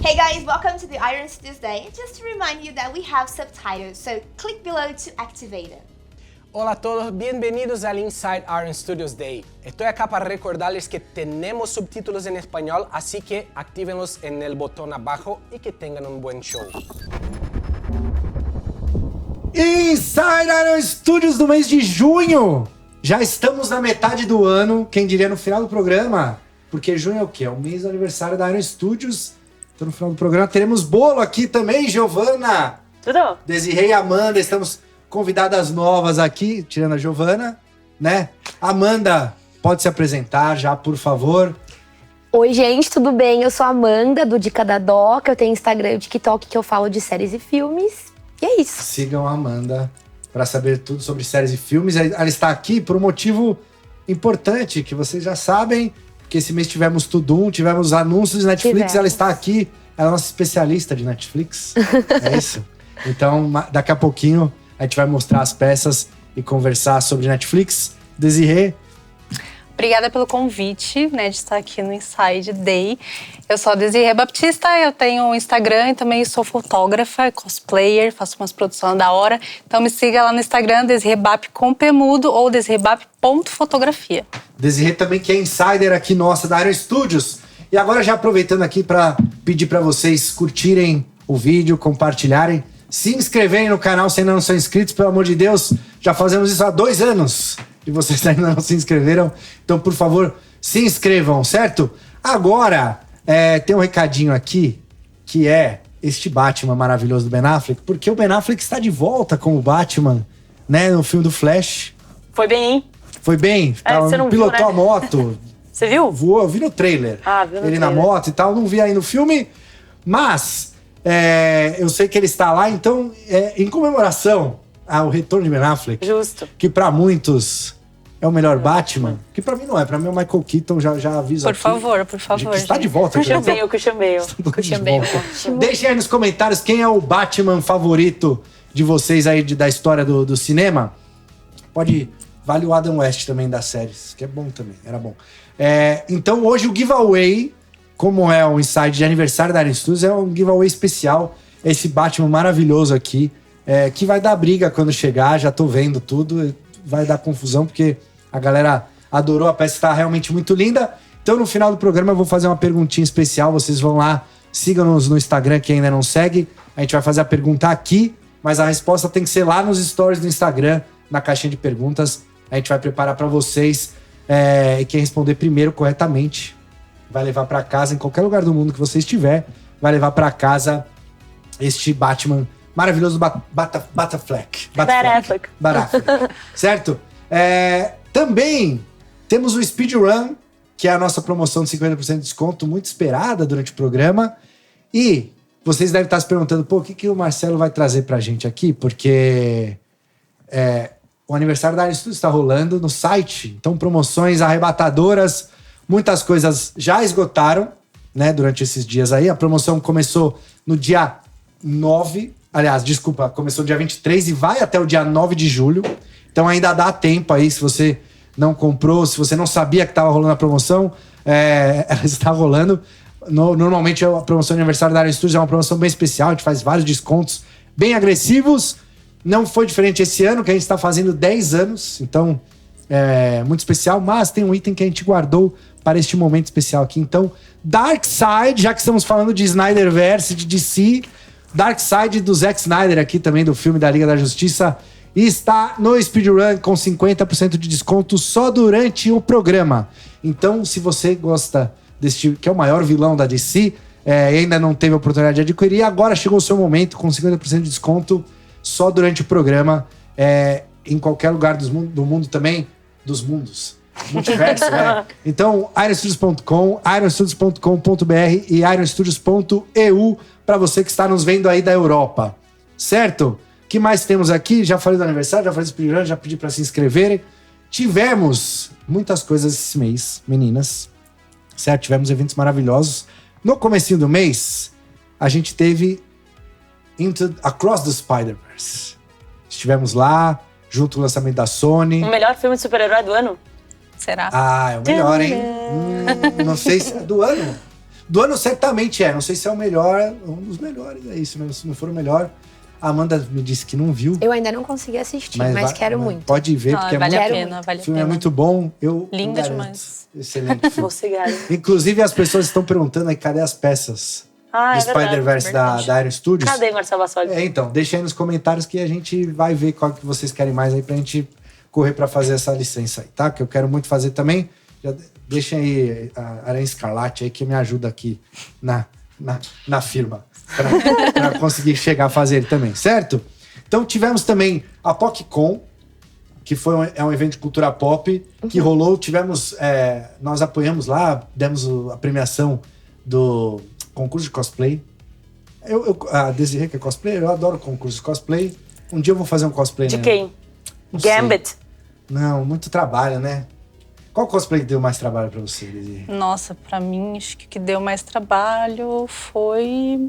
Hey guys, welcome to the Iron Studios Day. Just to remind you that we have subtitles, so click below to activate them. Hola a todos, bienvenidos al Inside Iron Studios Day. Estoy acá para recordarles que tenemos subtítulos en español, así que actívenlos en el botón abajo y que tengan un buen show. Inside Iron Studios do mês de junho! Já estamos na metade do ano, quem diria no final do programa, porque junho é o quê? É o mês do aniversário da Iron Studios. Então no final do programa teremos bolo aqui também, Giovana! Tudo? Desirê e Amanda, estamos convidadas novas aqui, tirando a Giovana, né? Amanda, pode se apresentar já, por favor. Oi, gente, tudo bem? Eu sou a Amanda, do Dica da Doca. Eu tenho Instagram e TikTok que eu falo de séries e filmes. E é isso. Sigam a Amanda para saber tudo sobre séries e filmes. Ela está aqui por um motivo importante, que vocês já sabem, porque esse mês tivemos Tudum, tivemos anúncios de Netflix, ela está aqui, ela é nossa especialista de Netflix, é isso? Então, daqui a pouquinho, a gente vai mostrar as peças e conversar sobre Netflix. Desirê? Obrigada pelo convite, né, de estar aqui no Inside Day. Eu sou a Desirê Baptista, eu tenho um Instagram e também sou fotógrafa, cosplayer, faço umas produções da hora. Então me siga lá no Instagram, DesireeBap com P mudo ou DesireeBap.fotografia. Desirê também que é insider aqui nossa da Iron Studios. E agora já aproveitando aqui para pedir para vocês curtirem o vídeo, compartilharem, se inscreverem no canal se ainda não são inscritos, pelo amor de Deus, já fazemos isso há 2 anos. E vocês ainda não se inscreveram, então, por favor, se inscrevam, certo? Agora, tem um recadinho aqui, que é este Batman maravilhoso do Ben Affleck, porque o Ben Affleck está de volta como Batman, né, no filme do Flash. Foi bem, hein? Foi bem, você não pilotou viu, né? a moto. Você viu? Voou, eu vi no trailer. Ah, viu no ele trailer. na moto e tal, não vi aí no filme, mas eu sei que ele está lá, então, em comemoração ao retorno de Ben Affleck, Justo. que para muitos é o melhor Batman, que pra mim não é. Pra mim é o Michael Keaton, já aviso Por aqui. favor, Que está de volta. Christian Bale. Christian Bale. Deixem aí nos comentários quem é o Batman favorito de vocês aí da história do cinema. Vale o Adam West também das séries, que é bom também, era bom. Então hoje o giveaway como é um inside de aniversário da Iron Studios, é um giveaway especial. Esse Batman maravilhoso aqui, que vai dar briga quando chegar, já tô vendo tudo. Vai dar confusão, porque a galera adorou, a peça tá realmente muito linda. Então, no final do programa, eu vou fazer uma perguntinha especial. Vocês vão lá, sigam-nos no Instagram, quem ainda não segue. A gente vai fazer a pergunta aqui, mas a resposta tem que ser lá nos stories do Instagram, na caixinha de perguntas. A gente vai preparar para vocês. E quem responder primeiro corretamente vai levar para casa, em qualquer lugar do mundo que você estiver, vai levar para casa este Batman maravilhoso, Batafleck. Certo? Também temos o Speedrun, que é a nossa promoção de 50% de desconto, muito esperada durante o programa. E vocês devem estar se perguntando, o que o Marcelo vai trazer pra gente aqui? Porque o aniversário da Iron Studios está rolando no site. Então, promoções arrebatadoras, muitas coisas já esgotaram, né, durante esses dias aí. A promoção começou no dia 9, começou no dia 23 e vai até o dia 9 de julho. Então ainda dá tempo aí, se você não comprou, se você não sabia que estava rolando a promoção, ela está rolando. Normalmente a promoção de aniversário da Iron Studios é uma promoção bem especial, a gente faz vários descontos bem agressivos. Não foi diferente esse ano, que a gente está fazendo 10 anos, então é muito especial, mas tem um item que a gente guardou para este momento especial aqui. Então, Darkseid, já que estamos falando de Snyderverse, de DC, Darkseid do Zack Snyder aqui também, do filme da Liga da Justiça, está no Speedrun com 50% de desconto só durante o programa. Então, se você gosta desse, que é o maior vilão da DC, e ainda não teve a oportunidade de adquirir, agora chegou o seu momento com 50% de desconto só durante o programa, em qualquer lugar do mundo também, dos mundos. Multiverso, né? Então, ironstudios.com, ironstudios.com.br e ironstudios.eu para você que está nos vendo aí da Europa. Certo? O que mais temos aqui? Já falei do aniversário, já falei do Speedrun, já pedi para se inscreverem. Tivemos muitas coisas esse mês, meninas. Certo? Tivemos eventos maravilhosos. No comecinho do mês, a gente teve Across the Spider-Verse. Estivemos lá, junto ao lançamento da Sony. O melhor filme de super-herói do ano? Será? Ah, é o melhor, hein? Não sei se... Do ano? Do ano certamente é. Não sei se é o melhor. Um dos melhores é isso, né? Se não for o melhor... A Amanda me disse que não viu. Eu ainda não consegui assistir, mas quero muito. Pode ver, porque vale é a muito... pena, vale a O filme pena. é muito bom. Lindo garanto. demais. Excelente filme. Você garante. Inclusive, as pessoas estão perguntando aí, cadê as peças do Spider-Verse da Iron Studios? Cadê Marcelo Bassoli? Então, deixa aí nos comentários que a gente vai ver qual que vocês querem mais aí pra gente correr pra fazer essa licença aí, tá? Que eu quero muito fazer também. Já deixem aí a Aranha Escarlate aí que me ajuda aqui na firma. Pra conseguir chegar a fazer ele também, certo? Então tivemos também a PocCon, que é um evento de cultura pop, que rolou. Tivemos, nós apoiamos lá, demos a premiação do concurso de cosplay. A Desirê, que é cosplayer, eu adoro concurso de cosplay. Um dia eu vou fazer um cosplay. De quem? Não sei. Gambit? Não, muito trabalho, né? Qual cosplay que deu mais trabalho pra você, Desirê? Nossa, pra mim, acho que o que deu mais trabalho foi...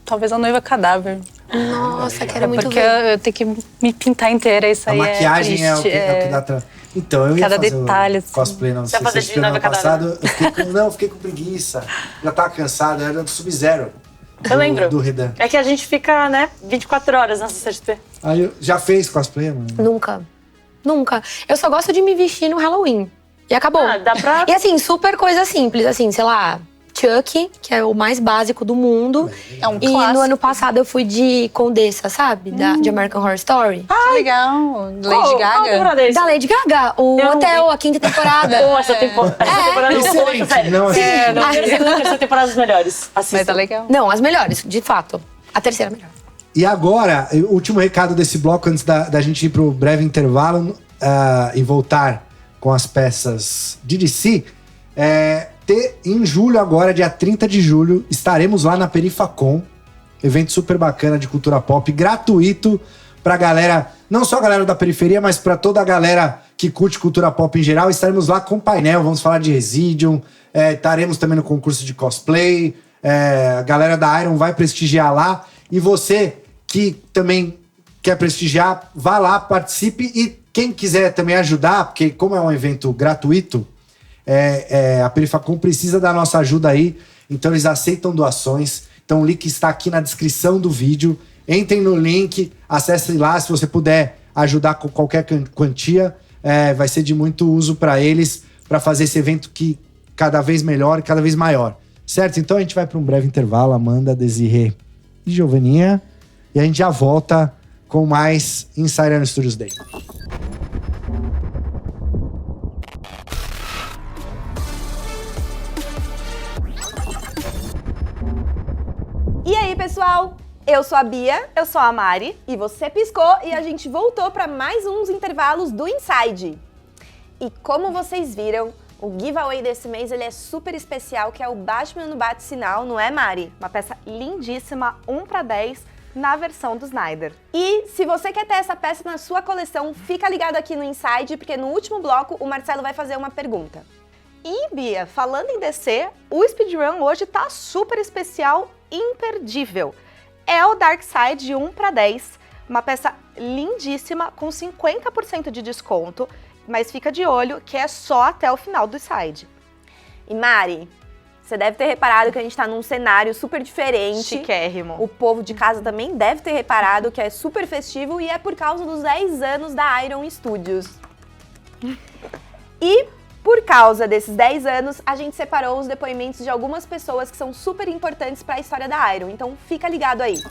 Talvez a Noiva Cadáver. Nossa, quero muito Porque ver. eu tenho que me pintar inteira, isso A aí maquiagem é o triste, que dá trabalho. Então, eu ia Cada fazer detalhe, o assim. cosplay, não sei Você vai se fazer de assistiu no ano Noiva Cadáver? passado. Eu fiquei com preguiça. Já tava cansado, era do Sub-Zero. Eu lembro. Do Redan. É que a gente fica, né, 24 horas na CCXP. Aí já fez cosplay, mano? Nunca. Eu só gosto de me vestir no Halloween. E acabou. Ah, dá pra... E assim, super coisa simples, assim, sei lá, Chuck, que é o mais básico do mundo. É um E clássico. no ano passado eu fui de Condessa, sabe? De American Horror Story. Que legal. Lady Gaga. Da Lady Gaga, o Eu não Hotel, vi. a quinta temporada. Pô, essa temporada não foi, Excelente. sério. Não, Sim, assisti. não, terceira temporada dos melhores. Assista. Mas tá legal. Não, as melhores, de fato. A terceira melhor. E agora, o último recado desse bloco, antes da gente ir pro breve intervalo e voltar com as peças de DC, em julho agora, dia 30 de julho, estaremos lá na Perifacon, evento super bacana de cultura pop, gratuito pra galera, não só a galera da periferia, mas pra toda a galera que curte cultura pop em geral. Estaremos lá com painel, vamos falar de Residium, estaremos também no concurso de cosplay, a galera da Iron vai prestigiar lá, e você que também quer prestigiar, vá lá, participe, e quem quiser também ajudar, porque como é um evento gratuito, a Perifacon precisa da nossa ajuda aí. então eles aceitam doações. Então o link está aqui na descrição do vídeo. Entrem no link, acessem lá, se você puder ajudar com qualquer quantia, vai ser de muito uso para eles, para fazer esse evento que cada vez melhor e cada vez maior. Certo? Então a gente vai para um breve intervalo, Amanda, Desirê e Giovaninha, e a gente já volta com mais Inside Iron Studios Day. E aí, pessoal? Eu sou a Bia, Eu sou a Mari. e você piscou e a gente voltou para mais uns intervalos do Inside. E como vocês viram, o giveaway desse mês ele é super especial, que é o Batman no Bate-Sinal, não é, Mari? Uma peça lindíssima, 1/10, na versão do Snyder. E se você quer ter essa peça na sua coleção, fica ligado aqui no Inside, porque no último bloco o Marcelo vai fazer uma pergunta. E, Bia, falando em DC, o speedrun hoje tá super especial, imperdível. É o Darkseid de 1/10, uma peça lindíssima, com 50% de desconto, mas fica de olho que é só até o final do side. E Mari, você deve ter reparado que a gente tá num cenário super diferente. Chiquérrimo. O povo de casa também deve ter reparado que é super festivo e é por causa dos 10 anos da Iron Studios. E por causa desses 10 anos, a gente separou os depoimentos de algumas pessoas que são super importantes para a história da Iron, então fica ligado aí.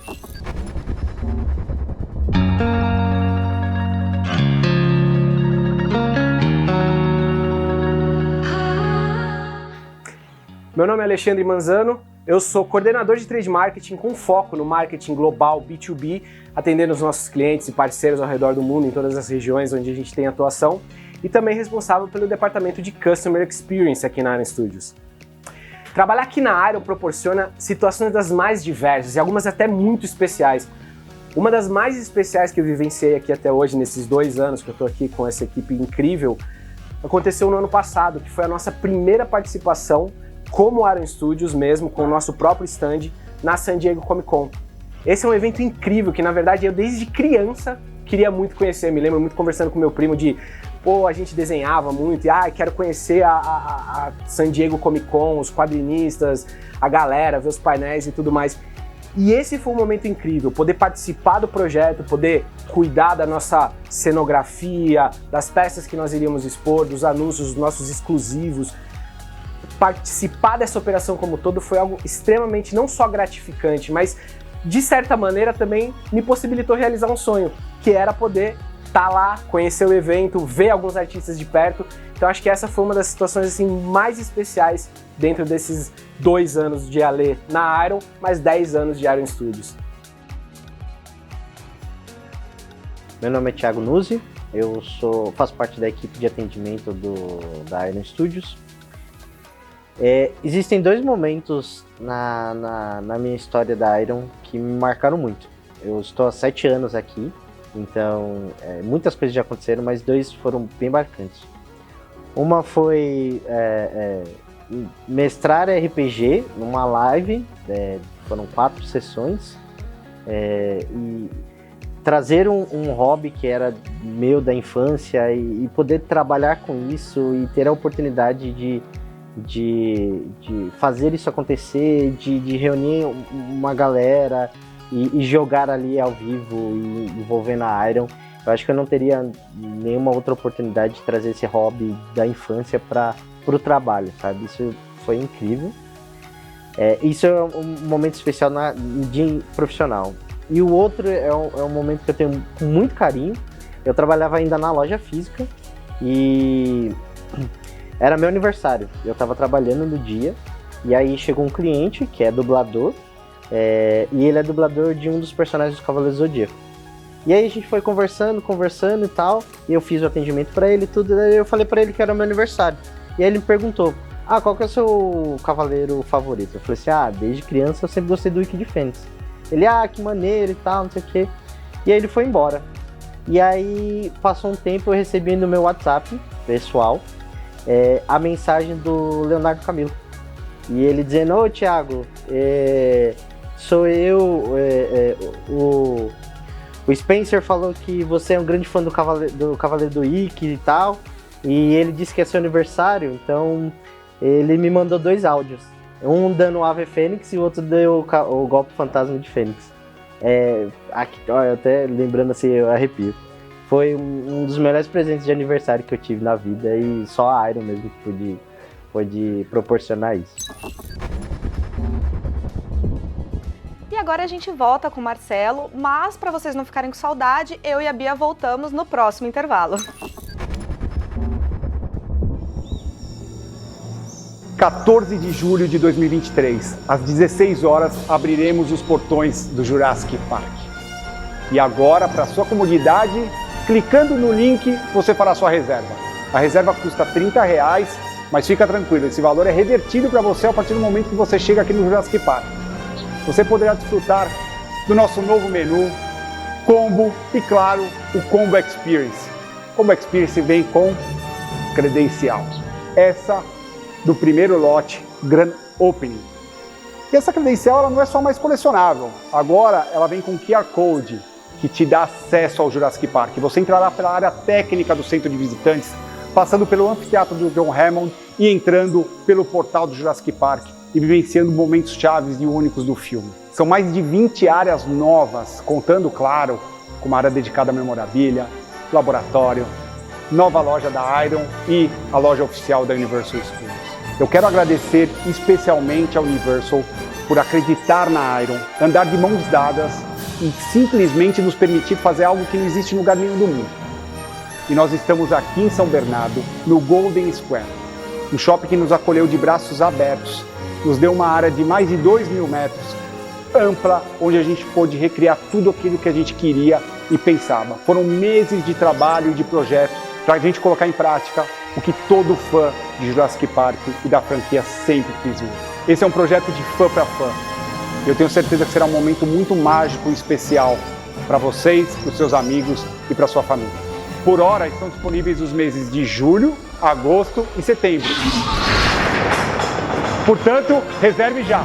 Meu nome é Alexandre Manzano, eu sou coordenador de trade marketing com foco no marketing global B2B, atendendo os nossos clientes e parceiros ao redor do mundo, em todas as regiões onde a gente tem atuação, e também responsável pelo departamento de Customer Experience aqui na Iron Studios. Trabalhar aqui na Iron proporciona situações das mais diversas e algumas até muito especiais. Uma das mais especiais que eu vivenciei aqui até hoje, nesses 2 anos que eu estou aqui com essa equipe incrível, aconteceu no ano passado, que foi a nossa primeira participação como Iron Studios mesmo, com o nosso próprio stand na San Diego Comic Con. Esse é um evento incrível que, na verdade, eu desde criança queria muito conhecer. Me lembro muito conversando com meu primo de, a gente desenhava muito e, quero conhecer a San Diego Comic Con, os quadrinistas, a galera, ver os painéis e tudo mais. E esse foi um momento incrível, poder participar do projeto, poder cuidar da nossa cenografia, das peças que nós iríamos expor, dos anúncios, dos nossos exclusivos. Participar dessa operação como todo foi algo extremamente não só gratificante, mas de certa maneira também me possibilitou realizar um sonho, que era poder estar lá, conhecer o evento, ver alguns artistas de perto. Então acho que essa foi uma das situações assim mais especiais dentro desses 2 anos de ALE na Iron, mais 10 anos de Iron Studios. Meu nome é Thiago Nuzzi, eu faço parte da equipe de atendimento da Iron Studios. Existem 2 momentos na minha história da Iron que me marcaram muito. Eu estou há 7 anos aqui, então muitas coisas já aconteceram, mas 2 foram bem marcantes. Uma foi mestrar RPG numa live, foram 4 sessões, e trazer um hobby que era meu da infância e poder trabalhar com isso e ter a oportunidade de fazer isso acontecer, de reunir uma galera e jogar ali ao vivo e envolvendo a Iron. Eu acho que eu não teria nenhuma outra oportunidade de trazer esse hobby da infância para o trabalho, sabe? Isso foi incrível. Isso é um momento especial no dia profissional. E o outro é um momento que eu tenho com muito carinho. Eu trabalhava ainda na loja física e era meu aniversário, eu estava trabalhando no dia, e aí chegou um cliente que é dublador, e ele é dublador de um dos personagens do Cavaleiro do Zodíaco. E aí a gente foi conversando e tal, e eu fiz o atendimento para ele e tudo, e eu falei para ele que era meu aniversário. E aí ele me perguntou, qual que é o seu cavaleiro favorito? Eu falei assim, desde criança eu sempre gostei do Wiki de Fênix. Ele, que maneiro e tal, não sei o quê. E aí ele foi embora. E aí passou um tempo, eu recebi no meu WhatsApp pessoal, a mensagem do Leonardo Camilo. E ele dizendo, Thiago, sou eu, o Spencer falou que você é um grande fã do Cavaleiro do Ikki e tal, e ele disse que é seu aniversário, então ele me mandou 2 áudios. Um dando o Ave Fênix e o outro deu o golpe fantasma de Fênix. Aqui, ó, até lembrando assim, eu arrepio. Foi um dos melhores presentes de aniversário que eu tive na vida e só a Iron mesmo que pôde proporcionar isso. E agora a gente volta com o Marcelo, mas para vocês não ficarem com saudade, eu e a Bia voltamos no próximo intervalo. 14 de julho de 2023, às 16 horas, abriremos os portões do Jurassic Park. E agora, para sua comodidade, clicando no link, você fará sua reserva. A reserva custa R$30, mas fica tranquilo, esse valor é revertido para você a partir do momento que você chega aqui no Jurassic Park. Você poderá desfrutar do nosso novo menu, combo e, claro, o Combo Experience. O Combo Experience vem com credencial. Essa do primeiro lote Grand Opening. E essa credencial ela não é só mais colecionável, agora ela vem com QR Code, que te dá acesso ao Jurassic Park. Você entrará pela área técnica do centro de visitantes, passando pelo anfiteatro do John Hammond e entrando pelo portal do Jurassic Park e vivenciando momentos chaves e únicos do filme. São mais de 20 áreas novas, contando, claro, com uma área dedicada à memorabilia, laboratório, nova loja da Iron e a loja oficial da Universal Studios. Eu quero agradecer especialmente à Universal por acreditar na Iron, andar de mãos dadas e simplesmente nos permitir fazer algo que não existe em lugar nenhum do mundo. E nós estamos aqui em São Bernardo, no Golden Square, um shopping que nos acolheu de braços abertos, nos deu uma área de mais de 2.000 metros, ampla, onde a gente pôde recriar tudo aquilo que a gente queria e pensava. Foram meses de trabalho e de projeto para a gente colocar em prática o que todo fã de Jurassic Park e da franquia sempre quis ver. Esse é um projeto de fã para fã. Eu tenho certeza que será um momento muito mágico e especial para vocês, para os seus amigos e para sua família. Por hora, estão disponíveis os meses de julho, agosto e setembro. Portanto, reserve já!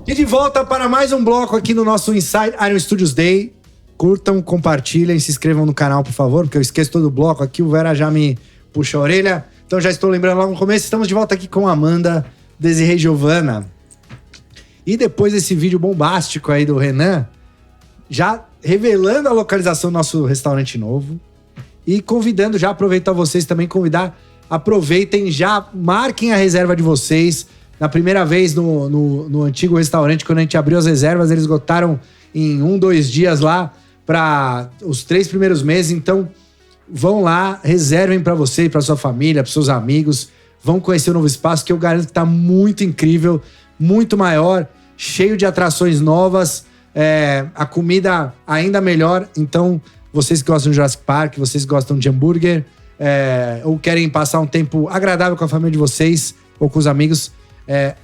E de volta para mais um bloco aqui no nosso Inside Iron Studios Day. Curtam, compartilhem, se inscrevam no canal, por favor, porque eu esqueço todo o bloco aqui, o Vera já me puxa a orelha. Então já estou lembrando logo no começo, estamos de volta aqui com a Amanda, Desirê e Giovana. E depois desse vídeo bombástico aí do Renan, já revelando a localização do nosso restaurante novo e convidando, já aproveitar vocês também, aproveitem, já marquem a reserva de vocês. Na primeira vez no antigo restaurante, quando a gente abriu as reservas, eles esgotaram em 1-2 dias lá para os 3 primeiros meses. Então, vão lá, reservem para você e para sua família, para seus amigos. Vão conhecer o novo espaço, que eu garanto que está muito incrível, muito maior, cheio de atrações novas, a comida ainda melhor. Então, vocês que gostam de Jurassic Park, vocês que gostam de hambúrguer, ou querem passar um tempo agradável com a família de vocês ou com os amigos,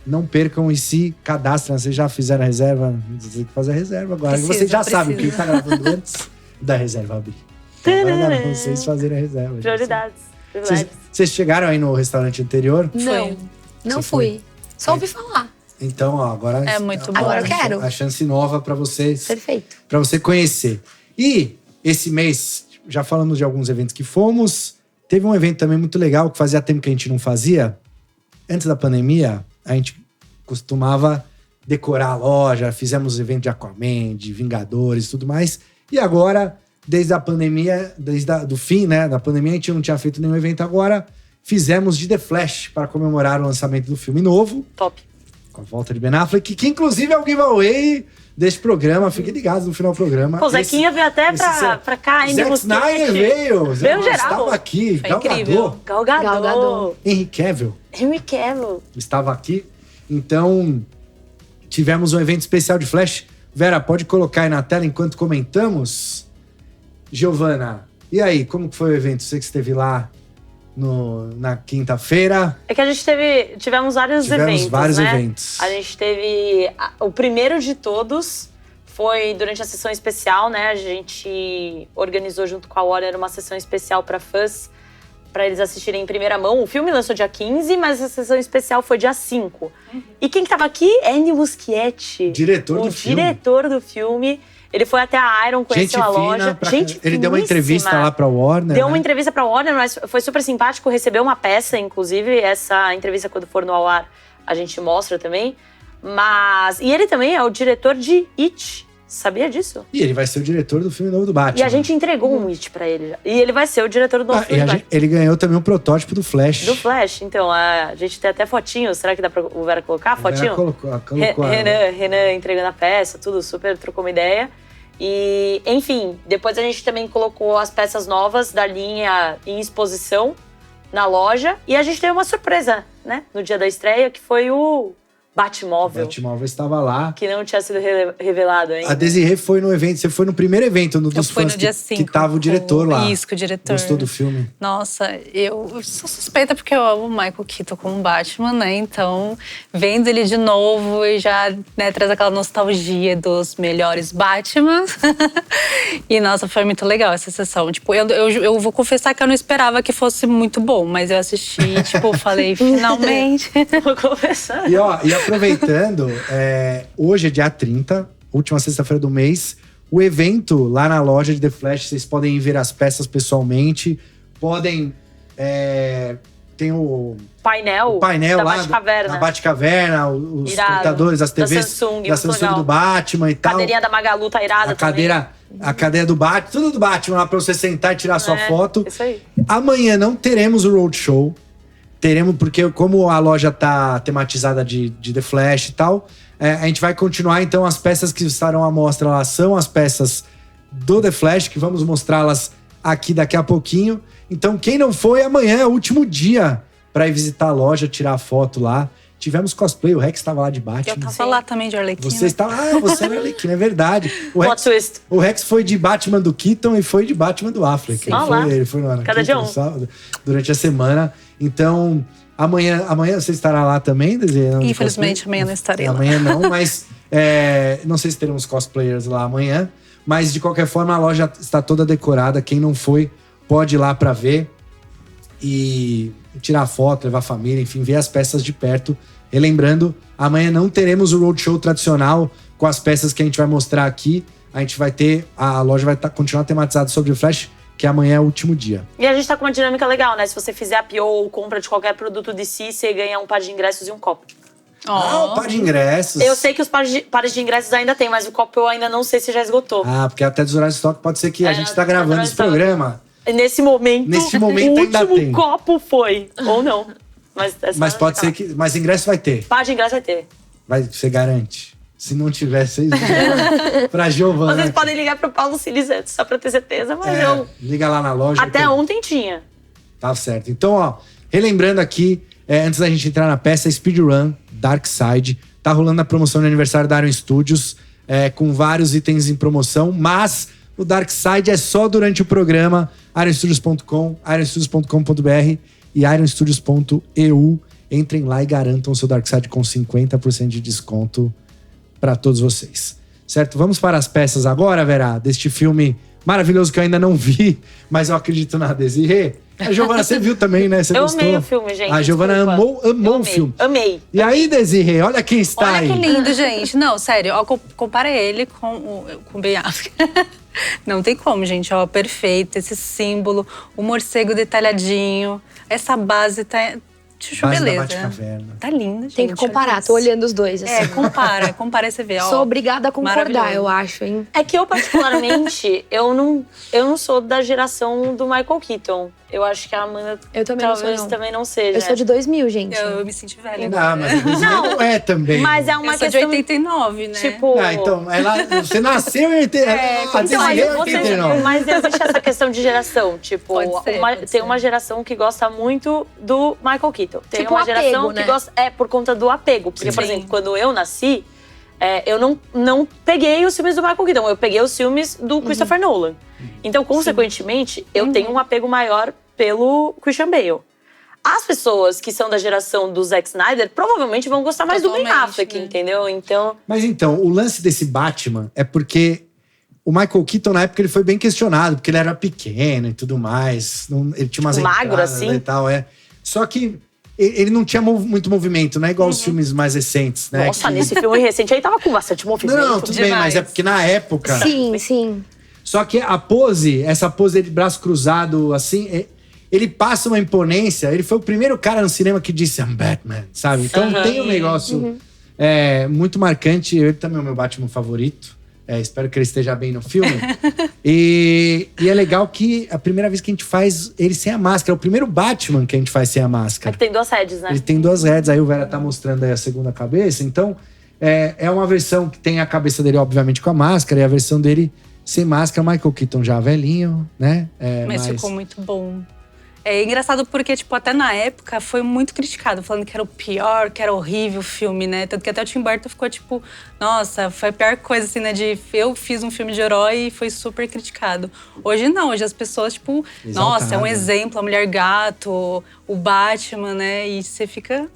não percam e se cadastrem. Vocês já fizeram a reserva? Vocês têm que fazer a reserva agora. Vocês já sabem quem está gravando antes da reserva abrir. Agora vocês fazerem a reserva. Prioridades. Vocês chegaram aí no restaurante anterior? Não fui. Só ouvi falar. Então, ó, agora... É muito bom. Agora eu quero. A chance nova para vocês. Perfeito. Para você conhecer. E esse mês, já falamos de alguns eventos que fomos. Teve um evento também muito legal, que fazia tempo que a gente não fazia. Antes da pandemia, a gente costumava decorar a loja, fizemos evento de Aquaman, de Vingadores e tudo mais. E agora, desde a pandemia, do fim, né, da pandemia, a gente não tinha feito nenhum evento. Agora, fizemos de The Flash para comemorar o lançamento do filme novo. Top. Com a volta de Ben Affleck, que inclusive é o giveaway deste programa. Fiquem ligados no final do programa. Pô, o Zequinha veio até pra cá, ainda Zack Snyder veio. Veio geral. Estava aqui. Foi Gal incrível. Gadot, Gal Gadot. Henry Cavill Henry Cavill. estava aqui. Então, tivemos um evento especial de Flash. Vera, pode colocar aí na tela enquanto comentamos. Giovana, e aí, como que foi o evento? Você que esteve lá na quinta-feira. É que a gente tivemos vários eventos. A gente teve o primeiro de todos foi durante a sessão especial, né? A gente organizou junto com a Warner uma sessão especial para fãs, para eles assistirem em primeira mão. O filme lançou dia 15, mas a sessão especial foi dia 5. E quem estava aqui? Andy Muschietti, Diretor do filme. Ele foi até a Iron, conheceu a loja. Ele deu uma entrevista lá pra Warner. Deu uma entrevista pra Warner, mas foi super simpático. Recebeu uma peça, inclusive. Essa entrevista, quando for no ao ar, a gente mostra também. E ele também é o diretor de It. Sabia disso? E ele vai ser o diretor do filme novo do Batman. E a gente entregou um It pra ele já. E ele vai ser o diretor do novo filme do Batman. Ele ganhou também um protótipo do Flash. Do Flash. Então, a gente tem até fotinho. Será que dá pra o Vera colocar? Fotinho? Colocou. Renan entregando a peça, tudo super, trocou uma ideia. E, enfim, depois a gente também colocou as peças novas da linha em exposição na loja. E a gente teve uma surpresa, né? No dia da estreia, que foi o Batmóvel. O Batmóvel estava lá. Que não tinha sido revelado ainda. A Desirê foi no evento. Você foi no primeiro evento dos fãs no dia 5, que tava o diretor lá. Isso, que o diretor. Gostou do filme? Nossa, eu sou suspeita porque eu amo o Michael Keaton como Batman, né? Então, vendo ele de novo e já, né, traz aquela nostalgia dos melhores Batman. E, nossa, foi muito legal essa sessão. Tipo, eu vou confessar que eu não esperava que fosse muito bom, mas eu assisti, tipo, falei, finalmente. Vou confessar. E aproveitando, hoje é dia 30, última sexta-feira do mês, o evento lá na loja de The Flash, vocês podem ver as peças pessoalmente, podem... tem o painel da lá Batcaverna. na Batcaverna, os computadores, as TVs da Samsung do Batman e tal. A cadeirinha da Magalu tá irada A cadeira do Batman, tudo do Batman lá pra você sentar e tirar sua foto. Isso aí. Amanhã não teremos o Roadshow. Teremos, porque como a loja tá tematizada de The Flash e tal, a gente vai continuar, então, as peças que estarão à mostra lá são as peças do The Flash, que vamos mostrá-las aqui daqui a pouquinho. Então, quem não foi, amanhã é o último dia para ir visitar a loja, tirar a foto lá. Tivemos cosplay, o Rex estava lá de Batman. Eu tava lá também de Arlequina. Você estava lá, você era Arlequina, é verdade. Twist. O Rex foi de Batman do Keaton e foi de Batman do Affleck. Ele foi no Cada dia um. sábado, durante a semana. Então, amanhã você estará lá também, desenhando? Infelizmente, amanhã não estarei lá. Amanhã não, mas não sei se teremos cosplayers lá amanhã. Mas, de qualquer forma, a loja está toda decorada. Quem não foi, pode ir lá para ver e tirar foto, levar a família, enfim, ver as peças de perto. Relembrando, amanhã não teremos o Roadshow tradicional com as peças que a gente vai mostrar aqui. A loja vai continuar tematizada sobre o Flash, que amanhã é o último dia. E a gente tá com uma dinâmica legal, né? Se você fizer a PO ou compra de qualquer produto de si, você ganha um par de ingressos e um copo. Um par de ingressos. Eu sei que os pares de ingressos ainda tem, mas o copo eu ainda não sei se já esgotou. Porque até dos horários de estoque pode ser que a gente tá gravando esse programa. Nesse momento ainda tem. O último copo foi, ou não. Mas pode ser que... Mas ingresso vai ter. Par de ingresso vai ter. Você garante. Se não tiver, vocês ligam pra Giovana. Vocês podem ligar pro Paulo Siles antes, só pra ter certeza, mas liga lá na loja. Até ontem tinha. Tá certo. Então, relembrando aqui, antes da gente entrar na peça, Speedrun Darkseid. Tá rolando a promoção de aniversário da Iron Studios, com vários itens em promoção, mas o Darkseid é só durante o programa. ironstudios.com, ironstudios.com.br e ironstudios.eu. Entrem lá e garantam o seu Darkseid com 50% de desconto para todos vocês. Certo? Vamos para as peças agora, Vera, deste filme maravilhoso que eu ainda não vi, mas eu acredito na Desirê. A Giovana, você viu também, né? Você gostou? Amei o filme, gente. A Giovana amou o filme. Amei. E aí, Desirê, olha quem está aí. Olha que lindo, gente. Não, sério, ó, compara ele com o Ben Affleck. Não tem como, gente. Ó, perfeito, esse símbolo, o morcego detalhadinho, essa base tá... Base beleza. da Batcaverna. Tá lindo, gente. Tem que comparar, tô olhando os dois. Assim. Compara e você vê. Ó, sou obrigada a concordar, eu acho, hein? É que eu, particularmente, eu não sou da geração do Michael Keaton. Eu acho que a Amanda Eu também talvez não sou, não. também não seja. Eu sou de 2000, gente. Eu me senti velha. Não, mas não é também. Mas é uma Eu sou de questão 89, né? Tipo, então, você nasceu em 89. Mas existe essa questão de geração. Tipo, Pode ser. tem uma geração que gosta muito do Michael Keaton. Tem Tipo uma apego, geração né? que gosta. É, por conta do apego. Porque, por exemplo, quando eu nasci, eu não peguei os filmes do Michael Keaton, eu peguei os filmes do Christopher Nolan. Então, consequentemente, eu tenho um apego maior pelo Christian Bale. As pessoas que são da geração do Zack Snyder provavelmente vão gostar mais do Ben Affleck, entendeu? Então… Mas então, o lance desse Batman é porque o Michael Keaton, na época, ele foi bem questionado, porque ele era pequeno e tudo mais. Ele tinha umas magro, entradas, assim? né, e tal, Só que ele não tinha muito movimento, não é igual os filmes mais recentes, né? Nossa, nesse filme recente aí tava com bastante movimento. Não, tudo bem, mas é porque na época… Sim. Só que a pose, essa pose de braço cruzado, assim, ele passa uma imponência. Ele foi o primeiro cara no cinema que disse I'm Batman, sabe? Então tem um negócio muito marcante. Ele também é o meu Batman favorito. Espero que ele esteja bem no filme. E é legal que a primeira vez que a gente faz ele sem a máscara. É o primeiro Batman que a gente faz sem a máscara. É que tem 2 heads, né? Ele tem 2 heads, aí o Vera tá mostrando aí a segunda cabeça. Então, é uma versão que tem a cabeça dele, obviamente, com a máscara. E a versão dele sem máscara, Michael Keaton já velhinho, né? Mas ficou muito bom. É engraçado porque, tipo, até na época foi muito criticado, falando que era o pior, que era horrível o filme, né? Tanto que até o Tim Burton ficou, tipo, nossa, foi a pior coisa, assim, né? Eu fiz um filme de herói e foi super criticado. Hoje não, hoje as pessoas, tipo, nossa, é um exemplo, a Mulher Gato, o Batman, né? E você fica…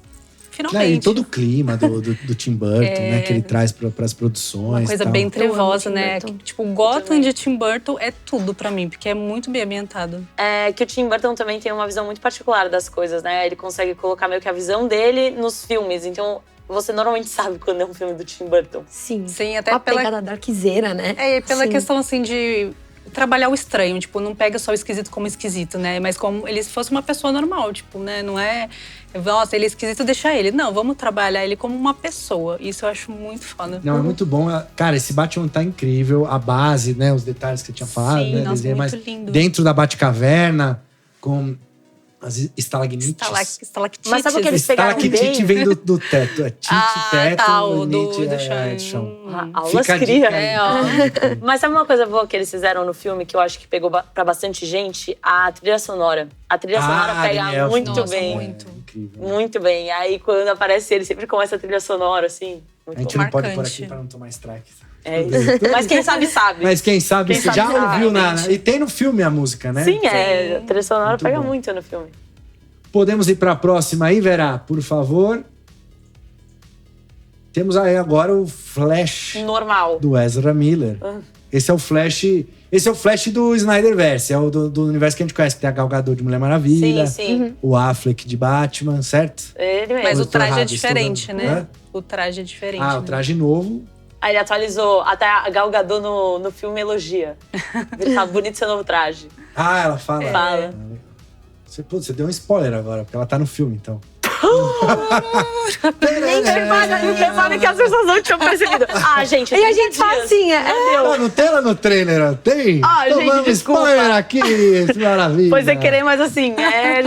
Finalmente. E todo o clima do Tim Burton, né? Que ele traz para as produções. Uma coisa tal. bem trevosa, né? Tipo, o Gotham de Tim Burton é tudo pra mim, porque é muito bem ambientado. É que o Tim Burton também tem uma visão muito particular das coisas, né? Ele consegue colocar meio que a visão dele nos filmes. Então, você normalmente sabe quando é um filme do Tim Burton. Sim, até uma pela pegada darkzeira, né? E pela questão, assim, de trabalhar o estranho. Tipo, não pega só o esquisito como esquisito, né? Mas como ele fosse uma pessoa normal, tipo, né? Não é… Nossa, ele é esquisito, deixa ele. Não, vamos trabalhar ele como uma pessoa. Isso eu acho muito foda. Não, é muito bom. Cara, esse Batman tá incrível. A base, né? Os detalhes que eu tinha falado. Sim, né? nossa, muito mas lindo. Dentro da Batcaverna, com as estalagmites. Estalactites. Mas sabe o que eles pegaram bem? Estalactite vem do teto. É teto, tá, o do chão. Aulas cria. Mas sabe uma coisa boa que eles fizeram no filme, que eu acho que pegou pra bastante gente? A trilha sonora. A trilha sonora pega muito bem. Muito bem. Aí quando aparece ele, sempre começa a trilha sonora, assim. A gente não pode pôr aqui pra não tomar strike. Mas quem sabe, sabe. Mas quem sabe, você já ouviu e tem no filme a música, né? Sim, a trilha sonora muito pega muito no filme. Podemos ir pra próxima aí, Vera, por favor. Temos aí agora o Flash normal do Ezra Miller. Esse é o Flash do Snyderverse, é o do universo que a gente conhece, que tem a Gal Gadot de Mulher Maravilha, o Affleck de Batman, certo? Ele mesmo. Mas o traje é diferente, né? O traje é diferente. O traje novo. Aí ele atualizou, até a Gal Gadot no filme elogia. Ele tá bonito seu novo traje. Ela fala. Fala. Você deu um spoiler agora, porque ela tá no filme, então. Nem sabe que as pessoas não tinham percebido. Gente, e a gente faz assim, não tem ela no trailer, tem? Gente, desculpa. Spoiler aqui, maravilha. Pois é, querer, mas assim,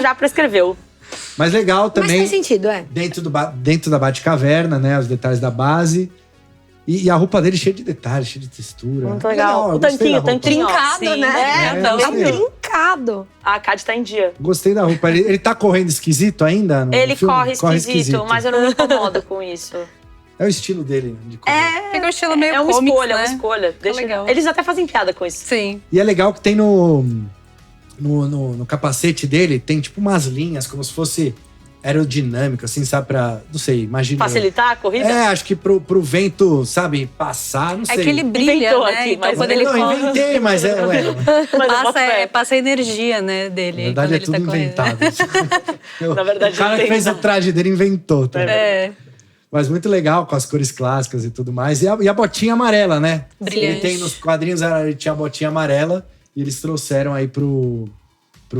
já prescreveu. Mas legal também. Mas faz sentido, Dentro da Batcaverna, né, os detalhes da base. E a roupa dele cheia de detalhes, cheia de textura. Muito legal. O tanquinho, trincado, né? Trincado. A Cade tá em dia. Gostei da roupa. Ele tá correndo esquisito ainda? Ele corre esquisito, mas eu não me incomodo com isso. É o estilo dele de correr. Fica um estilo meio uma comics, escolha, né? uma escolha. Legal. Eles até fazem piada com isso. Sim. E é legal que tem no capacete dele, tem tipo umas linhas, como se fosse aerodinâmico, assim, sabe? Não sei, imagina. Facilitar a corrida? Acho que pro vento, sabe, passar, não sei. É que ele brilha, Inventou né? aqui, Então mas quando ele corre… inventei, mas passa a energia, né, dele. Na verdade, é tudo inventado. Na verdade, o cara que fez o traje dele inventou. Tá? Mas muito legal, com as cores clássicas e tudo mais. E a botinha amarela, né? Brilhante. Ele tem nos quadrinhos, ele tinha a botinha amarela. E eles trouxeram aí pro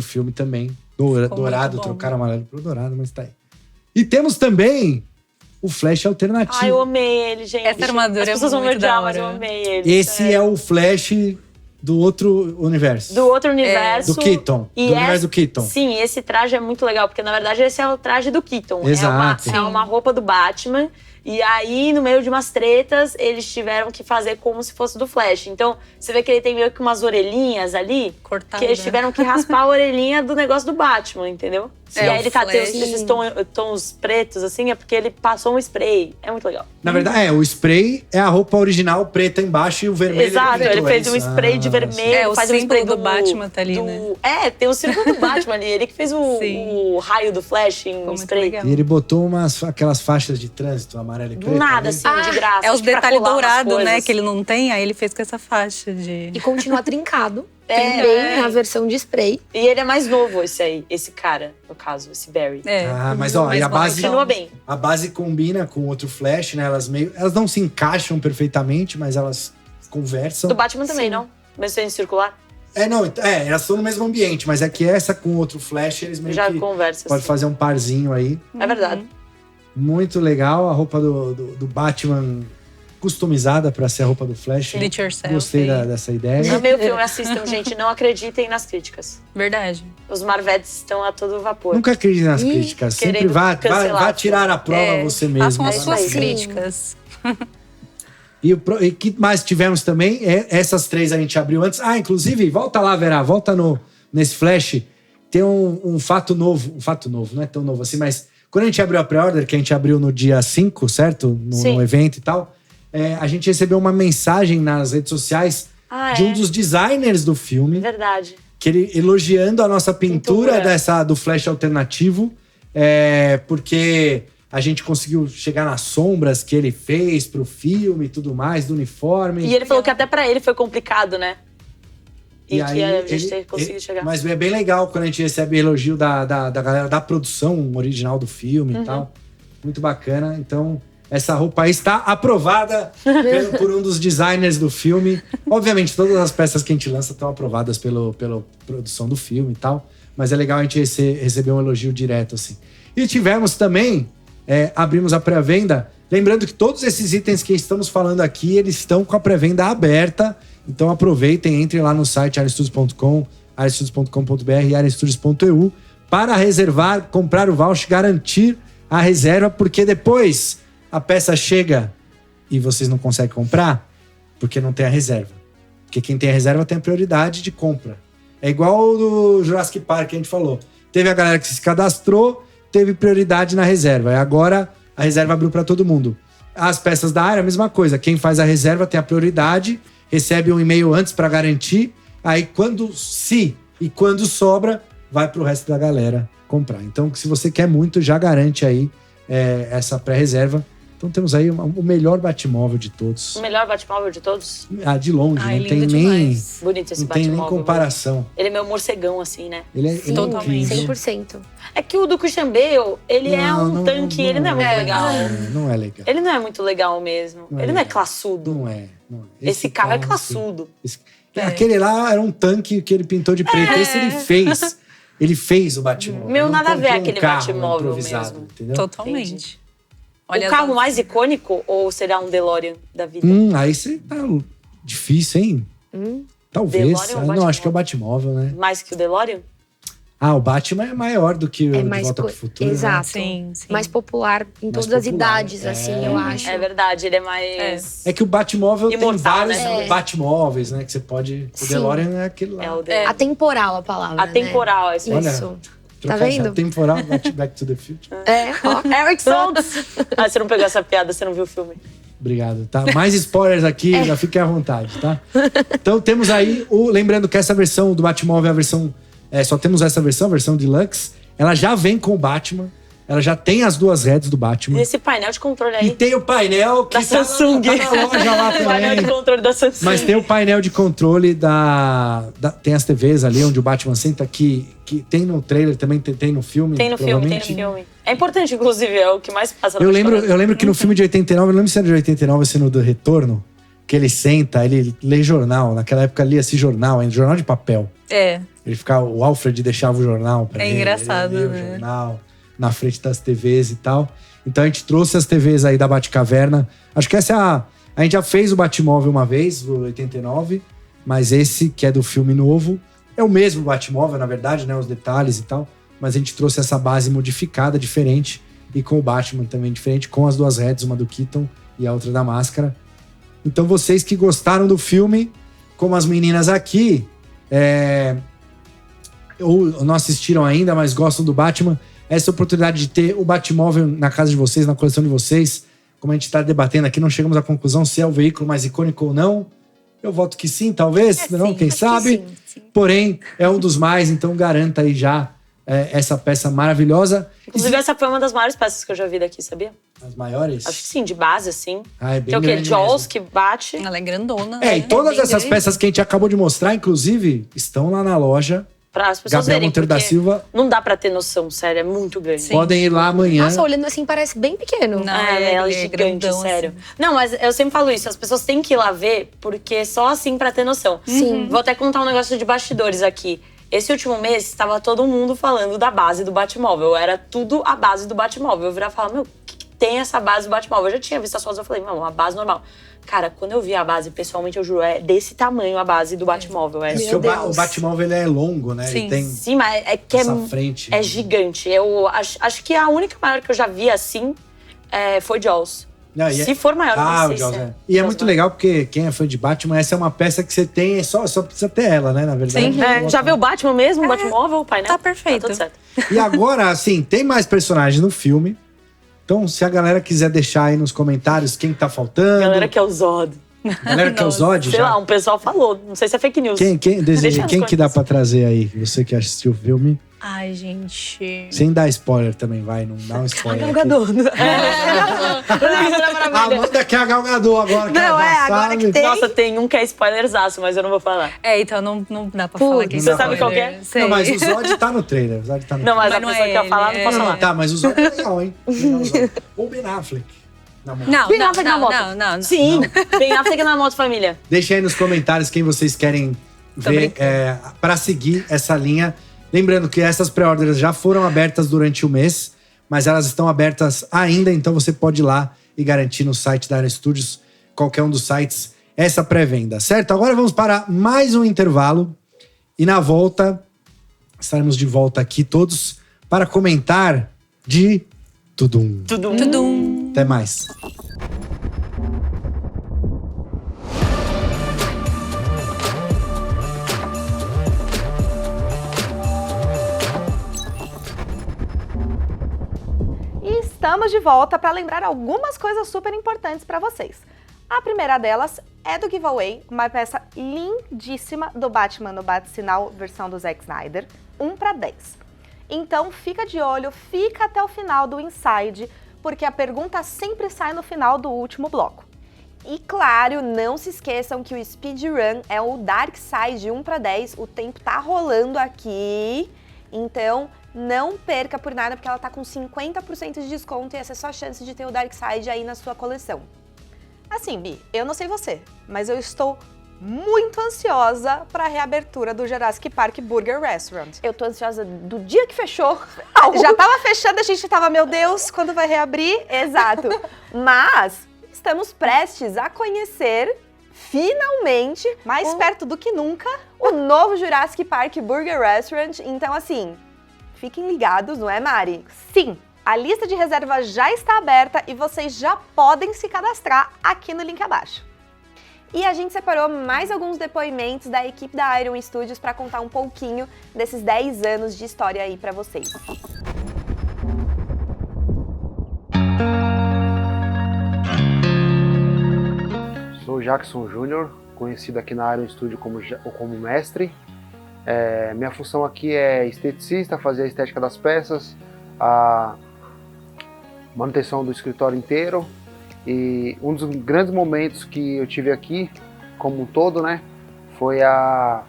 filme também. Dourado, trocaram amarelo pro dourado, mas tá aí. E temos também o Flash alternativo. Eu amei ele, gente. Essa armadura as pessoas vão me odiar, mas eu amei ele. Esse é o Flash do outro universo. Do outro universo. Do Keaton. E do universo do Keaton. Sim, esse traje é muito legal, porque na verdade esse é o traje do Keaton. Exato. É uma roupa do Batman. E aí, no meio de umas tretas, eles tiveram que fazer como se fosse do Flash. Então, você vê que ele tem meio que umas orelhinhas ali. Cortada. Que eles tiveram que raspar a orelhinha do negócio do Batman, entendeu? E aí ele tem esses tons pretos, assim, é porque ele passou um spray. É muito legal. Na verdade, o spray é a roupa original preta embaixo e o vermelho. Exato, ele fez um spray de vermelho. O faz símbolo um spray do Batman tá ali, né? Tem o símbolo do Batman ali. Ele que fez o raio do Flash em spray. E ele botou aquelas faixas de trânsito, amarelo e preto. Do nada, assim, de graça. É os detalhes dourados, né? coisas. Que ele não tem, aí ele fez com essa faixa de... E continua trincado. Também na versão de spray. E ele é mais novo, esse cara, no caso, esse Barry. Mas ó, e a base. Continua bem. A base combina com outro Flash, né? Elas não se encaixam perfeitamente, mas elas conversam. Do Batman também, não? Mesmo sendo circular? Elas estão no mesmo ambiente, mas é que essa com outro Flash, eles meio já que conversam. Pode fazer um parzinho aí. É verdade. Muito legal, a roupa do Batman customizada pra ser a roupa do Flash. Gostei dessa ideia. Amei o filme, assistam, gente. Não acreditem nas críticas. Verdade. Os Marvetes estão a todo vapor. Nunca acreditem nas críticas. Sempre vá tirar a prova você mesmo. Façam as suas críticas. E o que mais tivemos também, essas 3 a gente abriu antes. Inclusive, volta lá, Vera, volta nesse Flash. Tem um fato novo. Um fato novo, não é tão novo assim, mas quando a gente abriu a pré-order, que a gente abriu no dia 5, certo? No evento e tal. A gente recebeu uma mensagem nas redes sociais de um dos designers do filme. Verdade. Que ele elogiando a nossa pintura do Flash alternativo. Porque a gente conseguiu chegar nas sombras que ele fez pro filme e tudo mais, do uniforme. E ele falou que até pra ele foi complicado, né? E que a gente ter conseguido chegar. Mas é bem legal quando a gente recebe elogio da galera da produção original do filme e tal. Muito bacana. Então, essa roupa aí está aprovada por um dos designers do filme. Obviamente, todas as peças que a gente lança estão aprovadas pela produção do filme e tal. Mas é legal a gente receber um elogio direto, assim. E tivemos também, abrimos a pré-venda. Lembrando que todos esses itens que estamos falando aqui, eles estão com a pré-venda aberta. Então aproveitem, entrem lá no site arestudios.com, arestudios.com.br e arestudios.eu para reservar, comprar o voucher, garantir a reserva, porque depois a peça chega e vocês não conseguem comprar porque não tem a reserva. Porque quem tem a reserva tem a prioridade de compra. É igual o do Jurassic Park que a gente falou. Teve a galera que se cadastrou, teve prioridade na reserva. E agora a reserva abriu para todo mundo. As peças da área, a mesma coisa. Quem faz a reserva tem a prioridade, recebe um e-mail antes para garantir. Aí quando sobra, vai pro resto da galera comprar. Então, se você quer muito, já garante aí essa pré-reserva. Então temos aí o melhor Batmóvel de todos. O melhor Batmóvel de todos? De longe, não tem nem... Bonito esse não tem nem comparação. Ele é meio morcegão, assim, né? Ele é Totalmente. incrível. 100%. É que o do Christian Bale, ele é um tanque, ele não é muito legal. Não é legal. Ele não é muito legal mesmo. Ele não é classudo. Não é. Esse carro é classudo. Aquele lá era um tanque que ele pintou de preto. Esse ele fez. Ele fez o Batmóvel. Meu, nada a ver aquele carro Batmóvel mesmo. Entendeu? Totalmente. Entendi. O carro mais icônico ou será um DeLorean da vida? Aí você tá difícil, hein? Talvez. Não, acho que é o Batmóvel, né? Mais que o DeLorean? O Batman é maior do que o De Volta pro Futuro. Exato. Né? Sim. Mais popular em todas as idades, assim, eu acho. É verdade, ele é mais... É que o Batmóvel imortal, tem vários Batmóveis, né? Que você pode... O DeLorean é aquele lá. Atemporal a palavra, Atemporal, é isso. Isso. Tá vendo? Atemporal, Back to the Future. Eric Stoltz. Você não pegou essa piada, você não viu o filme. Obrigado, tá? Mais spoilers aqui, já fiquem à vontade, tá? Então temos aí, lembrando que essa versão do Batmóvel é a versão... só temos essa versão, a versão Deluxe. Ela já vem com o Batman. Ela já tem as 2 heads do Batman. E esse painel de controle aí. E tem o painel que da Samsung. Tá na loja lá também. O painel de controle da Samsung. Mas tem o painel de controle tem as TVs ali onde o Batman senta, que tem no trailer, também tem no filme. Tem no filme. É importante, inclusive, é o que mais passa na Eu lembro que no filme de 89, eu não lembro se era de 89 ou se no do Retorno, que ele senta, ele lê jornal. Naquela época lia-se jornal de papel. Ele ficava, o Alfred deixava o jornal pra ele. Engraçado, ele né? O jornal na frente das TVs e tal. Então a gente trouxe as TVs aí da Batcaverna. Acho que essa a gente já fez o Batmóvel uma vez, o 89. mas esse, que é do filme novo, é o mesmo Batmóvel, na verdade, né? Os detalhes e tal, mas a gente trouxe essa base modificada, diferente, e com o Batman também diferente, com as 2 heads, uma do Keaton e a outra da Máscara. Então vocês que gostaram do filme, como as meninas aqui, ou não assistiram ainda, mas gostam do Batman, essa oportunidade de ter o Batmóvel na casa de vocês, na coleção de vocês, como a gente está debatendo aqui, não chegamos à conclusão se é o veículo mais icônico ou não. Eu voto que sim, talvez, não? Sim, Quem sabe? sim. Porém, é um dos mais, então garanta aí já essa peça maravilhosa. Inclusive, essa foi uma das maiores peças que eu já vi daqui, sabia? As maiores? Acho que sim, de base, assim. É bem que é o quê? grande Jaws, mesmo. que bate. Ela é grandona. E todas bem essas grande. peças que a gente acabou de mostrar, inclusive, estão lá na loja. Pra as pessoas Gabriel verem, Monteiro da porque Silva. não dá pra ter noção, sério, é muito grande. Podem ir lá amanhã. Nossa, olhando assim parece bem pequeno. Não, ela é ele gigante, grandão, sério. assim. Não, mas eu sempre falo isso, as pessoas têm que ir lá ver, porque só assim pra ter noção. Sim. Vou até contar um negócio de bastidores aqui. Esse último mês, estava todo mundo falando da base do Batmóvel. Era tudo a base do Batmóvel. Eu virava e falava, meu, o que tem essa base do Batmóvel? Eu já tinha visto as fotos, eu falei, não, uma base normal. Cara, quando eu vi a base, pessoalmente, eu juro, é desse tamanho a base do Batmóvel. É Porque o Batmóvel ele é longo, né? Sim. Ele tem Sim, mas é que essa frente. é gigante. Eu acho que a única maior que eu já vi assim foi Jaws. Não, e Se for maior, não o sei Jaws se é. E é muito legal porque quem é fã de Batman, essa é uma peça que você tem, só precisa ter ela, né? Na verdade. Sim, já viu o Batman mesmo, o Batmóvel, o painel? Tá perfeito. Tá tudo certo. E agora, assim, tem mais personagens no filme. Então, se a galera quiser deixar aí nos comentários quem tá faltando. Galera que é o Zod. Galera que é o Zod, Sei já. lá, um pessoal falou. Não sei se é fake news. Quem Deixa nos que dá pra trazer aí? Você que assistiu o filme. Ai, gente. Sem dar spoiler também, vai. Não dá um spoiler. aqui. A Amanda quer a Gal Gadot agora. Que Não, ela já agora sabe. que tem. Nossa, tem um que é spoilerzaço, mas eu não vou falar. Então não dá pra falar quem Você sabe qual que é? Sei. Não, mas o Zod tá no trailer. O Zod tá no Não, mas trailer. a pessoa que eu falar, não posso Não, falar. tá, mas o Zod é legal, hein? Legal o Zod. Ou Ben Affleck. Na moto. Não, Ben não, Affleck na moto. não. Sim, Ben Affleck na moto, família. Deixa aí nos comentários quem vocês querem ver para seguir essa linha. Lembrando que essas pré-orders já foram abertas durante o mês, mas elas estão abertas ainda, então você pode ir lá e garantir no site da Iron Studios, qualquer um dos sites, essa pré-venda, certo? Agora vamos para mais um intervalo e na volta, estaremos de volta aqui todos para comentar de Tudum. Tudum. Até mais. E estamos de volta para lembrar algumas coisas super importantes para vocês. A primeira delas é do giveaway, uma peça lindíssima do Batman no Bat-Sinal, versão do Zack Snyder, 1/10. Então fica de olho, fica até o final do Inside, porque a pergunta sempre sai no final do último bloco. E claro, não se esqueçam que o speedrun é o Dark Side 1/10, o tempo tá rolando aqui, então não perca por nada, porque ela tá com 50% de desconto e essa é só a chance de ter o Dark Side aí na sua coleção. Assim, Bi, eu não sei você, mas eu estou muito ansiosa para a reabertura do Jurassic Park Burger Restaurant. Eu tô ansiosa do dia que fechou. Já tava fechando, a gente tava, meu Deus, quando vai reabrir? Exato. Mas estamos prestes a conhecer, finalmente, Mais perto do que nunca. o novo Jurassic Park Burger Restaurant. Então, assim, fiquem ligados, não é, Mari? Sim, a lista de reserva já está aberta e vocês já podem se cadastrar aqui no link abaixo. E a gente separou mais alguns depoimentos da equipe da Iron Studios para contar um pouquinho desses 10 anos de história aí para vocês. Sou Jackson Júnior, conhecido aqui na Iron Studio como mestre. Minha função aqui é esteticista, fazer a estética das peças, a manutenção do escritório inteiro. E um dos grandes momentos que eu tive aqui, como um todo, né, foi a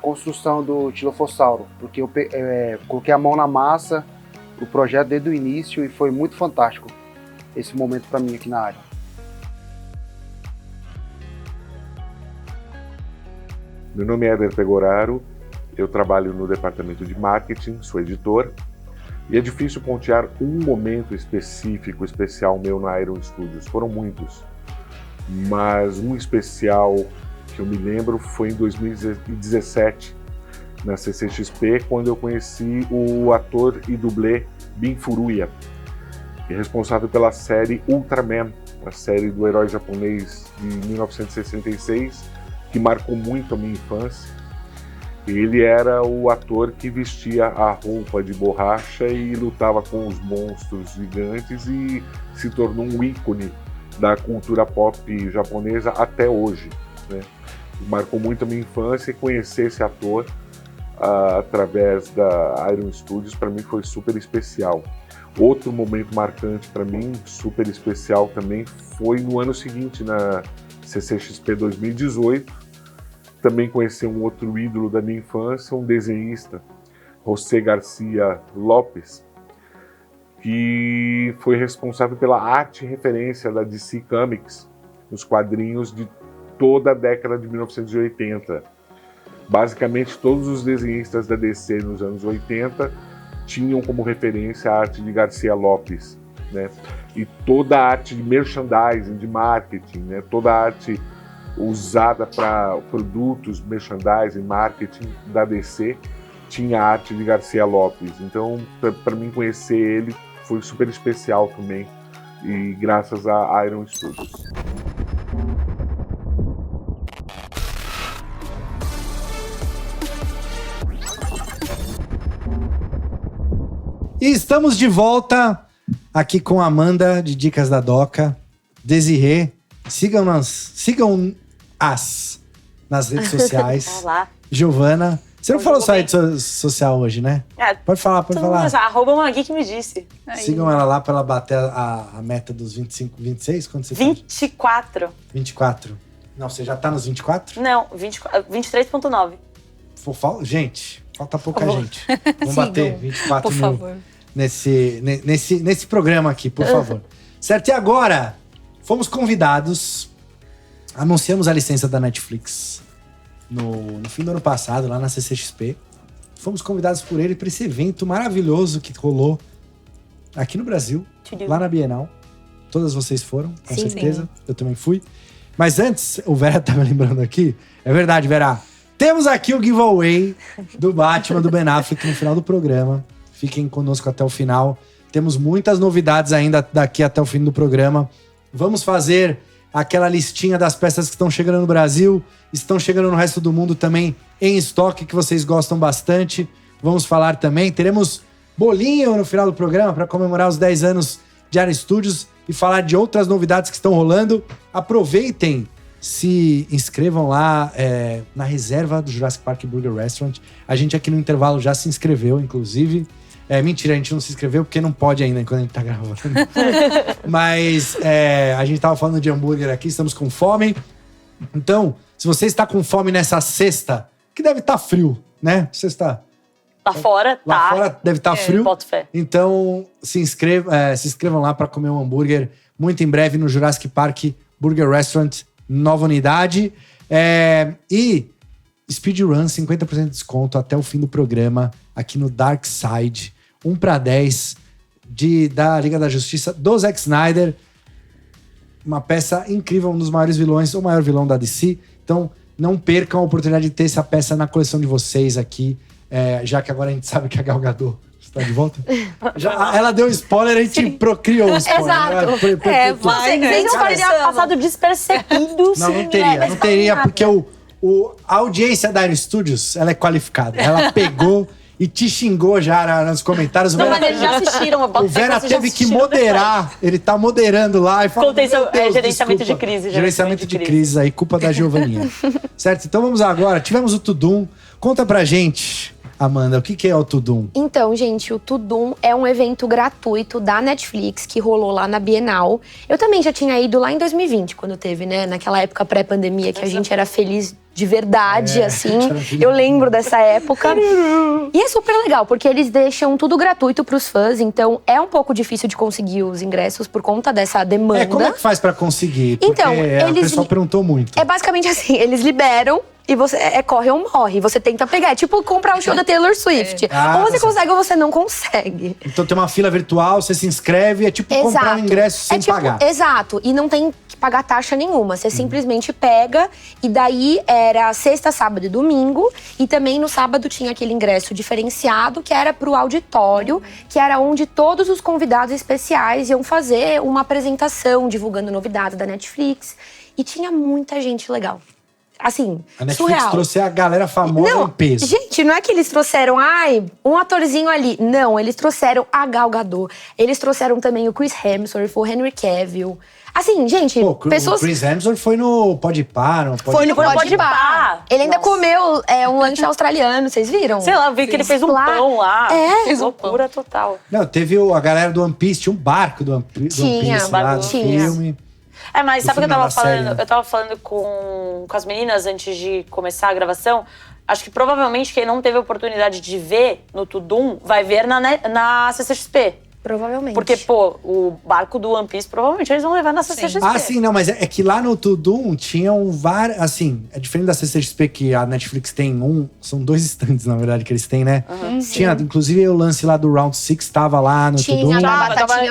construção do Tilofossauro, porque eu coloquei a mão na massa, o projeto desde o início, e foi muito fantástico esse momento para mim aqui na área. Meu nome é Éder Pegoraro, eu trabalho no departamento de marketing, sou editor, e é difícil pontear um momento específico, especial meu na Iron Studios. Foram muitos, mas um especial que eu me lembro foi em 2017, na CCXP, quando eu conheci o ator e dublê Bin Furuya, que é responsável pela série Ultraman, a série do herói japonês de 1966, que marcou muito a minha infância. Ele era o ator que vestia a roupa de borracha e lutava com os monstros gigantes e se tornou um ícone da cultura pop japonesa até hoje, né? Marcou muito a minha infância, e conhecer esse ator através da Iron Studios para mim foi super especial. Outro momento marcante para mim, super especial também, foi no ano seguinte, na CCXP 2018, também conheci um outro ídolo da minha infância, um desenhista, José Garcia Lopes, que foi responsável pela arte e referência da DC Comics nos quadrinhos de toda a década de 1980. Basicamente, todos os desenhistas da DC nos anos 80 tinham como referência a arte de Garcia Lopes, né? E toda a arte de merchandising, de marketing, né? Toda a arte usada para produtos, merchandising, marketing da DC, tinha a arte de Garcia Lopes. Então, para mim conhecer ele foi super especial também, e graças a Iron Studios. E estamos de volta aqui com a Amanda, de Dicas da Doca, Desirê. Sigam-as nas redes sociais. Olá. Giovana. Você não falou sua rede social hoje, né? Pode falar, pode falar. Arroba uma geek me disse. Sigam ela lá pra ela bater a meta dos 25, 26? Quando você 24. 24. Não, você já tá nos 24? Não, 23.9. Gente, falta pouca gente. Vamos bater 24 mil favor. Nesse programa aqui, por favor. Certo? E agora, fomos convidados, anunciamos a licença da Netflix no fim do ano passado, lá na CCXP. Fomos convidados por ele para esse evento maravilhoso que rolou aqui no Brasil, lá na Bienal. Todas vocês foram, com certeza. Sim. Eu também fui. Mas antes, o Vera tá me lembrando aqui. É verdade, Vera. Temos aqui o giveaway do Batman, do Ben Affleck, no final do programa. Fiquem conosco até o final. Temos muitas novidades ainda daqui até o fim do programa. Vamos fazer aquela listinha das peças que estão chegando no Brasil, estão chegando no resto do mundo também em estoque, que vocês gostam bastante. Vamos falar também. Teremos bolinho no final do programa para comemorar os 10 anos de Iron Studios e falar de outras novidades que estão rolando. Aproveitem, se inscrevam lá na reserva do Jurassic Park Burger Restaurant. A gente aqui no intervalo já se inscreveu, inclusive. Mentira, a gente não se inscreveu porque não pode ainda enquanto a gente tá gravando. Mas a gente tava falando de hambúrguer aqui, estamos com fome. Então, se você está com fome nessa sexta, que deve estar frio, né? Sexta. Lá fora, lá fora deve estar frio. Boto fé. Então, se inscrevam lá para comer um hambúrguer muito em breve no Jurassic Park Burger Restaurant, nova unidade. E Speedrun, 50% de desconto até o fim do programa, aqui no Dark Side. 1 para 10 da Liga da Justiça, do Zack Snyder. Uma peça incrível, um dos maiores vilões, o maior vilão da DC. Então, não percam a oportunidade de ter essa peça na coleção de vocês aqui, já que agora a gente sabe que a Gal Gadot está de volta. Ela deu spoiler, a gente procriou o spoiler. Exato. Vocês não teriam passado despercebidos. Não teria, porque a audiência da Iron Studios, ela é qualificada. Ela pegou e te xingou já nos comentários. Mas eles já assistiram. O Vera teve que moderar. Ele tá moderando lá e falando. Gerenciamento de crise. Gerenciamento de crise aí, culpa da Giovaninha. Certo? Então vamos agora. Tivemos o Tudum. Conta pra gente, Amanda, o que é o Tudum? Então, gente, o Tudum é um evento gratuito da Netflix que rolou lá na Bienal. Eu também já tinha ido lá em 2020, quando teve, né? Naquela época pré-pandemia, que a gente era feliz de verdade, assim. Eu lembro dessa época. E é super legal, porque eles deixam tudo gratuito pros fãs. Então, é um pouco difícil de conseguir os ingressos por conta dessa demanda. Como é que faz pra conseguir? Porque então, o pessoal perguntou muito. É basicamente assim, eles liberam e você corre ou morre. Você tenta pegar. É tipo comprar o show da Taylor Swift. Ah, ou você tá consegue ou você não consegue. Então tem uma fila virtual, você se inscreve, é tipo comprar um ingresso sem pagar. Exato. E não tem que pagar taxa nenhuma. Você simplesmente pega, e daí era sexta, sábado e domingo. E também no sábado tinha aquele ingresso diferenciado, que era pro auditório, que era onde todos os convidados especiais iam fazer uma apresentação, divulgando novidades da Netflix. E tinha muita gente legal. Assim, A Netflix surreal. trouxe a galera famosa em peso. Gente, não é que eles trouxeram, um atorzinho ali. Não, eles trouxeram a Gal Gadot. Eles trouxeram também o Chris Hemsworth, o Henry Cavill. Assim, gente, pessoas... O Chris Hemsworth foi no Podpah, não pode. Foi no Podpah. Ele ainda comeu um lanche australiano, vocês viram? Sei lá, eu vi que ele fez um pão lá. Fez loucura total. Não, teve a galera do One Piece, tinha um barco do One Piece lá do filme. Mas sabe o que eu tava falando? Série, né? Eu tava falando com as meninas antes de começar a gravação. Acho que provavelmente quem não teve a oportunidade de ver no Tudum vai ver na CCXP. Provavelmente. Porque, o barco do One Piece, provavelmente eles vão levar na CCXP. Ah, sim, não, mas é que lá no Tudum tinham vários. Assim, é diferente da CCXP, que a Netflix tem são 2 stands, na verdade, que eles têm, né? Tinha, inclusive, o lance lá do Round 6 tava lá no Tudum.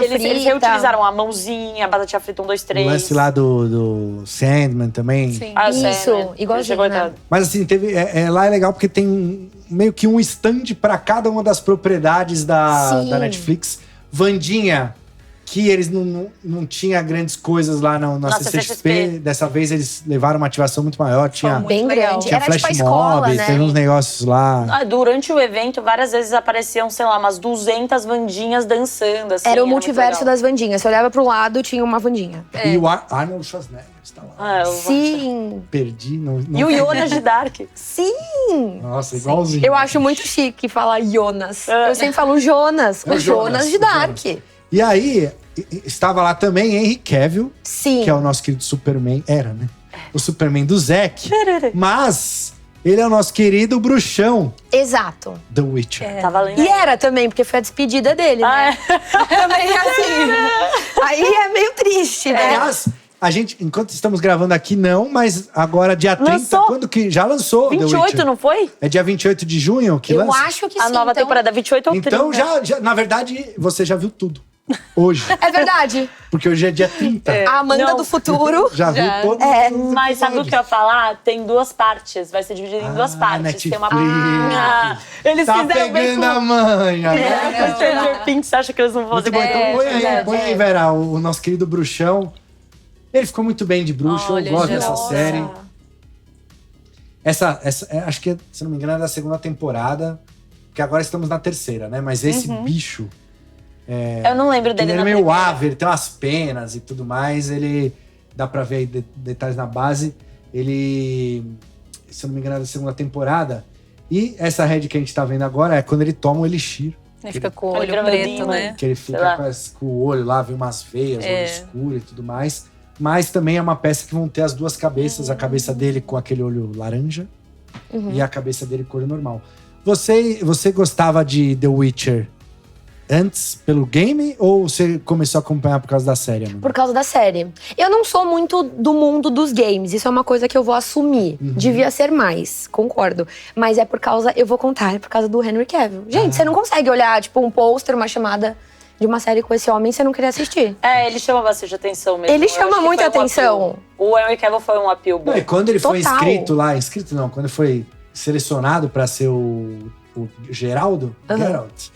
Eles reutilizaram a mãozinha, a batatinha frita 1, 2, 3. O lance lá do Sandman também. Sim. Isso, igualzinho, né? Mas assim, lá é legal porque tem meio que um stand pra cada uma das propriedades da Netflix. Wandinha, que eles não tinha grandes coisas lá na CCXP. Dessa vez eles levaram uma ativação muito maior. Tinha bem grande. Tinha Era flash tipo a escola, mob, né? teve uns negócios lá. Durante o evento, várias vezes apareciam, sei lá, umas 200 Wandinhas dançando. Assim, era o multiverso das Wandinhas. Você olhava pro lado, tinha uma Wandinha. E o Arnold Schwarzenegger está lá. Sim. Perdi. Não e o Jonas de Dark. Sim. Nossa, igualzinho. Eu acho muito chique falar Jonas. Eu sempre falo Jonas. O Jonas de Dark. E aí, estava lá também Henry Cavill. Sim. Que é o nosso querido Superman. Era, né? O Superman do Zack. Mas ele é o nosso querido bruxão. Exato. The Witcher. Tava lendo. E era também, porque foi a despedida dele, né? Também assim. Aí é meio triste, né? Aliás, a gente, enquanto estamos gravando aqui, não, mas agora dia 30, lançou. Quando que já lançou 28, The Witcher. não foi? É dia 28 de junho que Eu lança? acho que A sim. nova temporada, 28 ou 30. Então, já, na verdade, você já viu tudo. Hoje. É verdade. Porque hoje é dia 30. A Amanda do futuro. Já viu todo Mas sabe o que eu ia falar? Tem 2 partes. Vai ser dividido em 2 partes. Netflix. Tem uma... Eles Tá fizeram bem pegando a manha, né? Stranger Things, você acha que eles não vão Muito bom, então põe aí, Vera, o nosso querido bruxão. Ele ficou muito bem de bruxo, eu gosto dessa série. Essa acho que, se não me engano, é da 2ª temporada. Porque agora estamos na 3ª, né? Mas esse bicho... eu não lembro dele ele na é meio primeira. ave, ele tem umas penas e tudo mais. Ele... Dá pra ver aí detalhes na base. Ele... Se não me engano, é da 2ª temporada. E essa head que a gente tá vendo agora é quando ele toma o elixir. Ele fica com o olho preto, né? Que ele fica com o olho lá, vê umas veias, olho escuro e tudo mais. Mas também é uma peça que vão ter as 2 cabeças. A cabeça dele com aquele olho laranja e a cabeça dele com o olho normal. Você gostava de The Witcher antes pelo game ou você começou a acompanhar por causa da série, Amanda? Por causa da série. Eu não sou muito do mundo dos games. Isso é uma coisa que eu vou assumir. Devia ser mais, concordo. Mas é por causa, eu vou contar, é por causa do Henry Cavill. Gente, você não consegue olhar, tipo, um pôster, uma chamada de uma série com esse homem e você não querer assistir. Ele chama bastante atenção mesmo. Ele chama muita atenção. O Henry Cavill foi um appeal bom. Não, e quando ele foi Total. quando ele foi selecionado pra ser o Geraldo, Geralt,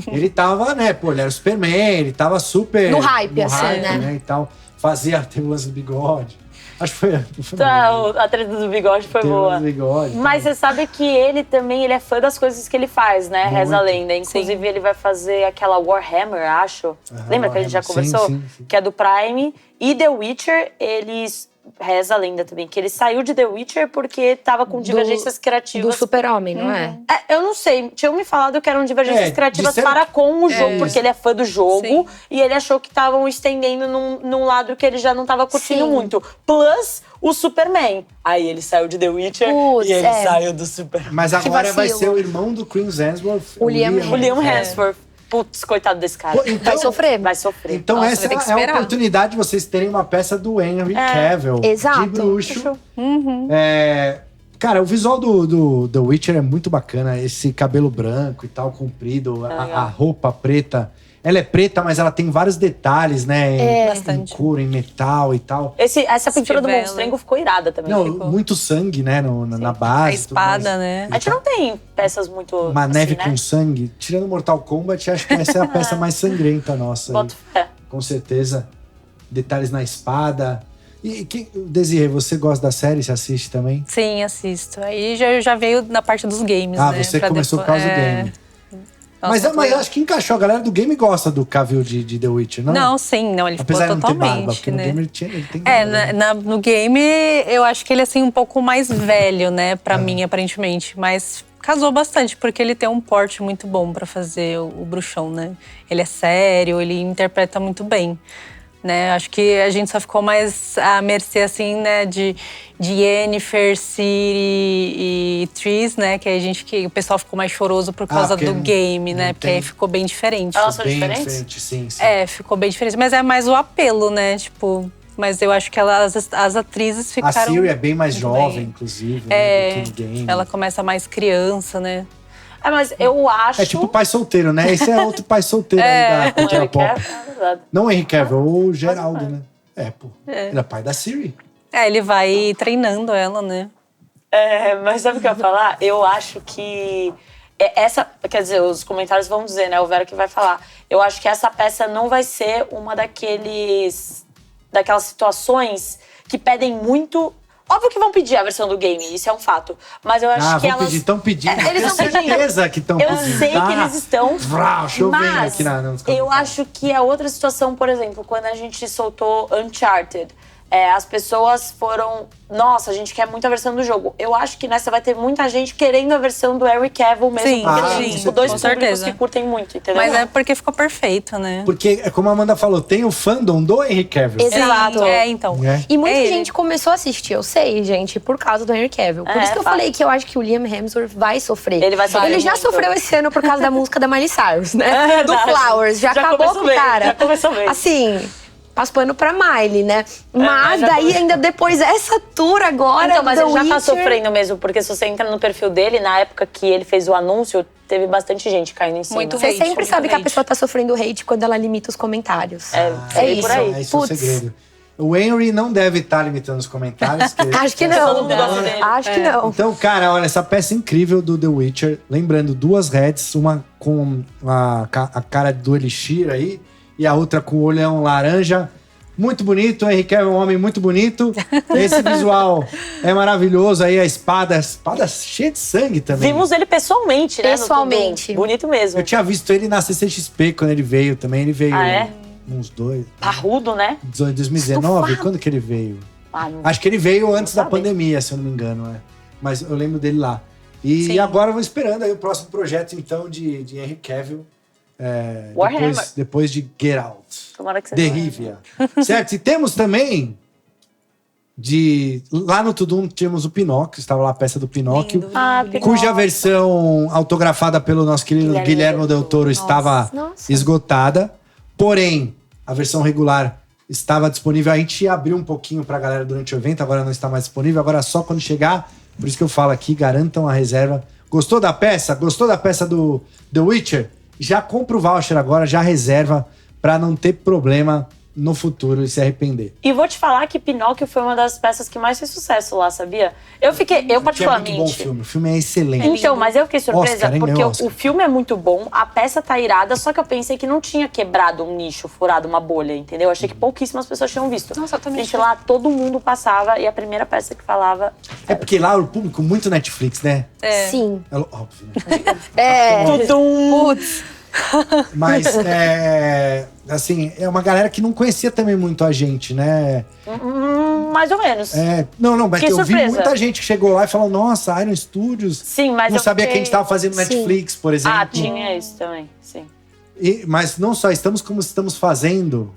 ele tava, né, ele era o Superman, ele tava super... No hype, assim, né? E tal. Teve o lance do bigode. Acho que foi A treta do bigode foi boa. Mas você sabe que ele também, ele é fã das coisas que ele faz, né? Muito. Reza a lenda. Inclusive, ele vai fazer aquela Warhammer, acho. Lembra que a gente já conversou? Sim. Que é do Prime. E The Witcher, eles... Reza a lenda também, que ele saiu de The Witcher porque tava com divergências criativas. Do Super-Homem, não é? Eu não sei. Tinham me falado que eram divergências criativas disseram para com o jogo, isso. porque ele é fã do jogo e ele achou que estavam estendendo num lado que ele já não tava curtindo muito. Plus o Superman. Aí ele saiu de The Witcher e ele saiu do Superman. Mas agora vai ser o irmão do Chris Hemsworth. O Liam Hemsworth. Putz, coitado desse cara. Então, vai sofrer. Vai sofrer. Então Nossa, essa vai ter que é a esperar. oportunidade de vocês terem uma peça do Henry Cavill Exato. de bruxo. Cara, o visual do The Witcher é muito bacana. Esse cabelo branco e tal, comprido, a roupa preta. Ela é preta, mas ela tem vários detalhes, né? Em couro, em metal e tal. Essa pintura do monstrengo ficou irada também. Não, muito sangue, né? Na base. A espada, né? A gente não tem peças muito. Uma assim, neve né? com sangue. Tirando Mortal Kombat, acho que essa é a peça mais sangrenta nossa. Boto fé. Com certeza. Detalhes na espada. E Desirê, você gosta da série? Você assiste também? Sim, assisto. Aí já veio na parte dos games, né? Você começou por causa do game. Nossa, mas acho que encaixou. A galera do game gosta do Cavill de The Witcher, não? Não, sim. Não, ele Apesar ficou de não ter totalmente, barba, porque né? no game ele tem barba. No game eu acho que ele é assim um pouco mais velho, né? Pra mim, aparentemente. Mas casou bastante, porque ele tem um porte muito bom pra fazer o bruxão, né? Ele é sério, ele interpreta muito bem. Né? Acho que a gente só ficou mais à mercê, assim, né, de Yennefer, Ciri e Triss, né? Que o pessoal ficou mais choroso por causa do game, né? Porque aí ficou bem diferente. Elas são diferentes? Sim. Ficou bem diferente. Mas é mais o apelo, né? Tipo, mas eu acho que as atrizes ficaram. A Ciri é bem mais jovem, inclusive, né, do que no game. Ela começa mais criança, né? Mas eu acho. É tipo pai solteiro, né? Esse é outro pai solteiro aí da cultura pop. Não o Henry Cavill, o Geraldo, né? Ele é pai da Ciri. Ele vai treinando ela, né? Mas sabe o que eu ia falar? Eu acho que quer dizer, os comentários vão dizer, né? O Vera que vai falar. Eu acho que essa peça não vai ser uma daquelas situações que pedem muito. Óbvio que vão pedir a versão do game, isso é um fato. Mas eu acho que elas. Estão pedindo. Eles tenho estão pedindo. certeza que estão pedindo. Eu sei que eles estão. Chovendo mas aqui nos eu acho que é outra situação, por exemplo, quando a gente soltou Uncharted. As pessoas foram. Nossa, a gente quer muito a versão do jogo. Eu acho que nessa vai ter muita gente querendo a versão do Henry Cavill mesmo. Sim, porque tem sim, dois com públicos certeza. que curtem muito, entendeu? Mas é porque ficou perfeito, né? Porque, como a Amanda falou, tem o fandom do Henry Cavill. Exato. Então. E muita gente começou a assistir, eu sei, gente, por causa do Henry Cavill. Por isso que eu falei que eu acho que o Liam Hemsworth vai sofrer. Ele vai sofrer. Ele já muito. sofreu esse ano por causa da música da Miley Cyrus, né? Do Flowers. Já acabou com o cara. Já começou bem. Assim, passo pano pra Miley, né? Mas daí ainda depois essa tour agora. Então, mas The ele já tá Witcher, sofrendo mesmo, porque se você entra no perfil dele, na época que ele fez o anúncio, teve bastante gente caindo em cima. Você sempre sabe que a pessoa tá sofrendo hate quando ela limita os comentários. É isso. por aí. Esse é o segredo. O Henry não deve estar limitando os comentários. Acho que não. Acho que não. Então, cara, olha, essa peça incrível do The Witcher. Lembrando, 2 heads, uma com a cara do Elixir aí, e a outra com o olhão laranja. Muito bonito, o Henry Cavill é um homem muito bonito. Esse visual é maravilhoso. Aí a espada cheia de sangue também. Vimos ele pessoalmente, né? Pessoalmente. Bonito mesmo. Eu tinha visto ele na CCXP quando ele veio também. Ele veio uns 2. Parrudo, né? 2019? Quando que ele veio? Acho que ele veio antes da pandemia, se eu não me engano. Mas eu lembro dele lá. E agora vamos esperando aí o próximo projeto, então, de Henry Cavill. Depois de Get Out. Tomara que você The Rivia. Certo? E temos também lá no Tudum tínhamos o Pinóquio, estava lá a peça do Pinóquio, cuja versão autografada pelo nosso querido Guilherme Del Toro estava esgotada. Porém, a versão regular estava disponível. A gente abriu um pouquinho pra galera durante o evento, agora não está mais disponível, agora só quando chegar. Por isso que eu falo aqui, garantam a reserva. Gostou da peça? Gostou da peça do The Witcher? Já compra o voucher agora, já reserva pra não ter problema no futuro e se arrepender. E vou te falar que Pinóquio foi uma das peças que mais fez sucesso lá, sabia? Eu particularmente... É muito bom o filme. O filme é excelente. Então, mas eu fiquei surpresa Oscar, porque Oscar. o filme é muito bom, a peça tá irada, só que eu pensei que não tinha quebrado um nicho, furado uma bolha, entendeu? Eu achei que pouquíssimas pessoas tinham visto. Nossa, eu também gente, lá todo mundo passava e a primeira peça que falava... É porque lá o público muito Netflix, né? Sim. É óbvio, né? Putz. Mas, assim, é uma galera que não conhecia também muito a gente, né? Mais ou menos. Não, mas Que eu vi surpresa. muita gente que chegou lá e falou, nossa, Iron Studios. Sim, mas não eu sabia fiquei... que a gente tava fazendo Netflix, por exemplo. Tinha isso também, sim. Mas não só estamos como estamos fazendo,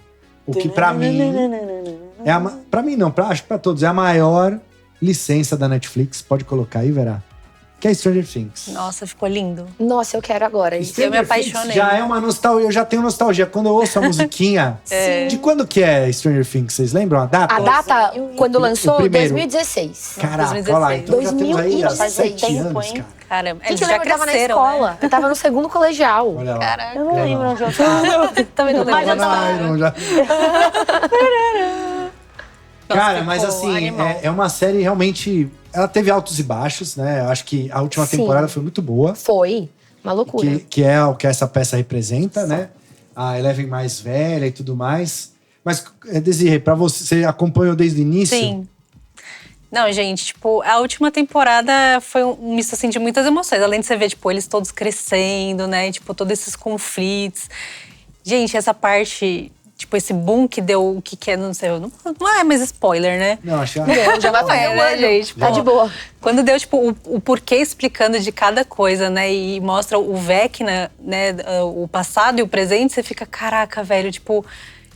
o que pra mim pra mim não, acho que pra todos, é a maior licença da Netflix. Pode colocar aí, Vera. que é Stranger Things. Nossa, ficou lindo. Nossa, eu quero agora. Eu me apaixonei. Já é uma nostalgia, eu já tenho nostalgia. Quando eu ouço a musiquinha… De quando que é Stranger Things? Vocês lembram a data? A data, quando lançou, o primeiro. 2016. Caraca, olha lá. Então já temos aí há 7 anos, cara. Caramba, Gente, eles já eu tava na cresceram, escola. né? Eu tava no 2º colegial. Olha lá. Caraca. Eu não lembro onde eu tava. Também não lembro. Cara, mas assim, é uma série realmente… Ela teve altos e baixos, né? Eu acho que a última temporada foi muito boa. Foi. Uma loucura. Que é o que essa peça representa, né? A Eleven mais velha e tudo mais. Mas, Desirê, pra você acompanhou desde o início? Sim. Não, gente, tipo, a última temporada foi um misto, assim, de muitas emoções. Além de você ver, tipo, eles todos crescendo, né? E, tipo, todos esses conflitos. Gente, essa parte… Tipo, esse boom que deu o que é, não sei, não é mais spoiler, né? Não, acho que já vai fazer um ano, gente. Tá de boa. Quando deu, tipo, o porquê explicando de cada coisa, né? E mostra o Vecna, né? O passado e o presente, você fica, caraca, velho, tipo…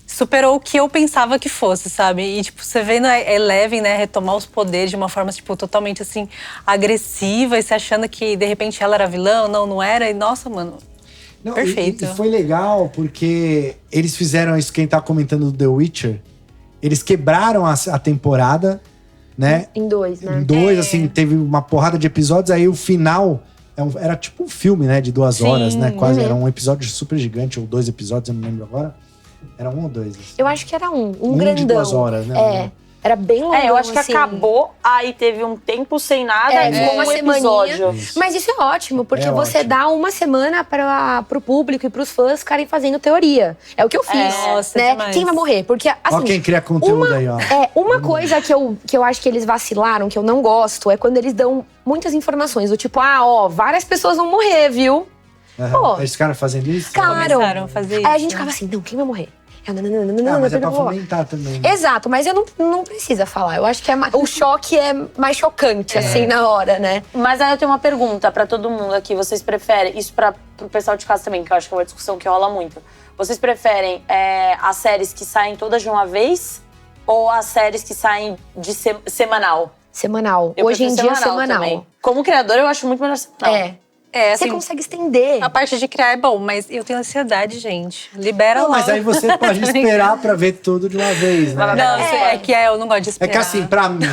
Superou o que eu pensava que fosse, sabe? E, tipo, você vendo a Eleven, né, retomar os poderes de uma forma, tipo, totalmente, assim, agressiva. E você achando que, de repente, ela era vilã, não era. E, nossa, mano… Não, perfeito. E foi legal porque eles fizeram isso, quem tá comentando do The Witcher, eles quebraram a temporada, né? Em 2, né? Em 2, assim, teve uma porrada de episódios, aí o final era tipo um filme, né? De 2 horas, né? Quase, era um episódio super gigante, ou 2 episódios, eu não lembro agora. Era 1 ou 2? Assim. Eu acho que era um grandão. De 2 horas, né? Era bem longo, eu acho que assim. acabou, aí teve um tempo sem nada e ficou uma episódio. semaninha. Mas isso é ótimo, porque você dá uma semana pro público e pros fãs ficarem fazendo teoria. É o que eu fiz, Nossa, né? demais. Quem vai morrer? Porque, assim… Ó quem cria conteúdo aí, ó. Uma coisa que eu acho que eles vacilaram, que eu não gosto, é quando eles dão muitas informações. Do tipo, várias pessoas vão morrer, viu? Pô, eles ficaram fazendo isso? Começaram a fazer isso. Aí a gente ficava assim, não, quem vai morrer? Mas é pra fomentar também. Exato, mas eu não precisa falar. Eu acho que o choque é mais chocante, assim, na hora, né? Mas aí eu tenho uma pergunta pra todo mundo aqui. Vocês preferem, isso pro pessoal de casa também, que eu acho que é uma discussão que rola muito. Vocês preferem as séries que saem todas de uma vez ou as séries que saem de semanal? Semanal. Eu Hoje em dia, semanal. Também. Como criador, eu acho muito melhor semanal. Você consegue estender. A parte de criar é bom, mas eu tenho ansiedade, gente. Libera logo. Mas aí você pode esperar pra ver tudo de uma vez, né? Não, eu não gosto de esperar. É que assim, pra mim,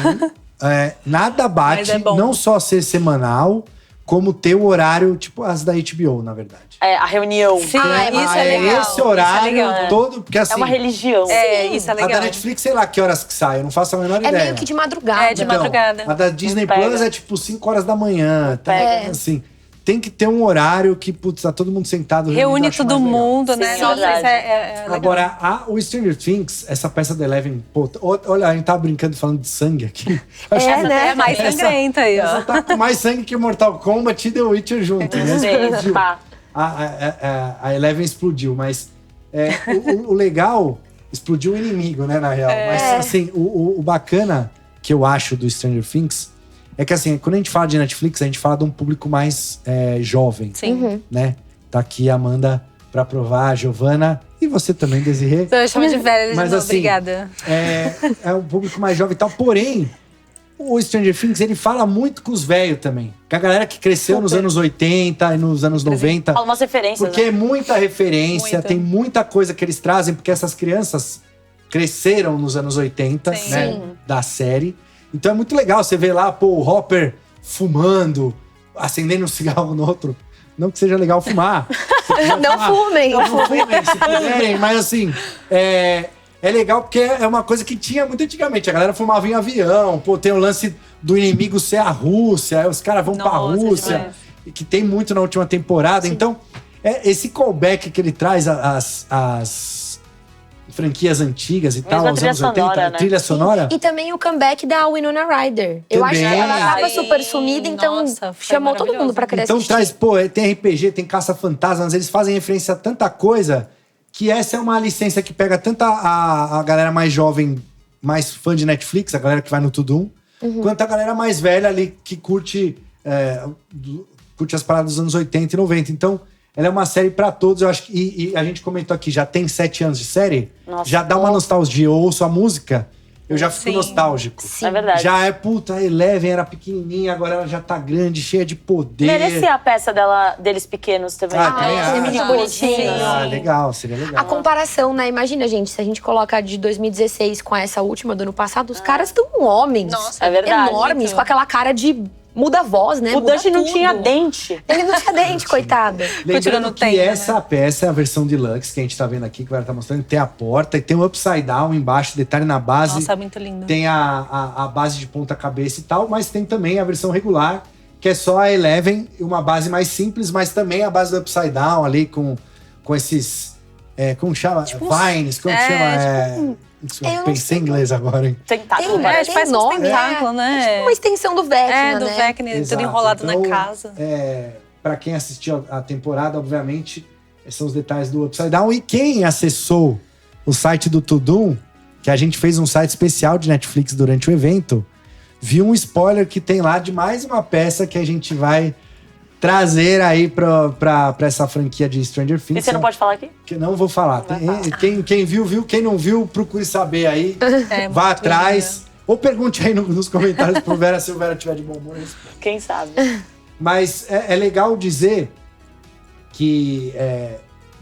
nada bate não só ser semanal, como ter o horário, tipo as da HBO, na verdade. A reunião. Sim, isso é legal. Esse horário legal, todo, porque assim… É uma religião. Isso é legal. A da Netflix, sei lá que horas que sai, eu não faço a menor ideia. É meio que de madrugada. De madrugada. A da Disney Plus é tipo 5 horas da manhã, tá? Assim… Tem que ter um horário que, putz, tá todo mundo sentado. Reúne todo mundo, né? Sim, Nossa, isso é agora, o Stranger Things, essa peça da Eleven, pô, olha, a gente tava brincando falando de sangue aqui. Né? É mais sangrenta aí, ó. Essa tá com mais sangue que Mortal Kombat e The Witcher junto, né? Explodiu. A Eleven explodiu, mas o legal, explodiu o inimigo, né, na real. Mas, assim, o bacana que eu acho do Stranger Things é que, assim, quando a gente fala de Netflix, a gente fala de um público mais jovem. Sim. Né? Tá aqui a Amanda pra provar, a Giovana e você também, Desirê. Eu chamo de velha, mas, assim, obrigada. É um público mais jovem e tal. Porém, o Stranger Things, ele fala muito com os velhos também. Com a galera que cresceu nos anos 80 e nos anos 90. Fala umas referências, porque é muita referência, Muito. tem muita coisa que eles trazem, porque essas crianças cresceram nos anos 80, Sim. né? Sim. Da série. Então é muito legal você ver lá, o Hopper fumando, acendendo um cigarro no outro. Não que seja legal fumar. Não fumem. Não fumem, se puderem. Mas assim, é legal porque é uma coisa que tinha muito antigamente. A galera fumava em avião. Tem o lance do inimigo ser a Rússia. Aí os caras vão pra Rússia. E que tem muito na última temporada. Sim. Então, esse callback que ele traz às franquias antigas e tal, aos anos 80, né? trilha sonora. E também o comeback da Winona Ryder. Eu acho que ela tava super sumida, então chamou todo mundo pra querer assistir. Então traz, tem RPG, tem caça-fantasmas, eles fazem referência a tanta coisa que essa é uma licença que pega tanto a galera mais jovem, mais fã de Netflix, a galera que vai no Tudum, quanto a galera mais velha ali que curte as paradas dos anos 80 e 90. Então, ela é uma série pra todos, eu acho que… E a gente comentou aqui, já tem 7 anos de série, já dá uma nostalgia. Eu ouço a música, eu já fico nostálgico. Sim. É verdade. Já puta, a Eleven era pequenininha, agora ela já tá grande, cheia de poder. Merecia a peça deles pequenos também. Muito bonitinho. Legal, seria legal. A comparação, né? Imagina, gente, se a gente colocar de 2016 com essa última do ano passado, os caras estão homens. Nossa, é verdade. Enormes, com aquela cara de muda a voz, né? O Dusty não tinha dente. Ele não tinha dente, coitado. Lembrando que essa peça é a versão deluxe que a gente tá vendo aqui, que o Vera tá mostrando. Tem a porta e tem o upside down embaixo, detalhe na base. Nossa, é muito lindo. Tem a base de ponta cabeça e tal, mas tem também a versão regular, que é só a Eleven, uma base mais simples, mas também a base do upside down ali com esses... como chama? Vines, como chama? Pensei em inglês agora, hein? Tentáculo. Parece um tentáculo, né? É tipo uma extensão do Vecna, do Vecna, tudo enrolado na casa. Pra quem assistiu a temporada, obviamente, são os detalhes do Upside Down. E quem acessou o site do Tudum, que a gente fez um site especial de Netflix durante o evento, viu um spoiler que tem lá de mais uma peça que a gente vai trazer aí pra essa franquia de Stranger Things. E você não pode falar aqui? Que não vou falar. Quem viu. Quem não viu, procure saber aí. Vá atrás. Ou pergunte aí nos comentários pro Vera, se o Vera tiver de bom humor. Quem sabe? Mas é legal dizer que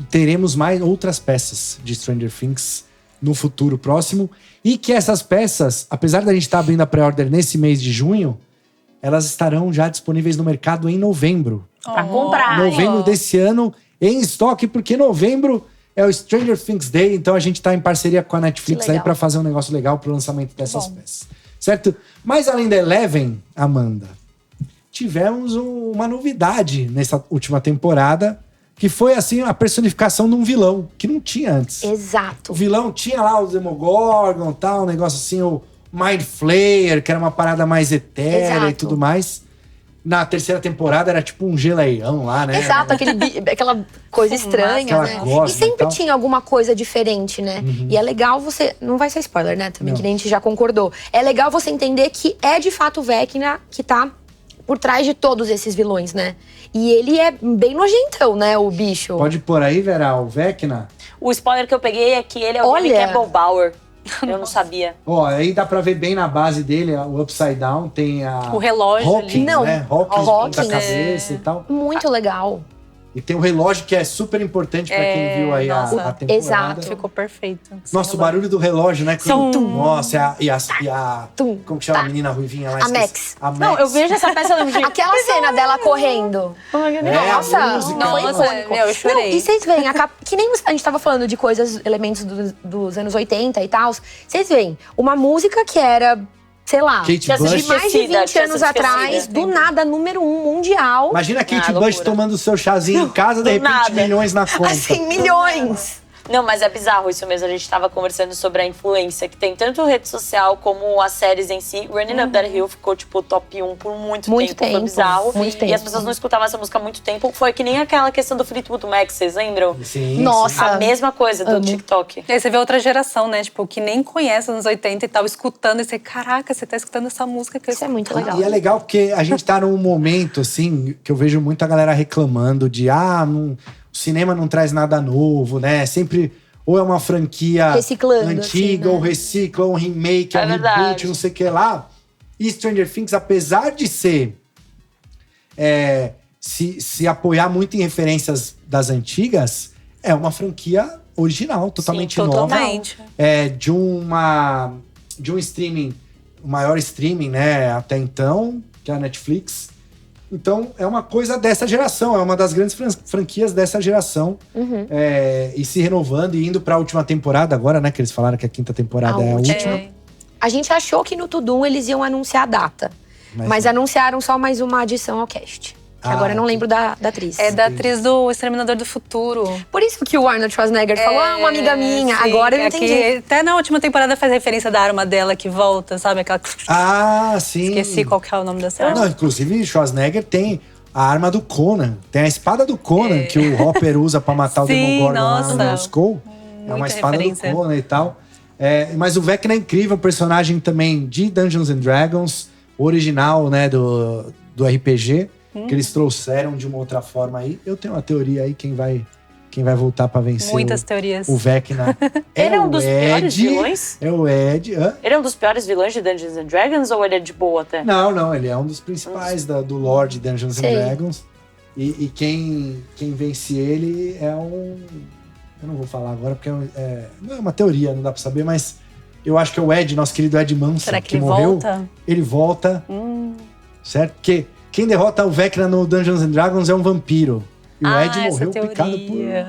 teremos mais outras peças de Stranger Things no futuro próximo. E que essas peças, apesar da gente estar abrindo a pré-order nesse mês de junho, elas estarão já disponíveis no mercado em novembro. Pra comprar. Novembro desse ano, em estoque, porque novembro é o Stranger Things Day, então a gente tá em parceria com a Netflix aí pra fazer um negócio legal pro lançamento dessas peças. Certo? Mas além da Eleven, Amanda, tivemos uma novidade nessa última temporada, que foi, assim, a personificação de um vilão, que não tinha antes. Exato. O vilão tinha lá o Demogorgon, tal, um negócio assim, o Mind Flayer, que era uma parada mais etérea e tudo mais. Na terceira temporada era tipo um geleião lá, né? Exato, aquela coisa estranha, né? E sempre tinha alguma coisa diferente, né? E é legal você... Não vai ser spoiler, né? Também, que a gente já concordou. É legal você entender que é de fato o Vecna que tá por trás de todos esses vilões, né? E ele é bem nojentão, né? O bicho. Pode pôr aí, Vera, o Vecna? O spoiler que eu peguei é que ele é o Henry Cavill Bauer. Eu não sabia. Ó, aí dá pra ver bem na base dele, o Upside Down, tem o relógio Hawking, né? Hawking da cabeça e tal. Muito legal. E tem o relógio que é super importante pra quem viu aí a temporada. Exato. Ficou perfeito. Nossa, o barulho do relógio, né? Nossa, e a como que chama a menina ruivinha lá? A Max. Não, eu vejo essa peça do jeito. Aquela cena dela correndo. Nossa, eu chorei. Não, e vocês veem, que nem a gente tava falando de coisas, elementos dos anos 80 e tal. Vocês veem, uma música que era... Sei lá, Kate Bush. de mais de 20 anos atrás, do nada, número 1 mundial. Imagina a Kate Bush tomando seu chazinho em casa, de repente milhões na conta. Assim, milhões. Não, mas é bizarro isso mesmo. A gente tava conversando sobre a influência que tem tanto rede social como as séries em si. Running Up That Hill ficou, tipo, top 1 por muito tempo. Foi bizarro. E as pessoas não escutavam essa música há muito tempo. Foi que nem aquela questão do Fleetwood Mac, vocês lembram? Sim. Nossa. A mesma coisa do TikTok. E aí você vê outra geração, né? Tipo, que nem conhece os anos 80 e tal, escutando. E você, caraca, você tá escutando essa música. Isso é muito legal. E é legal porque a gente tá num momento, assim, que eu vejo muita galera reclamando de o cinema não traz nada novo, né? Sempre... Ou é uma franquia antiga, assim, né? ou recicla, ou um remake, ou um reboot, não sei o que lá. E Stranger Things, apesar de ser... se apoiar muito em referências das antigas, é uma franquia original, totalmente nova. Totalmente. De um streaming, o maior streaming, né, até então, que é a Netflix. Então, é uma coisa dessa geração, é uma das grandes franquias dessa geração. E se renovando e indo pra última temporada agora, né? Que eles falaram que a quinta temporada é a última. A gente achou que no Tudum eles iam anunciar a data. Mas anunciaram só mais uma adição ao cast. Que agora eu não lembro da atriz. É da atriz do Exterminador do Futuro. Por isso que o Arnold Schwarzenegger falou, uma amiga minha. Sim, agora eu entendi. Até na última temporada faz referência da arma dela que volta, sabe? Aquela... Sim. Esqueci qual que é o nome dessa arma. Não, inclusive, Schwarzenegger tem a arma do Conan. Tem a espada do Conan, que o Hopper usa pra matar o Demogorgon lá no Moscou. É uma espada do Conan e tal. Mas o Vecna é incrível, personagem também de Dungeons and Dragons, original, né, do RPG. Que eles trouxeram de uma outra forma aí. Eu tenho uma teoria aí, quem vai quem vai voltar pra vencer Muitas teorias. o Vecna. Ele é um dos piores vilões? É o Ed. Hã? Ele é um dos piores vilões de Dungeons and Dragons ou ele é de boa até? Não, ele é um dos principais do lore de Dungeons and Sei. Dragons. E quem vence ele é um... Eu não vou falar agora porque não é uma teoria, não dá pra saber, mas eu acho que é o Ed, nosso querido Ed Manson, Será que ele morreu. volta? Ele volta, certo? Porque quem derrota o Vecna no Dungeons and Dragons é um vampiro. E o Ed essa morreu teoria. picado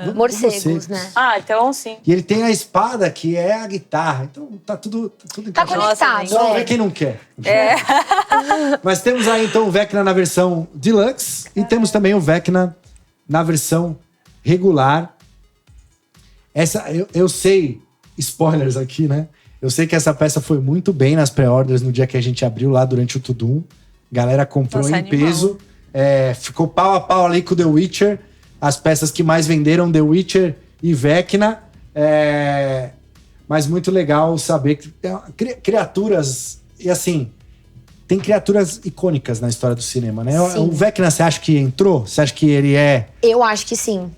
por Morcegos, né? Ah, então sim. E ele tem a espada, que é a guitarra. Então tá tudo Tá encaixado. conectado. Só ver quem não quer. Mas temos aí então o Vecna na versão Deluxe e temos também o Vecna na versão regular. Essa, eu sei, spoilers aqui, né? Eu sei que essa peça foi muito bem nas pré-orders no dia que a gente abriu lá durante o Tudum. Galera comprou Nossa, em animal. peso. Ficou pau a pau ali com The Witcher. As peças que mais venderam, The Witcher e Vecna. Mas muito legal saber que tem criaturas... E assim, tem criaturas icônicas na história do cinema, né? Sim. O Vecna, você acha que entrou? Você acha que ele é... Eu acho que sim.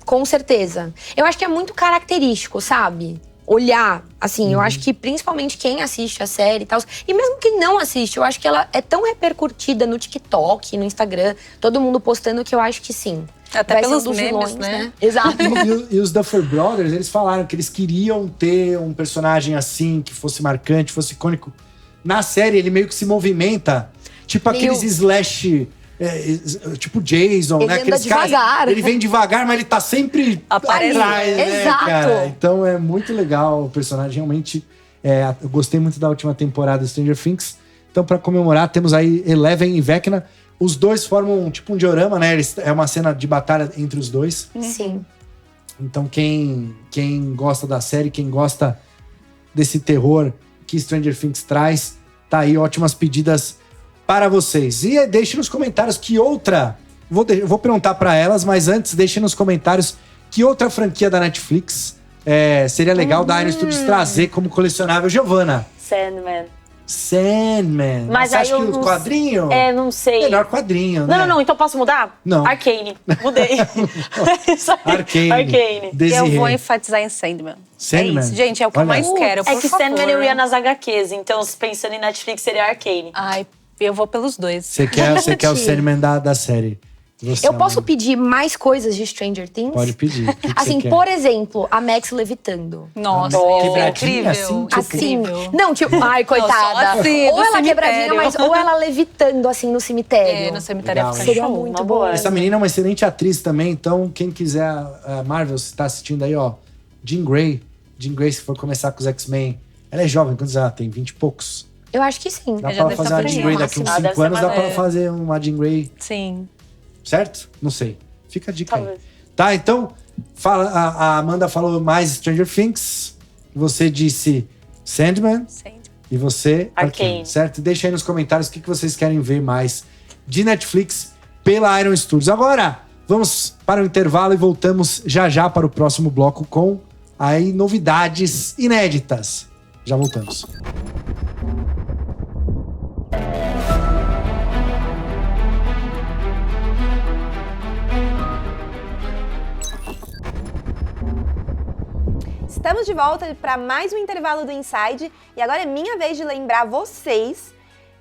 Com certeza. Eu acho que é muito característico, sabe? Olhar, assim, eu acho que principalmente quem assiste a série e tal, e mesmo quem não assiste, eu acho que ela é tão repercutida no TikTok, no Instagram, todo mundo postando, que eu acho que sim. Até Vai ser pelos um dos memes, vilões, né? Exato. E os Duffer Brothers, eles falaram que eles queriam ter um personagem assim, que fosse marcante, fosse icônico. Na série, ele meio que se movimenta, tipo Meio- aqueles slash... tipo Jason, Ele né? anda Aqueles caras- devagar. ele vem devagar, mas ele tá sempre Aparece. atrás, né, Exato. cara? Então é muito legal o personagem, realmente. Eu gostei muito da última temporada de Stranger Things. Então, pra comemorar, temos aí Eleven e Vecna. Os dois formam tipo um diorama, né? É uma cena de batalha entre os dois. Sim. Então, quem gosta da série, quem gosta desse terror que Stranger Things traz, tá aí ótimas pedidas para vocês. E deixe nos comentários que outra... Vou perguntar para elas, mas antes deixe nos comentários que outra franquia da Netflix seria legal da Iron Studios trazer como colecionável. Giovanna, Sandman. Mas Você aí acha eu que o não- quadrinho? não sei. Melhor quadrinho, né? Não, então posso mudar? Não. Arcane. Mudei. Isso aí. Arcane. Arcane. Desirê. Eu vou enfatizar em Sandman. Sandman? É isso, gente, é o que Olha. eu mais quero, por É que favor. Sandman eu ia nas HQs, então pensando em Netflix seria Arcane. Ai, eu vou pelos dois. Você quer o Sandman da série. Você, Eu posso Amanda? pedir mais coisas de Stranger Things? Pode pedir. O que Assim, você quer? por exemplo, a Max levitando. Nossa, Quebradinha, incrível. assim, tipo- Assim, incrível. não, tipo, ai, coitada. só assim, ou do ela quebradinha, cemitério. ou ela levitando, assim, no cemitério. No cemitério Legal. fica Seria show. muito uma bom. boa. Essa menina é uma excelente atriz também, então quem quiser, Marvel, se tá assistindo aí, ó, Jean Grey, se for começar com os X-Men, ela é jovem, quantos ela tem? 20 e poucos? Eu acho que sim. Dá já pra deve fazer tá uma por Jean aí, Grey no daqui uns máximo. 5 deve ser anos, dá pra mais- fazer uma Jean Grey, Sim. certo? Não sei. Fica a dica aí. Talvez. Tá, então, a Amanda falou mais Stranger Things, você disse Sandman, e você, Arcane. certo? Deixa aí nos comentários o que vocês querem ver mais de Netflix pela Iron Studios. Agora, vamos para o intervalo e voltamos já para o próximo bloco com aí novidades inéditas. Já voltamos. Estamos de volta para mais um intervalo do Inside e agora é minha vez de lembrar vocês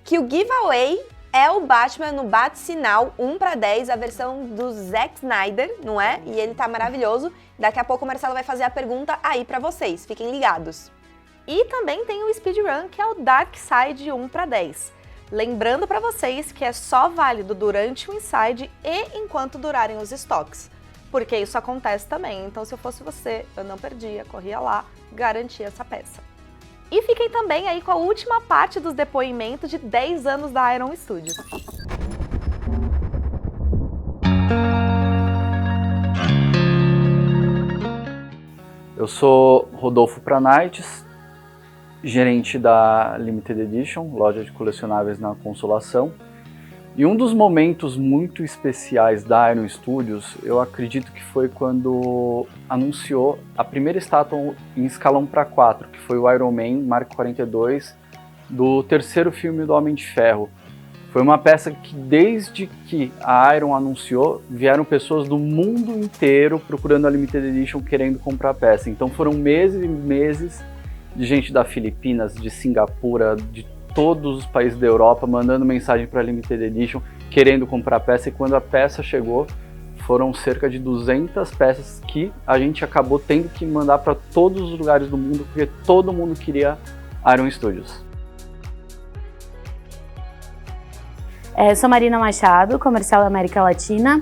que o giveaway é o Batman no Bat-Sinal 1/10, a versão do Zack Snyder, não é? E ele tá maravilhoso. Daqui a pouco o Marcelo vai fazer a pergunta aí para vocês, fiquem ligados. E também tem o speedrun, que é o Dark Side 1/10. Lembrando para vocês que é só válido durante o Inside e enquanto durarem os estoques. Porque isso acontece também, então se eu fosse você, eu não perdia, corria lá, garantia essa peça. E fiquem também aí com a última parte dos depoimentos de 10 anos da Iron Studios. Eu sou Rodolfo Pranaites, gerente da Limited Edition, loja de colecionáveis na Consolação. E um dos momentos muito especiais da Iron Studios, eu acredito que foi quando anunciou a primeira estátua em escalão para 4, que foi o Iron Man Mark 42, do terceiro filme do Homem de Ferro. Foi uma peça que, desde que a Iron anunciou, vieram pessoas do mundo inteiro procurando a Limited Edition, querendo comprar a peça. Então foram meses e meses de gente da Filipinas, de Singapura, de todos os países da Europa, mandando mensagem para a Limited Edition, querendo comprar a peça. E quando a peça chegou, foram cerca de 200 peças que a gente acabou tendo que mandar para todos os lugares do mundo, porque todo mundo queria Iron Studios. Eu sou Marina Machado, comercial da América Latina.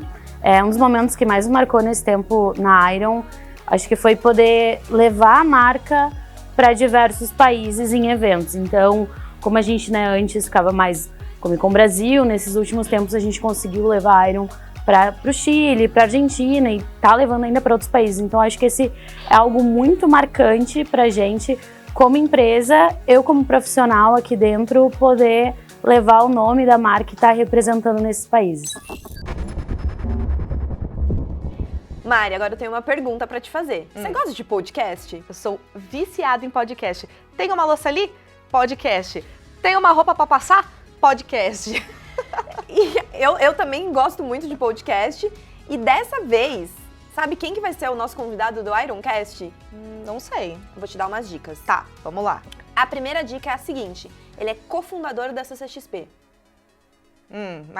Um dos momentos que mais me marcou nesse tempo na Iron, acho que foi poder levar a marca para diversos países em eventos. Então, como a gente antes ficava mais Comic Con Brasil, nesses últimos tempos a gente conseguiu levar a Iron para o Chile, para a Argentina e tá levando ainda para outros países. Então, acho que esse é algo muito marcante para a gente como empresa, eu como profissional aqui dentro, poder levar o nome da marca e estar representando nesses países. Mari, agora eu tenho uma pergunta pra te fazer. Você gosta de podcast? Eu sou viciada em podcast. Tem uma louça ali? Podcast. Tem uma roupa pra passar? Podcast. E eu também gosto muito de podcast. E dessa vez, sabe quem que vai ser o nosso convidado do Ironcast? Não sei. Vou te dar umas dicas. Tá, vamos lá. A primeira dica é a seguinte. Ele é cofundador da CCXP.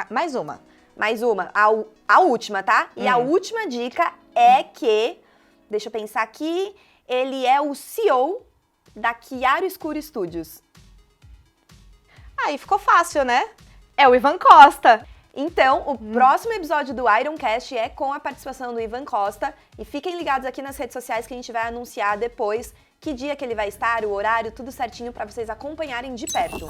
Mais uma. Mais uma. A última, tá? E a última dica é que, deixa eu pensar aqui, ele é o CEO da Chiaro Escuro Studios. Aí ficou fácil, né? É o Ivan Costa. Então, o próximo episódio do Ironcast é com a participação do Ivan Costa. E fiquem ligados aqui nas redes sociais que a gente vai anunciar depois que dia que ele vai estar, o horário, tudo certinho para vocês acompanharem de perto.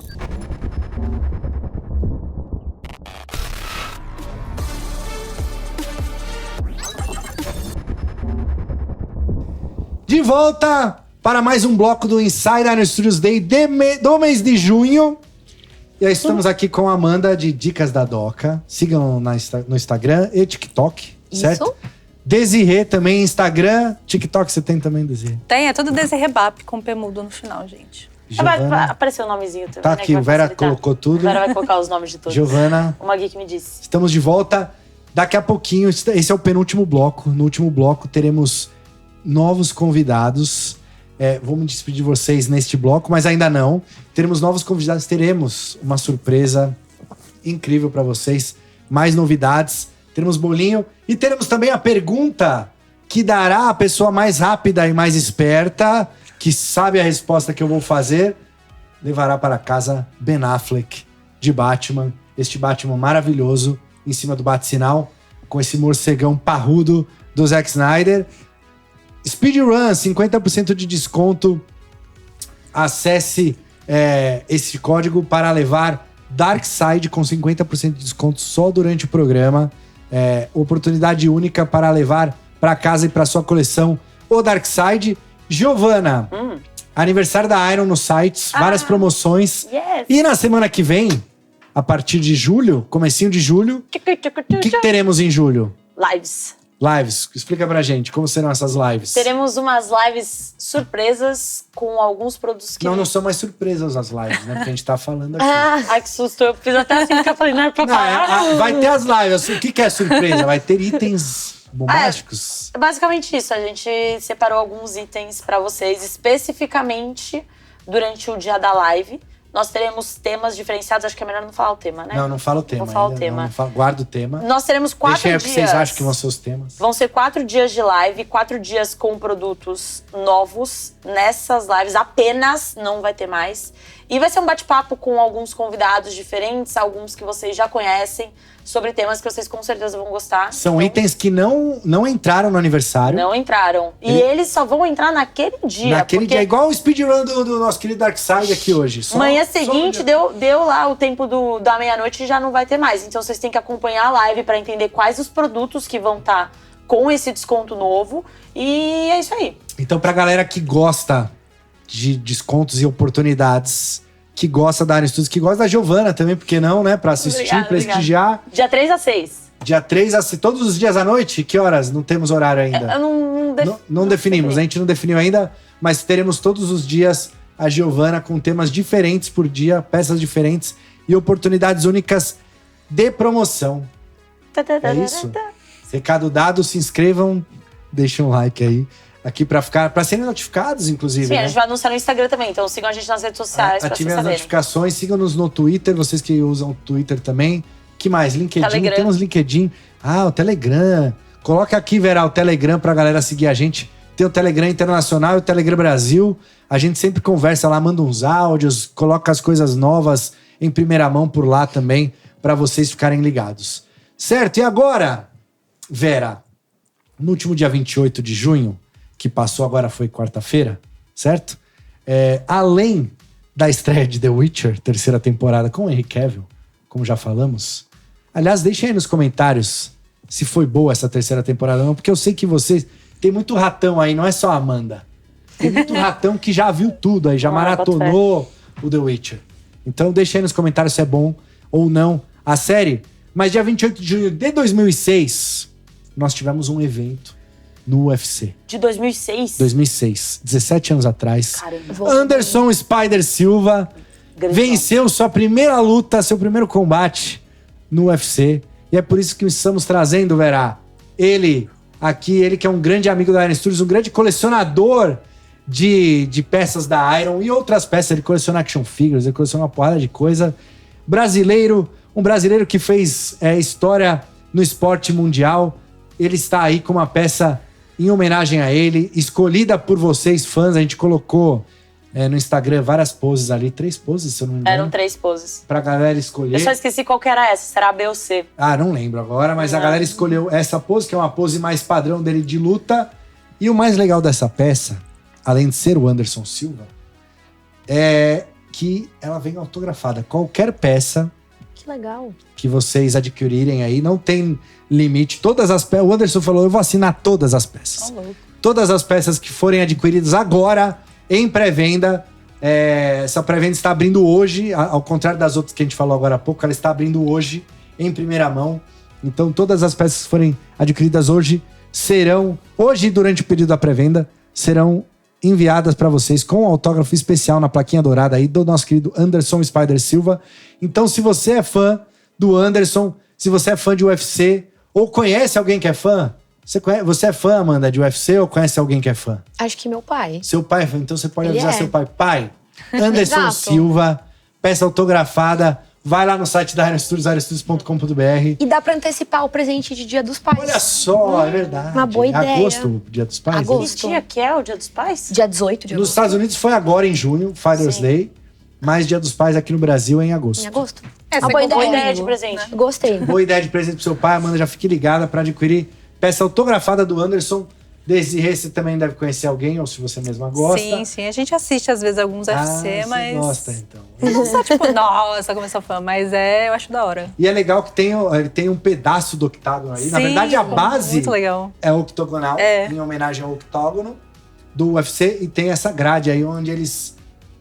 De volta para mais um bloco do Inside Iron Studios Day do mês de junho. E aí estamos aqui com a Amanda de Dicas da Doca. Sigam no Instagram e TikTok, certo? Isso. Desirê também, Instagram, TikTok você tem também, Desirê? Tem, é tudo Desirê Bap com P mudo no final, gente. Vai aparecer o nomezinho também, tá né? Aqui, o Vera colocou tudo. O Vera vai colocar os nomes de todos. Giovana. Uma geek me disse. Estamos de volta. Daqui a pouquinho, esse é o penúltimo bloco. No último bloco teremos novos convidados. Vou me despedir de vocês neste bloco, mas ainda não. Teremos novos convidados, teremos uma surpresa incrível para vocês. Mais novidades. Teremos bolinho e teremos também a pergunta que dará a pessoa mais rápida e mais esperta, que sabe a resposta que eu vou fazer, levará para casa Ben Affleck de Batman. Este Batman maravilhoso em cima do bate-sinal, com esse morcegão parrudo do Zack Snyder. Speedrun, 50% de desconto. Acesse esse código para levar Darkseid com 50% de desconto só durante o programa. Oportunidade única para levar para casa e para sua coleção o Darkseid. Giovana, aniversário da Iron nos sites, várias promoções. Yes. E na semana que vem, a partir de julho, comecinho de julho, o que teremos em julho? Lives. Explica pra gente, como serão essas lives? Teremos umas lives surpresas com alguns produtos que... Não são mais surpresas as lives, né? Porque a gente tá falando aqui. Ai, que susto. Eu fiz até assim que eu falei, não é pra falar. Vai ter as lives. O que é surpresa? Vai ter itens bombásticos? Basicamente isso. A gente separou alguns itens pra vocês, especificamente durante o dia da live. Nós teremos temas diferenciados. Acho que é melhor não falar o tema, né? Não fala o tema. Vou falar o tema. Guarda o tema. Nós teremos 4 dias. Deixa aí o que vocês acham que vão ser os temas. Vão ser 4 dias de live, 4 dias com produtos novos nessas lives apenas, não vai ter mais. E vai ser um bate-papo com alguns convidados diferentes, alguns que vocês já conhecem, sobre temas que vocês com certeza vão gostar. São itens que não entraram no aniversário. Não entraram. E eles só vão entrar naquele dia. Naquele dia, igual o speedrun do nosso querido Darkseid aqui hoje. Manhã seguinte, deu lá o tempo da meia-noite e já não vai ter mais. Então vocês têm que acompanhar a live para entender quais os produtos que vão estar com esse desconto novo. E é isso aí. Então, pra galera que gosta de descontos e oportunidades, que gosta da Iron Studios, que gosta da Giovana também, porque não, né? Pra assistir, prestigiar. Dia 3 a 6. Dia 3 a 6, todos os dias à noite? Que horas? Não temos horário ainda. Não definimos, a gente não definiu ainda, mas teremos todos os dias a Giovana com temas diferentes por dia, peças diferentes. e oportunidades únicas de promoção. É isso? Recado dado, se inscrevam, deixem um like aí. Aqui para serem notificados, inclusive. Sim, né? a gente vai anunciar no Instagram também, então sigam a gente nas redes sociais. Ativem as notificações, sigam-nos no Twitter, vocês que usam o Twitter também. Que mais? LinkedIn, Telegram. Temos LinkedIn. O Telegram. Coloca aqui, Vera, o Telegram pra galera seguir a gente. Tem o Telegram Internacional e o Telegram Brasil. A gente sempre conversa lá, manda uns áudios, coloca as coisas novas em primeira mão por lá também, pra vocês ficarem ligados. Certo? E agora, Vera, no último dia 28 de junho, que passou agora foi quarta-feira, certo? Além da estreia de The Witcher, terceira temporada com o Henry Cavill, como já falamos. Aliás, deixem aí nos comentários se foi boa essa terceira temporada ou não, porque eu sei que vocês... Tem muito ratão aí, não é só a Amanda. Tem muito ratão que já viu tudo aí, já maratonou o The Witcher. Então deixem aí nos comentários se é bom ou não a série. Mas dia 28 de junho de 2006, nós tivemos um evento no UFC. De 2006? 2006, 17 anos atrás. Caramba. Anderson Spider Silva venceu sua primeira luta, seu primeiro combate no UFC. E é por isso que estamos trazendo, Vera, ele que é um grande amigo da Iron Studios, um grande colecionador de peças da Iron e outras peças. Ele coleciona action figures, ele coleciona uma porrada de coisa. Um brasileiro que fez história no esporte mundial. Ele está aí com uma peça em homenagem a ele, escolhida por vocês, fãs. A gente colocou no Instagram várias poses ali, 3 poses, se eu não me engano. Eram 3 poses. Pra galera escolher. Eu só esqueci qual que era essa, será a B ou C? Não lembro agora, mas a galera escolheu essa pose, que é uma pose mais padrão dele de luta. E o mais legal dessa peça, além de ser o Anderson Silva, é que ela vem autografada. Qualquer peça Que legal. que vocês adquirirem aí, não tem limite. Todas as peças, o Anderson falou, eu vou assinar todas as peças. Todas as peças que forem adquiridas agora, em pré-venda. Essa pré-venda está abrindo hoje, ao contrário das outras que a gente falou agora há pouco, ela está abrindo hoje, em primeira mão. Então todas as peças que forem adquiridas hoje durante o período da pré-venda, serão enviadas para vocês com um autógrafo especial na plaquinha dourada aí do nosso querido Anderson Spider Silva. Então, se você é fã do Anderson, se você é fã de UFC, ou conhece alguém que é fã, você é fã, Amanda, de UFC, ou conhece alguém que é fã? Acho que meu pai. Seu pai é fã, então você pode Ele avisar é. seu pai. Pai, Anderson Exato. Silva, peça autografada, vai lá no site da Iron Studios, ironstudios.com.br. E dá pra antecipar o presente de Dia dos Pais. Olha só, é verdade. Uma boa ideia. Agosto, o Dia dos Pais. Agosto. Que dia que é o Dia dos Pais? Dia 18 de Nos agosto. Estados Unidos foi agora em junho, Father's Day, mas Dia dos Pais aqui no Brasil é em agosto. Em agosto. Essa Uma é boa boa ideia, ideia de amigo. presente. Gostei. Boa ideia de presente pro seu pai, Amanda, já fique ligada para adquirir peça autografada do Anderson. Desirê, você também deve conhecer alguém, ou se você mesma gosta. Sim, a gente assiste às vezes alguns UFC, você mas... gosta, então. Não sou tipo, nossa, como eu sou fã, mas eu acho da hora. E é legal que ele tem um pedaço do octágono aí. Na Sim, verdade, a base muito legal. é octogonal, em homenagem ao octógono do UFC. E tem essa grade aí onde eles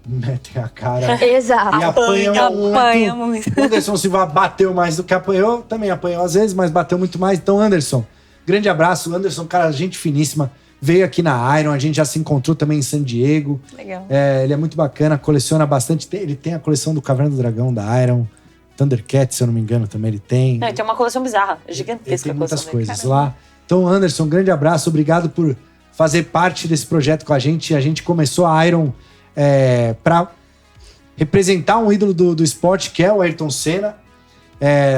metem a cara. Exato. E apanham muito. O Anderson Silva bateu mais do que apanhou. Também apanhou às vezes, mas bateu muito mais. Então, Anderson, grande abraço. O Anderson, cara, gente finíssima. Veio aqui na Iron, a gente já se encontrou também em San Diego. Legal. Ele é muito bacana, coleciona bastante. Ele tem a coleção do Caverna do Dragão da Iron. Thundercat, se eu não me engano, também ele tem. Não, tem uma coleção bizarra, gigantesca. Ele tem muitas a coleção coisas dele. lá. Então, Anderson, grande abraço. Obrigado por fazer parte desse projeto com a gente. A gente começou a Iron para representar um ídolo do esporte, que é o Ayrton Senna,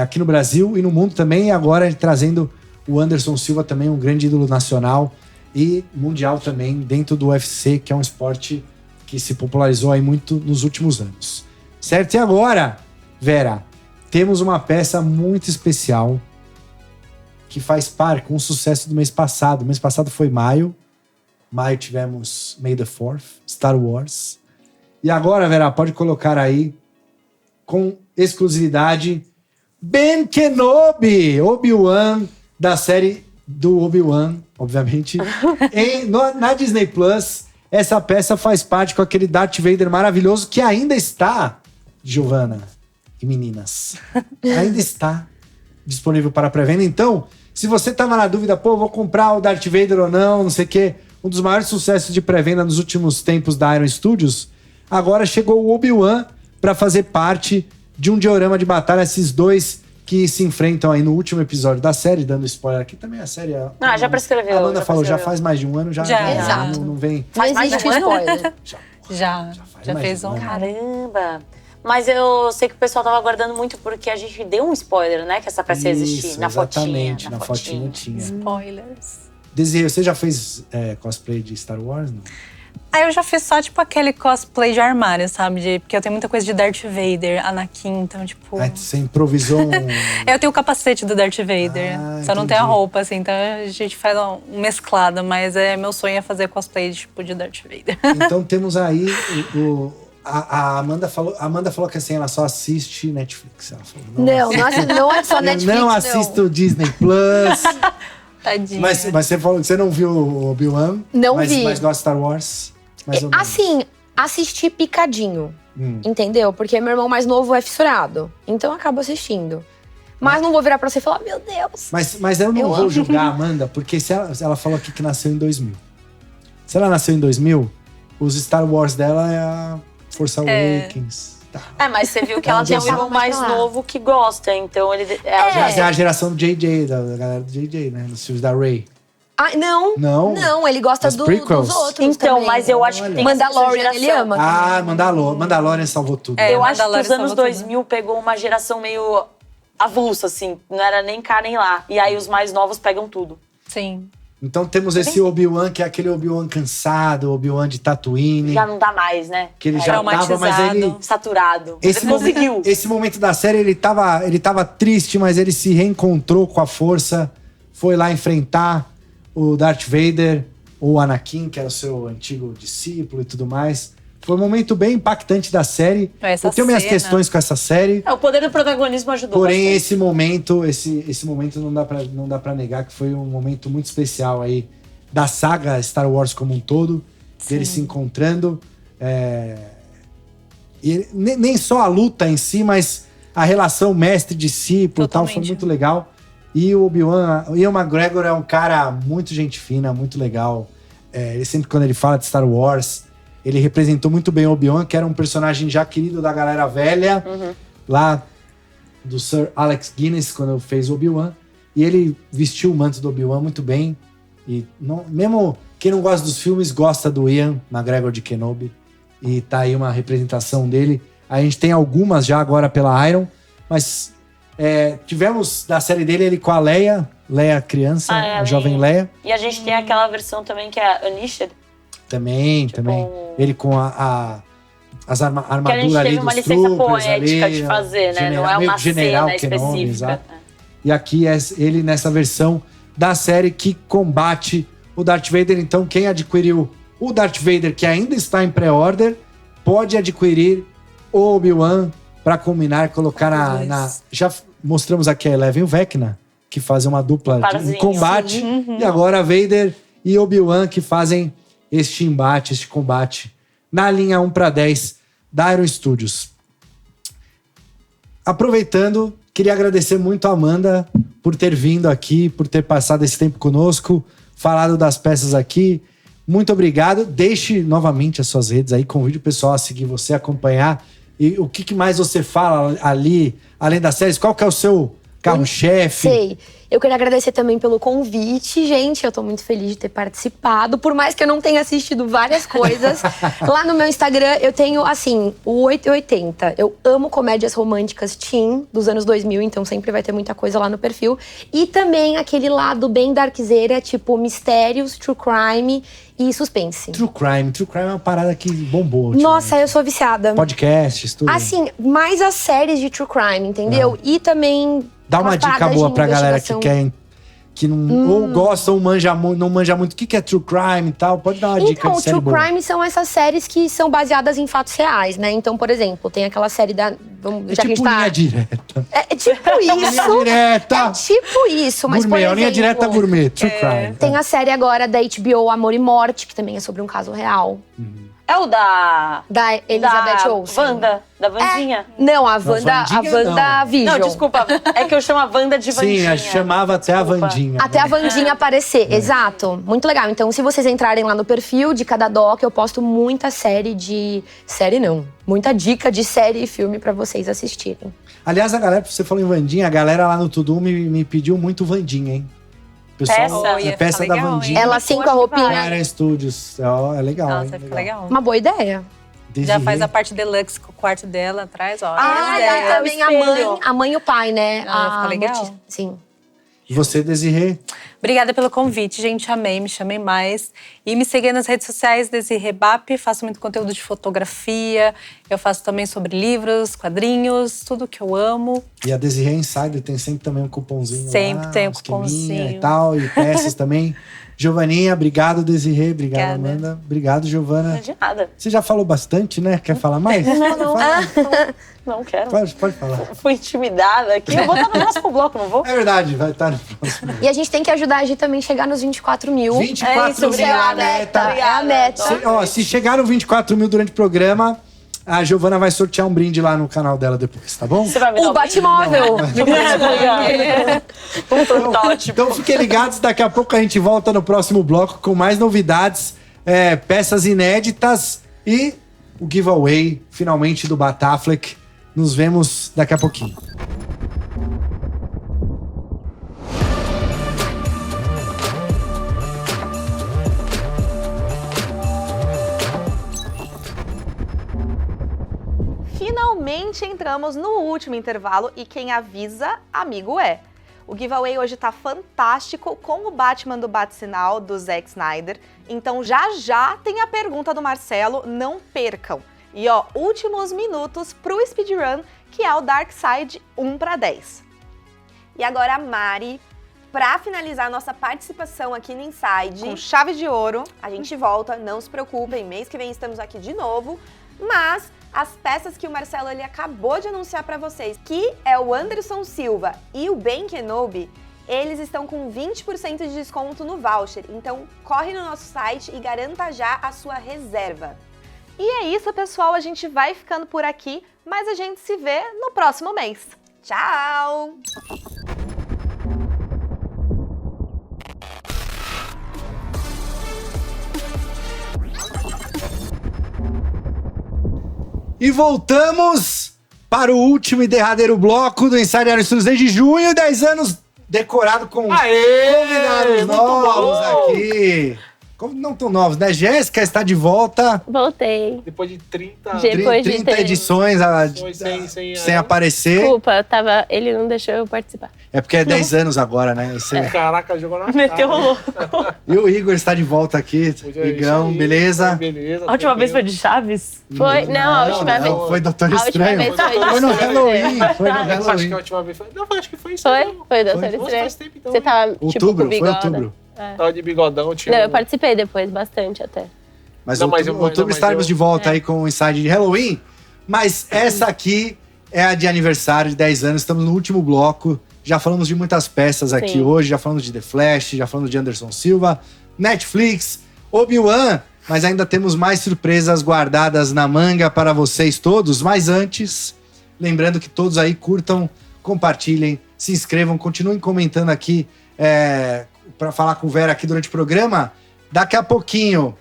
aqui no Brasil e no mundo também. E agora trazendo o Anderson Silva, também um grande ídolo nacional e mundial também, dentro do UFC, que é um esporte que se popularizou aí muito nos últimos anos. Certo? E agora, Vera, temos uma peça muito especial que faz par com o sucesso do mês passado. O mês passado foi maio. Maio tivemos May the 4th, Star Wars. E agora, Vera, pode colocar aí, com exclusividade, Ben Kenobi, Obi-Wan, da série do Obi-Wan, obviamente, na Disney Plus. Essa peça faz parte com aquele Darth Vader maravilhoso que ainda está, Giovana e meninas, ainda está disponível para pré-venda. Então, se você estava na dúvida, vou comprar o Darth Vader ou não sei o quê, um dos maiores sucessos de pré-venda nos últimos tempos da Iron Studios, agora chegou o Obi-Wan para fazer parte de um diorama de batalha, esses dois que se enfrentam aí no último episódio da série, dando spoiler aqui também a série. Já prescreveu. A Amanda falou, já faz mais de um ano, já não vem. Faz mais de um ano? Já fez um. Caramba! Mas eu sei que o pessoal tava aguardando muito porque a gente deu um spoiler, né? Que essa peça ia existir na fotinha. Exatamente, na fotinha tinha. Spoilers. Desirê, você já fez cosplay de Star Wars? Não? Eu já fiz só, tipo, aquele cosplay de armário, sabe? Porque eu tenho muita coisa de Darth Vader, Anakin, então, tipo... Você improvisou um... Eu tenho o capacete do Darth Vader, só não tenho a roupa, assim. Então a gente faz uma mesclada, mas meu sonho é fazer cosplay, tipo, de Darth Vader. Então temos aí a Amanda falou que assim, ela só assiste Netflix. Ela falou, não é só Netflix, não assisto Disney Plus. Tadinha. Mas você falou que você não viu o Obi-Wan? Não vi. Mas gosta de Star Wars? Mais ou menos. Assim, assisti picadinho, entendeu? Porque meu irmão mais novo é fissurado, então eu acabo assistindo. Mas não vou virar pra você e falar, meu Deus. Mas eu não vou julgar a Amanda, porque se ela falou aqui que nasceu em 2000. Se ela nasceu em 2000, os Star Wars dela é a Force Awakens. Mas você viu que ela tem um irmão mais novo que gosta, então ele... Mas é a geração do JJ, da galera do JJ, né? Dos filmes da Rey. Não. Não, ele gosta dos outros então, também. mas eu acho que tem Mandalorian, ele ama. Mandalorian salvou tudo. Eu acho que os anos 2000 pegou uma geração meio avulsa, assim. Não era nem cá nem lá. E aí os mais novos pegam tudo. Sim. Então temos esse Obi-Wan, que é aquele Obi-Wan cansado, Obi-Wan de Tatooine. Já não dá mais, né? Que ele já tava, mas ele... Saturado. Ele conseguiu. Esse momento da série, ele tava triste, mas ele se reencontrou com a força. Foi lá enfrentar o Darth Vader, o Anakin, que era o seu antigo discípulo e tudo mais. Foi um momento bem impactante da série. Eu tenho minhas questões com essa série. O poder do protagonismo ajudou Porém, bastante. esse momento não dá pra negar que foi um momento muito especial aí da saga Star Wars como um todo. Deles se encontrando. E nem só a luta em si, mas a relação mestre-discípulo e tal, foi muito legal. E o Obi-Wan, o Ian McGregor é um cara muito gente fina, muito legal. Ele sempre, quando ele fala de Star Wars, ele representou muito bem o Obi-Wan, que era um personagem já querido da galera velha, lá do Sir Alex Guinness, quando fez o Obi-Wan. E ele vestiu o manto do Obi-Wan muito bem. E mesmo quem não gosta dos filmes, gosta do Ian McGregor de Kenobi. E tá aí uma representação dele. A gente tem algumas já agora pela Iron, mas... tivemos da série dele ele com a Leia criança, a jovem Leia. E a gente tem aquela versão também que é a Unleashed. Também. Ele com as armaduras ali dos troopers. Que a gente teve uma licença poética de fazer, né? Não é uma cena específica. E aqui é ele nessa versão da série que combate o Darth Vader. Então quem adquiriu o Darth Vader, que ainda está em pré-order, pode adquirir o Obi-Wan para combinar, colocar na... Já mostramos aqui a Eleven e o Vecna, que fazem uma dupla de combate. E agora Vader e Obi-Wan, que fazem este combate na linha 1/10 da Iron Studios. Aproveitando, queria agradecer muito a Amanda por ter vindo aqui, por ter passado esse tempo conosco, falado das peças aqui. Muito obrigado. Deixe novamente as suas redes aí, convide o pessoal a seguir você, acompanhar. E o que mais você fala ali, além das séries? Qual que é o seu carro-chefe? Sei. Eu queria agradecer também pelo convite, gente. Eu tô muito feliz de ter participado. Por mais que eu não tenha assistido várias coisas. Lá no meu Instagram eu tenho, assim, o 880. Eu amo comédias românticas teen dos anos 2000, então sempre vai ter muita coisa lá no perfil. E também aquele lado bem darkzeira, tipo mistérios, true crime e suspense. True crime é uma parada que bombou. Nossa, eu sou viciada. Podcasts, tudo. Assim, mais as séries de true crime, entendeu? E também... Dá uma dica boa pra galera que quer, que não ou gosta ou não manja muito. O que é true crime e tal? Pode dar uma dica de série boa. True crime são essas séries que são baseadas em fatos reais, né? Então, por exemplo, tem aquela série da... Linha Direta. É tipo isso. Linha Direta. É tipo isso, mas gourmet, por exemplo... Linha Direta gourmet, true crime. Tem a série agora da HBO Amor e Morte, que também é sobre um caso real. É o da Elizabeth Olsen. Wanda, da Wandinha. Não, a Wanda Vision. Não, desculpa. É que eu chamo a Wanda de Wandinha. Sim, chamava até a Wandinha. Até a Wandinha aparecer, exato. Muito legal. Então, se vocês entrarem lá no perfil de cada doc, eu posto muita muita dica de série e filme pra vocês assistirem. Aliás, a galera, você falou em Wandinha, a galera lá no Tudum me pediu muito Wandinha, hein? Pessoal, peça da Wandinha. Ela sim com a roupinha. Iron Studios. É legal, Nossa, fica legal. Uma boa ideia. Já faz a parte deluxe com o quarto dela atrás, ó. E também a mãe e o pai, né? Fica legal. Sim. E você, Desirê? Obrigada pelo convite, gente. Amei, me chamei mais. E me seguir nas redes sociais, Desirê Bap. Faço muito conteúdo de fotografia. Eu faço também sobre livros, quadrinhos, tudo que eu amo. E a Desirê Insider tem sempre também um cupomzinho Sempre lá, tem um cupomzinho. E tal, e peças também. Giovaninha, obrigado, Desirê. Obrigado, Amanda. Obrigado, Giovana. De nada. Você já falou bastante, né? Quer falar mais? Não quero. Pode falar. Fui intimidada aqui. Eu vou estar no próximo bloco, não vou? É verdade, vai estar no próximo. E a gente tem que ajudar a gente também a chegar nos 24 mil. 24 mil é a meta. É a meta. Se chegaram 24 mil durante o programa, a Giovana vai sortear um brinde lá no canal dela depois, tá bom? Você vai me dar o Batmóvel. Então fiquem ligados, daqui a pouco a gente volta no próximo bloco com mais novidades, peças inéditas e o giveaway, finalmente, do Batafleck. Nos vemos daqui a pouquinho. Finalmente entramos no último intervalo e quem avisa, amigo é. O giveaway hoje tá fantástico com o Batman do Bat-Sinal, do Zack Snyder. Então já tem a pergunta do Marcelo, não percam. E últimos minutos pro speedrun, que é o Darkseid 1/10. E agora, Mari, pra finalizar a nossa participação aqui no Inside, com chave de ouro, a gente volta, não se preocupem, mês que vem estamos aqui de novo, mas as peças que o Marcelo ele acabou de anunciar pra vocês, que é o Anderson Silva e o Ben Kenobi, eles estão com 20% de desconto no voucher. Então, corre no nosso site e garanta já a sua reserva. E é isso, pessoal. A gente vai ficando por aqui, mas a gente se vê no próximo mês. Tchau! E voltamos para o último e derradeiro bloco do Inside Iron Studios desde junho, 10 anos decorado com convidados novos aqui. Como não tão novos, né? Jéssica está de volta. Voltei. Depois de 30 edições sem aparecer. Desculpa, ele não deixou eu participar. É porque é 10 anos agora, né? Caraca, jogou na Meteu cara. louco. E o Igor está de volta aqui. Igão, beleza? A última vez foi de Chaves? Foi? Não, a última vez. Foi Doutor A Estranho. última vez foi Foi no Halloween. Acho que a última vez foi. Não, acho que foi isso. Foi Doutor Estranho. Faz tempo, então. Você tava tipo com Outubro, foi bigode. outubro. Tava de bigodão, Não, eu participei depois, bastante até. Mas outubro estaremos de volta aí com o Inside de Halloween. Mas essa aqui é a de aniversário de 10 anos. Estamos no último bloco. Já falamos de muitas peças aqui hoje. Já falamos de The Flash, já falamos de Anderson Silva, Netflix, Obi-Wan. Mas ainda temos mais surpresas guardadas na manga para vocês todos. Mas antes, lembrando que todos aí curtam, compartilhem, se inscrevam, continuem comentando aqui para falar com o Vera aqui durante o programa. Daqui a pouquinho,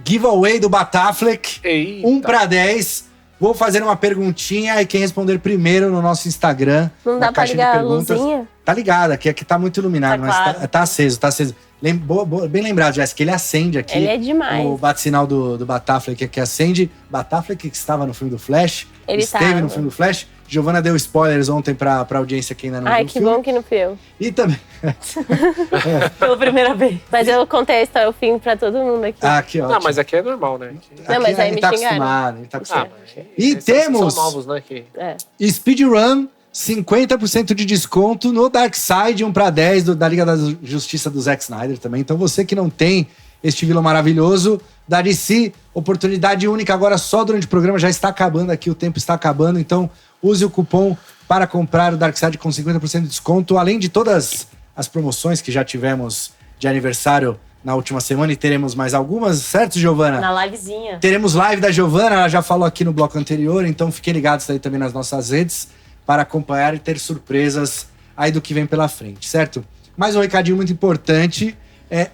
giveaway do Batafleck, 1/10. Vou fazer uma perguntinha e quem responder primeiro no nosso Instagram, não na dá pra caixa de ligar a perguntas. luzinha? Tá ligado, aqui tá muito iluminado, mas claro. tá aceso, tá aceso. Bem lembrado, Jéssica, ele acende aqui. Ele é demais. O bate-sinal do Batafleck que acende. Batafleck que estava no filme do Flash. Ele esteve no filme do Flash. Giovana deu spoilers ontem pra audiência que ainda não viu o filme. Ai, que bom que não fui eu. E também... Pela primeira vez. Mas eu contei a história, o fim pra todo mundo aqui. Aqui, ó. Não, mas aqui é normal, né? Não, mas aí me tá xingaram. acostumado, ele tá acostumado. E Esses temos são novos, né? Que... Speedrun, 50% de desconto no Darkseid 1/10 da Liga da Justiça do Zack Snyder também. Então você que não tem este vilão maravilhoso da DC, oportunidade única agora só durante o programa, já está acabando aqui, o tempo está acabando. Então use o cupom para comprar o Darkseid com 50% de desconto, além de todas as promoções que já tivemos de aniversário na última semana e teremos mais algumas, certo, Giovana? Na livezinha. Teremos live da Giovana, ela já falou aqui no bloco anterior, então fiquem ligados aí também nas nossas redes para acompanhar e ter surpresas aí do que vem pela frente, certo? Mais um recadinho muito importante,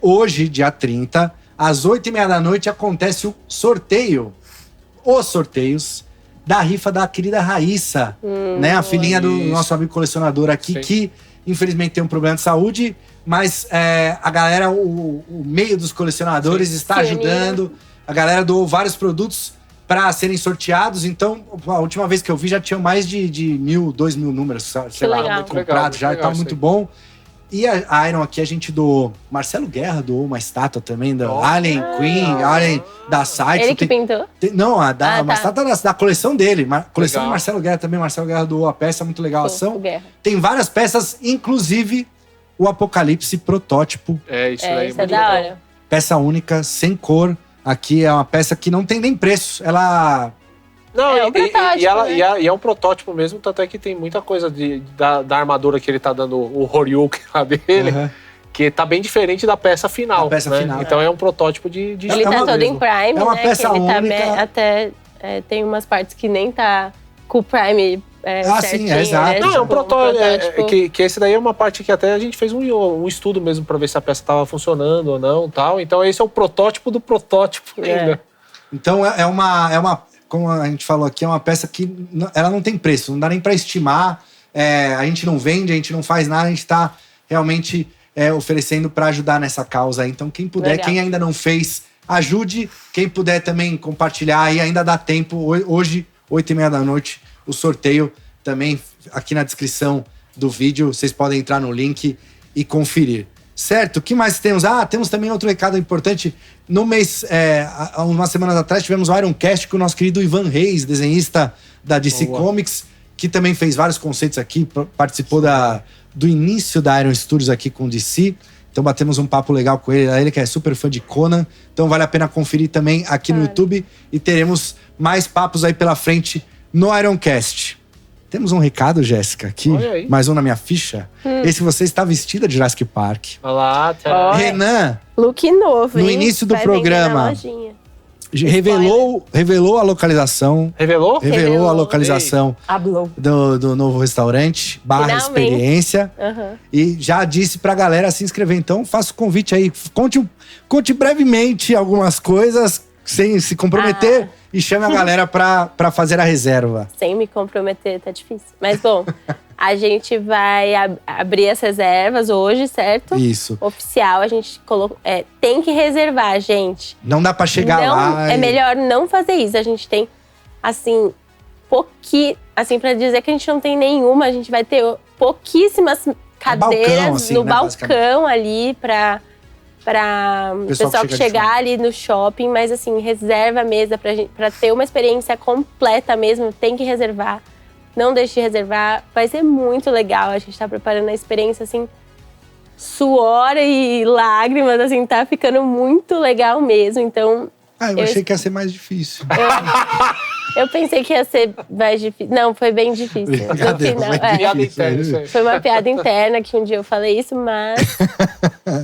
hoje, dia 30, às 8h30 da noite, acontece o sorteio, os sorteios da rifa da querida Raíssa, né? A filhinha do nosso amigo colecionador aqui, que infelizmente tem um problema de saúde, mas a galera, o meio dos colecionadores está ajudando. A galera doou vários produtos para serem sorteados. Então, a última vez que eu vi, já tinham mais de 1.000, 2.000 números, sei lá, comprados já. Tá muito bom. E a Iron aqui, a gente doou. Marcelo Guerra doou uma estátua também da Alien Queen, Alien da site. Ele que pintou? Não, uma estátua da coleção dele. Coleção do Marcelo Guerra também. Marcelo Guerra doou a peça, muito legal a ação. Tem várias peças, inclusive o Apocalipse protótipo. Isso aí. Isso é da hora. Peça única, sem cor. Aqui é uma peça que não tem nem preço. Ela... Não, um protótipo, e é um protótipo mesmo, tanto é que tem muita coisa da armadura que ele tá dando, o Horyuken lá dele, que tá bem diferente da peça final. Final. Então é um protótipo de ele tá todo em Prime, é uma né? Peça que ele única. tá até tem umas partes que nem tá com o Prime certinho, sim, exato. né? Não, é um protótipo. Que esse daí é uma parte que até a gente fez um estudo mesmo pra ver se a peça tava funcionando ou não, tal. Então esse é o protótipo do protótipo ainda. Então é uma, como a gente falou aqui, é uma peça que ela não tem preço, não dá nem para estimar, a gente não vende, a gente não faz nada, a gente tá realmente oferecendo para ajudar nessa causa. Então quem puder, quem ainda não fez, ajude, quem puder também compartilhar, e ainda dá tempo, hoje, 8h30 da noite, o sorteio também aqui na descrição do vídeo, vocês podem entrar no link e conferir. Certo? O que mais temos? Temos também outro recado importante. No mês, umas semanas atrás, tivemos o Ironcast com o nosso querido Ivan Reis, desenhista da DC Comics, que também fez vários conceitos aqui, participou do início da Iron Studios aqui com o DC. Então batemos um papo legal com ele. Ele que é super fã de Conan. Então vale a pena conferir também aqui no YouTube. E teremos mais papos aí pela frente no Ironcast. Temos um recado, Jéssica, aqui. Mais um na minha ficha. Esse você está vestida de Jurassic Park. Olha lá, Renan. Look novo, no início do programa, revelou a localização. Revelou a localização do novo restaurante, experiência. E já disse pra galera se inscrever. Então, faça o convite aí. Conte brevemente algumas coisas, sem se comprometer. E chame a galera pra fazer a reserva. Sem me comprometer, tá difícil. Mas, bom, a gente vai abrir as reservas hoje, certo? Isso. Oficial, a gente colocou. Tem que reservar, gente. Não dá pra chegar lá. É melhor não fazer isso. A gente tem, assim, assim, pra dizer que a gente não tem nenhuma, a gente vai ter pouquíssimas cadeiras balcão, assim, no balcão ali pra pessoal que chegar ali no shopping, mas assim, reserva a mesa pra ter uma experiência completa mesmo, tem que reservar. Não deixe de reservar, vai ser muito legal. A gente tá preparando a experiência, assim, suor e lágrimas, assim, tá ficando muito legal mesmo, então... eu achei que ia ser mais difícil. Eu pensei que ia ser mais difícil. Não, foi bem difícil. Piada interna. Foi uma piada interna que um dia eu falei isso, mas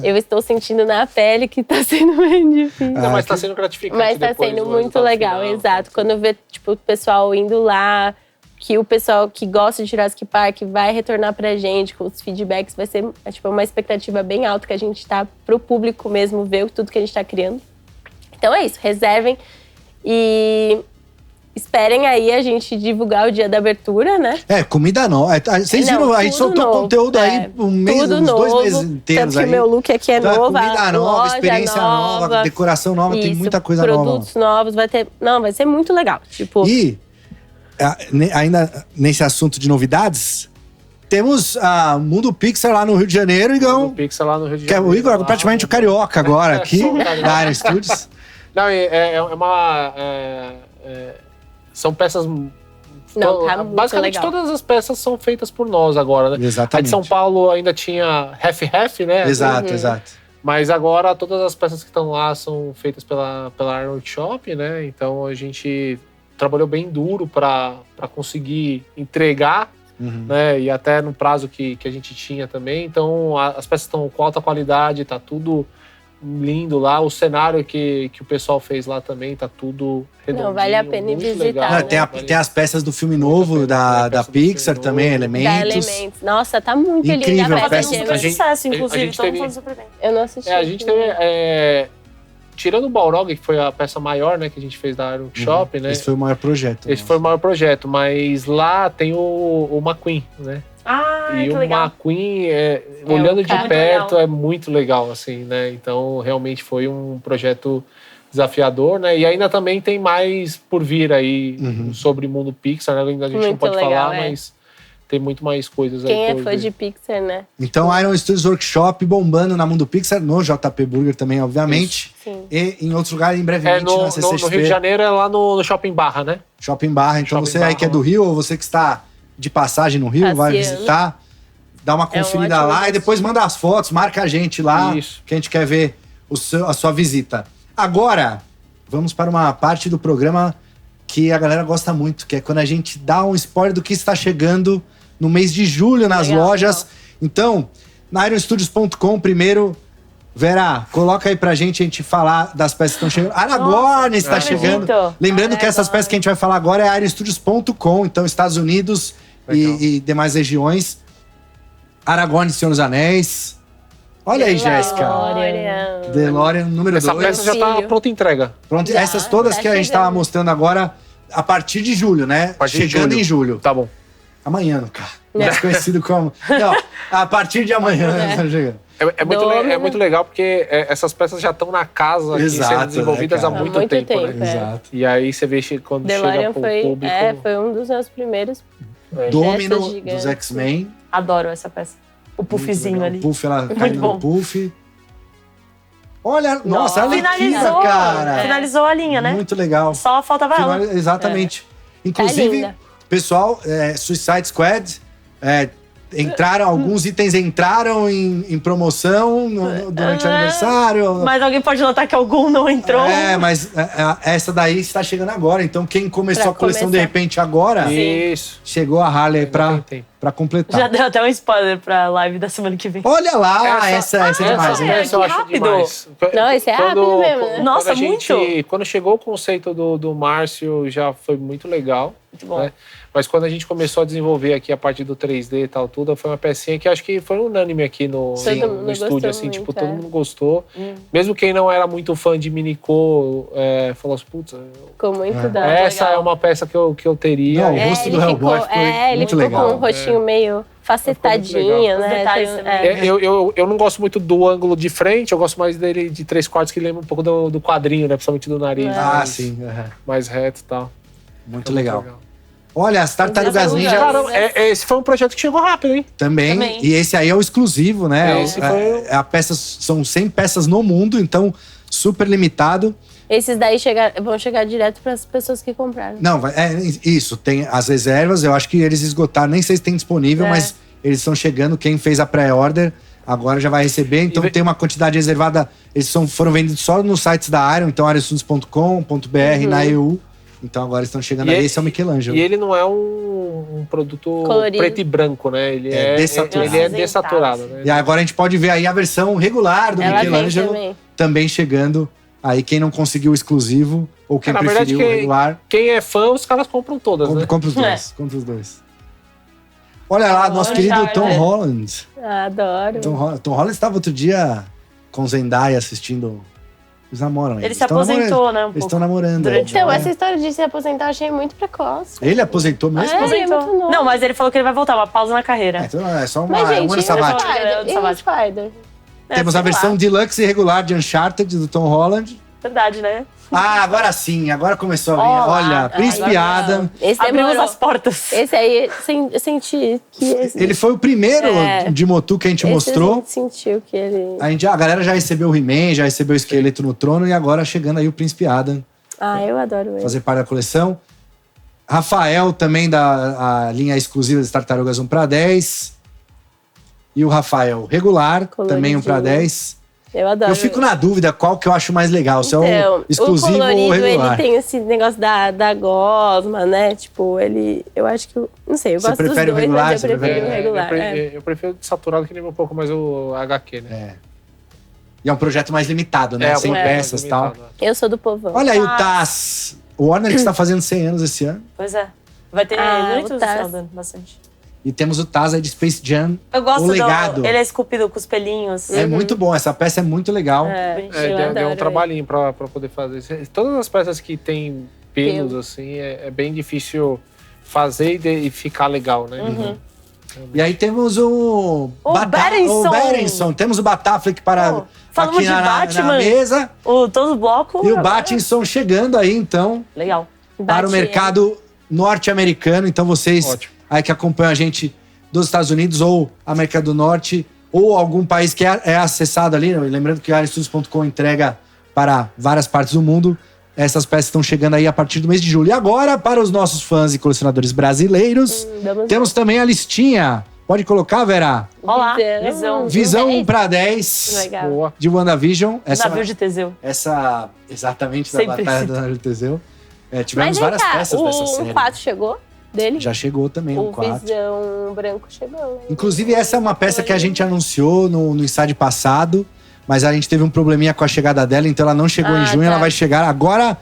eu estou sentindo na pele que tá sendo bem difícil. Não, mas tá sendo gratificante. Mas tá sendo muito legal, exato. Quando eu ver, tipo, o pessoal indo lá, que o pessoal que gosta de Jurassic Park vai retornar pra gente com os feedbacks, vai ser tipo, uma expectativa bem alta que a gente tá pro público mesmo ver tudo que a gente tá criando. Então é isso, reservem e esperem aí a gente divulgar o dia da abertura, né? Comida nova. Vocês viram, a gente soltou conteúdo aí uns 2 meses inteiros. Tanto que o meu look aqui é novo, comida nova, experiência nova, decoração nova, tem muita coisa nova. Produtos novos, vai ser muito legal. Tipo... E ainda nesse assunto de novidades, temos a Mundo Pixar lá no Rio de Janeiro, Igão. Mundo Pixar lá no Rio de Janeiro. Que o Igor é praticamente o carioca agora aqui, da Iron Studios. Não, são peças... basicamente legal. Todas as peças são feitas por nós agora, né? Exatamente. A de São Paulo ainda tinha half, né? Exato. Mas agora todas as peças que estão lá são feitas pela Iron Shop, né? Então a gente trabalhou bem duro para conseguir entregar, né? E até no prazo que a gente tinha também. Então as peças estão com alta qualidade, tá tudo lindo lá. O cenário que o pessoal fez lá também tá tudo redondinho. Não, vale a pena ir visitar. Legal, tem as peças do filme novo da Pixar também, Elementos. Nossa, tá muito incrível, linda a peça. peça. Sucesso, inclusive, todo mundo falando super bem. Eu não assisti. A gente teve... tirando o Balrog, que foi a peça maior, né, que a gente fez da Iron Shop, né? Esse foi o maior projeto. Esse foi o maior projeto, mas lá tem o McQueen, né? E o McQueen, olhando de perto, é muito legal, assim, né? Então, realmente foi um projeto desafiador, né? E ainda também tem mais por vir aí sobre o mundo Pixar, né? Ainda a gente não pode falar, mas tem muito mais coisas aí. Quem é fã de Pixar, né? Então, Iron Studios Workshop bombando na Mundo Pixar, no JP Burger também, obviamente. Sim. E em outros lugares, em brevemente, na CCXP. No Rio de Janeiro é lá no Shopping Barra, né? Shopping Barra. Então, Shopping você Barra, aí que é do Rio, ou você que está de passagem no Rio, vai visitar, dá uma conferida lá e depois manda as fotos, marca a gente lá, que a gente quer ver a sua visita. Agora, vamos para uma parte do programa que a galera gosta muito, que é quando a gente dá um spoiler do que está chegando no mês de julho nas lojas. Então, na ironstudios.com, primeiro, Vera, coloca aí pra gente falar das peças que estão chegando. Aragorn está chegando. Lembrando que essas peças que a gente vai falar agora é ironstudios.com, então Estados Unidos e demais regiões. Aragorn, Senhor dos Anéis. Olha aí, Jéssica. DeLorean, número 2. Essa peça já tá pronta entrega. Pronto, essas todas que a gente tava mostrando agora, a partir de julho, né? Chegando em julho. Tá bom. Amanhã, cara. Mais conhecido como... Não, a partir de amanhã. É muito legal porque essas peças já estão na casa aqui sendo desenvolvidas há muito tempo, né? Exato. E aí você vê quando chega pro público... Foi um dos meus primeiros Domino dos X-Men. Adoro essa peça. O puffzinho ali. O puff, ela caindo no puff. Olha, nossa, a Arlequina, cara. Finalizou a linha, né? Muito legal. Só faltava ela. Exatamente. Inclusive, pessoal, Suicide Squad, alguns itens entraram em promoção durante o aniversário. Mas alguém pode notar que algum não entrou. Mas essa daí está chegando agora. Então, quem começou a coleção de repente agora, chegou a Harley pra completar. Já deu até um spoiler pra live da semana que vem. Olha lá, essa é demais. Essa eu acho demais. Não, esse é rápido mesmo, né? Nossa, muito. Quando chegou o conceito do Márcio, já foi muito legal. Muito bom. Né? Mas quando a gente começou a desenvolver aqui a parte do 3D e tal, tudo, foi uma pecinha que acho que foi unânime aqui no estúdio, assim, tipo, todo mundo gostou. Mesmo quem não era muito fã de Minico, falou assim, putz, ficou muito da essa legal. é uma peça que eu teria. Não, o rosto do Hellboy ficou muito legal. Com um rostinho meio facetadinho, né? Eu não gosto muito do ângulo de frente, eu gosto mais dele de 3/4, que lembra um pouco do quadrinho, né? Principalmente do nariz. Sim. Mais reto e tal. Muito legal. Olha, as Tartarugas Ninja... Caramba, esse foi um projeto que chegou rápido, hein? Também. E esse aí é o exclusivo, né? São 100 peças no mundo, então super limitado. Esses daí vão chegar direto para as pessoas que compraram. Não, isso. Tem as reservas, eu acho que eles esgotaram, nem sei se tem disponível, mas eles estão chegando. Quem fez a pré-order agora já vai receber. Então tem uma quantidade reservada. Eles foram vendidos só nos sites da Iron, então ironstudios.com.br, na EU. Então agora estão chegando ali. Esse é o Michelangelo. E ele não é um produto colorido, preto e branco, né? Ele é dessaturado. Né? E agora a gente pode ver aí a versão regular do Michelangelo também chegando. Aí quem não conseguiu o exclusivo ou quem preferiu o regular. Quem é fã, os caras compram todas, né? Compra os dois. Compra os dois. Olha lá, nosso querido Tom Holland. Adoro. Tom Holland estava outro dia com Zendaya assistindo. Eles namoram. Ele se aposentou, né? Eles estão namorando. Então, essa história de se aposentar eu achei muito precoce. Ele aposentou mesmo? Aposentou. Não, mas ele falou que ele vai voltar, uma pausa na carreira. Então é só um ano sabático. Temos a versão deluxe e regular de Uncharted, do Tom Holland. Verdade, né? Agora sim, agora começou a vir. Olha, Príncipe Adam. Abrimos as portas. Esse aí, eu senti que... Ele foi o primeiro de Motu que a gente mostrou. A gente sentiu que ele... A galera já recebeu o He-Man, já recebeu o Esqueleto no Trono e agora chegando aí o Príncipe Adam. Eu adoro ele. Fazer parte da coleção. Rafael também da linha exclusiva das Tartarugas 1/10. E o Rafael regular, também 1/10. Eu adoro. Eu fico na dúvida qual que eu acho mais legal, se é o exclusivo o colorido, ou regular. Ele tem esse negócio da gosma, né? Tipo, eu acho que, não sei, eu gosto dos dois, mas eu prefiro o regular. Eu prefiro saturado, que lembra um pouco mais o HQ, né? E é um projeto mais limitado, né? 100 peças e tal. Eu sou do povão. Olha aí o Taz. O Warner que está fazendo 100 anos esse ano. Pois é. Vai ter muito bastante. E temos o Taz aí de Space Jam. Eu gosto o legado. ele é esculpido com os pelinhos. É muito bom, essa peça é muito legal. Deu um trabalhinho pra poder fazer. Todas as peças que tem pelos, assim, é bem difícil fazer e ficar legal, né? E aí temos o Berenson. Temos o Batafleck para aqui na mesa. Todo o bloco. E o Battinson chegando aí, então. Legal. Para o mercado norte-americano. Então vocês aí que acompanham a gente dos Estados Unidos ou América do Norte ou algum país que é acessado ali. Lembrando que a ironstudios.com entrega para várias partes do mundo. Essas peças estão chegando aí a partir do mês de julho. E agora, para os nossos fãs e colecionadores brasileiros, temos também a listinha. Pode colocar, Vera? Olá, Visão 1 para 10 Legal. de WandaVision. Navio de Teseu. Exatamente, da Batalha do Navio de Teseu. Tivemos várias peças dessa série. O 4 chegou dele? Já chegou também o 4. O Visão Branco chegou. Inclusive, essa é uma peça que a gente anunciou no Inside passado. Mas a gente teve um probleminha com a chegada dela, então ela não chegou em junho, ela vai chegar agora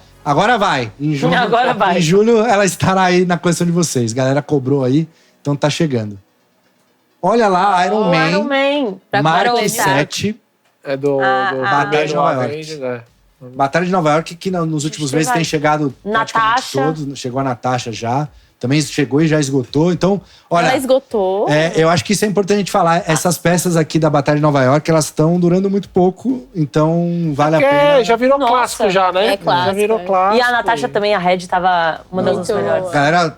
vai. Em julho, agora vai. Em julho ela estará aí na coleção de vocês. Galera cobrou aí, então tá chegando. Olha lá, Iron Man. Mark 7. É do Batalha de Nova York. Batalha de Nova York, que nos últimos meses tem chegado praticamente todos. Chegou a Natasha já. Também chegou e já esgotou. Então, olha... Ela esgotou. Eu acho que isso é importante a gente falar. Essas peças aqui da Batalha de Nova York, elas estão durando muito pouco. Então, vale a pena. Já virou clássico já, né? É clássico. Já virou clássico. E a Natasha também, a Red, tava uma das melhores. A galera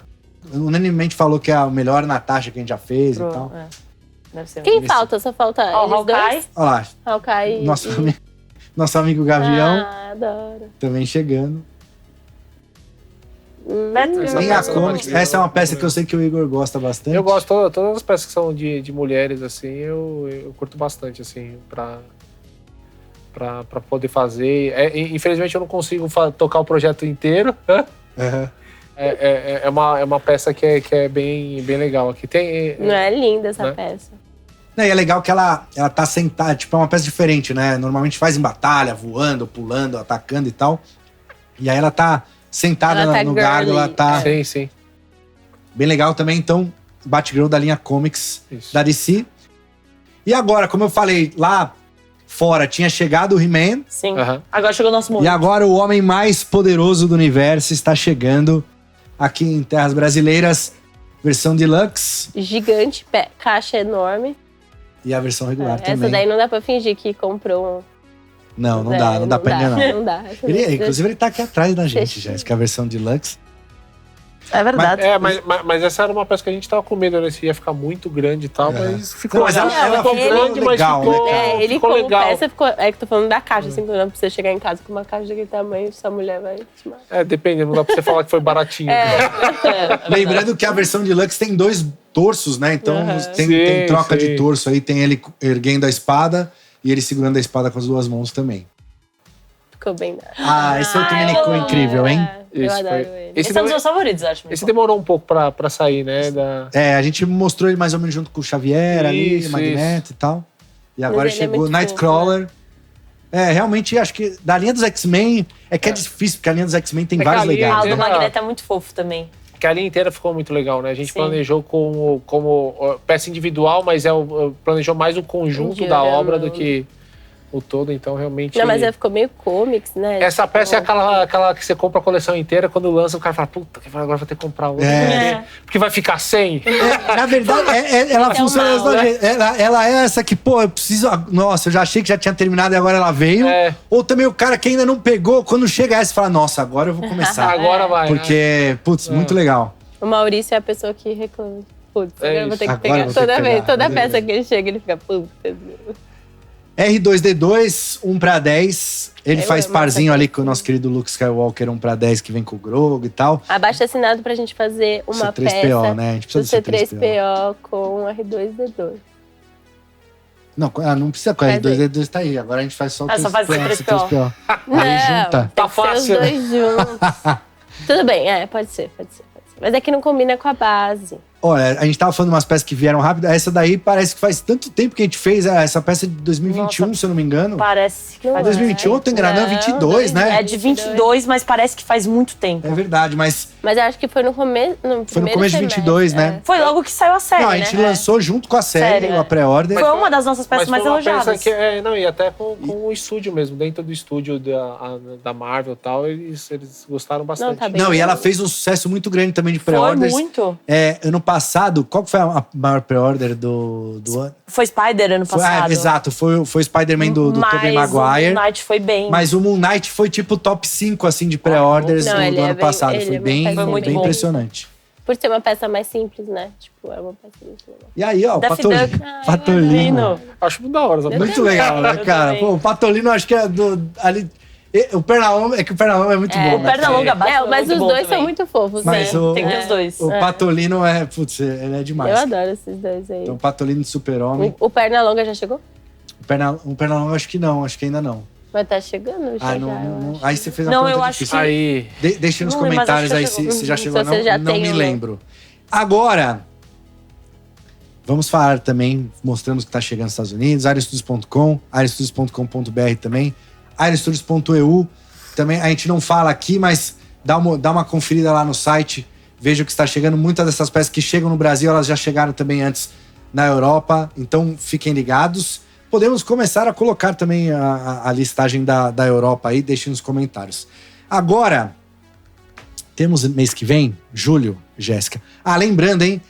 unanimemente falou que é a melhor Natasha que a gente já fez e tal. Deve ser. Quem falta? Só falta eles dois? Olha lá. Hawkeye Nosso amigo Gavião. Adoro. Também chegando. Tem a Comics. Essa é uma peça que eu sei que o Igor gosta bastante. Eu gosto, todas as peças que são de mulheres, assim, eu curto bastante, assim, pra poder fazer. Infelizmente eu não consigo tocar o projeto inteiro. É uma peça que é bem legal. Aqui tem, não é linda essa peça. E é legal que ela tá sentada, tipo, é uma peça diferente, né? Normalmente faz em batalha, voando, pulando, atacando e tal. E aí ela tá sentada no gargo, ela tá... Sim. Bem legal também, então, Batgirl da linha Comics da DC. E agora, como eu falei, lá fora tinha chegado o He-Man. Sim, agora chegou o nosso momento. E agora o homem mais poderoso do universo está chegando aqui em terras brasileiras. Versão deluxe. Gigante, caixa enorme. E a versão regular também. Essa daí não dá pra fingir que comprou Não dá pra enganar. Não dá. Inclusive, ele tá aqui atrás da gente, já. Isso que é a versão deluxe. É verdade. Mas essa era uma peça que a gente tava com medo, né? Se ia ficar muito grande e tal, mas ficou. Mas ela ficou grande, mas ficou. Ele ficou como legal. peça ficou. É que tô falando da caixa, assim, pra você chegar em casa com uma caixa daquele tamanho, sua mulher vai te matar. Depende, não dá pra você falar que foi baratinho. Lembrando que a versão deluxe tem 2 torsos, né? Então tem troca de torso aí, tem ele erguendo a espada e ele segurando a espada com as 2 mãos também. Ficou bem. Esse outro mini ficou incrível, hein? Eu adoro ele. Esse é um dos meus favoritos, acho. Esse demorou um pouco pra sair, né? A gente mostrou ele mais ou menos junto com o Xavier ali, Magneto e tal. E agora chegou Nightcrawler. Realmente, acho que da linha dos X-Men é difícil, porque a linha dos X-Men tem vários legais. O do Magneto é muito fofo também. Que a linha inteira ficou muito legal, né? A gente planejou como peça individual, mas planejou mais o conjunto da obra do que o todo, então realmente... Não, mas ficou meio comics, né? Essa peça é aquela que você compra a coleção inteira, quando lança o cara fala, puta, agora vou ter que comprar outra. Porque vai ficar sem. Na verdade, ela funciona dessa jeito. Ela é essa que, eu preciso... Nossa, eu já achei que já tinha terminado e agora ela veio. Ou também o cara que ainda não pegou, quando chega essa, fala, nossa, agora eu vou começar. Agora vai. Porque, muito legal. O Maurício é a pessoa que reclama. Putz, agora eu vou ter que pegar. Toda peça que ele chega, ele fica, putz, R2D2, 1 para 10. Ele faz parzinho ali com o nosso querido Luke Skywalker, 1 para 10, que vem com o Grogu e tal. Abaixo assinado pra gente fazer uma C3PO, peça né? A gente precisa do C3PO com R2D2. Não precisa com a R2D2, tá aí. Agora a gente faz só o só faz C3PO. Aí junta. Tá fácil, os dois juntos. Tudo bem, pode ser. Mas é que não combina com a base. Olha, a gente tava falando de umas peças que vieram rápido. Essa daí parece que faz tanto tempo que a gente fez essa peça de 2021, Nossa, se eu não me engano. Parece que faz 2021, eu tô enganando, 22, né? É de 22, mas parece que faz muito tempo. É verdade, mas... Mas eu acho que foi no começo. Foi no começo de 22, né? Foi logo que saiu a série, Não, a gente lançou junto com a série, a pré-order. Foi uma das nossas peças mais elogiadas. E até com o estúdio mesmo, dentro do estúdio da Marvel e tal, eles gostaram bastante. Não, e ela fez um sucesso muito grande também de pré-orders. Foi muito. Ano passado, qual foi a maior pré-order do ano? Foi Spider ano passado. Exato, foi Spider-Man do Tobey Maguire. O Moon Knight foi bem. Mas o Moon Knight foi tipo top 5 assim, de pré-orders do ano passado. Foi bem impressionante. Por ser uma peça mais simples, né? Tipo, é uma peça muito legal. E aí, ó, o Patolino. Acho muito da hora. Muito legal, né, cara? Pô, o Patolino, acho que é ali... O Pernalonga é muito bom. O Pernalonga mas os dois são muito fofos, mas né? Tem os dois. O Patolino putz, ele é demais. Eu adoro esses dois aí. Então, o Patolino de Super-Homem. O Pernalonga já chegou? O Pernalonga acho que ainda não. Mas tá chegando já. Aí você fez uma pergunta difícil. Aí... Deixa nos comentários aí se já chegou ou não. Não me lembro. Agora, vamos falar também, mostrando que tá chegando nos Estados Unidos, arestudios.com, arestudios.com.br também, arestudios.eu. Também a gente não fala aqui, mas dá uma conferida lá no site, veja o que está chegando. Muitas dessas peças que chegam no Brasil, elas já chegaram também antes na Europa, então fiquem ligados. Podemos começar a colocar também a listagem da Europa aí, deixem nos comentários. Agora, temos mês que vem, julho, Jéssica. Lembrando, hein,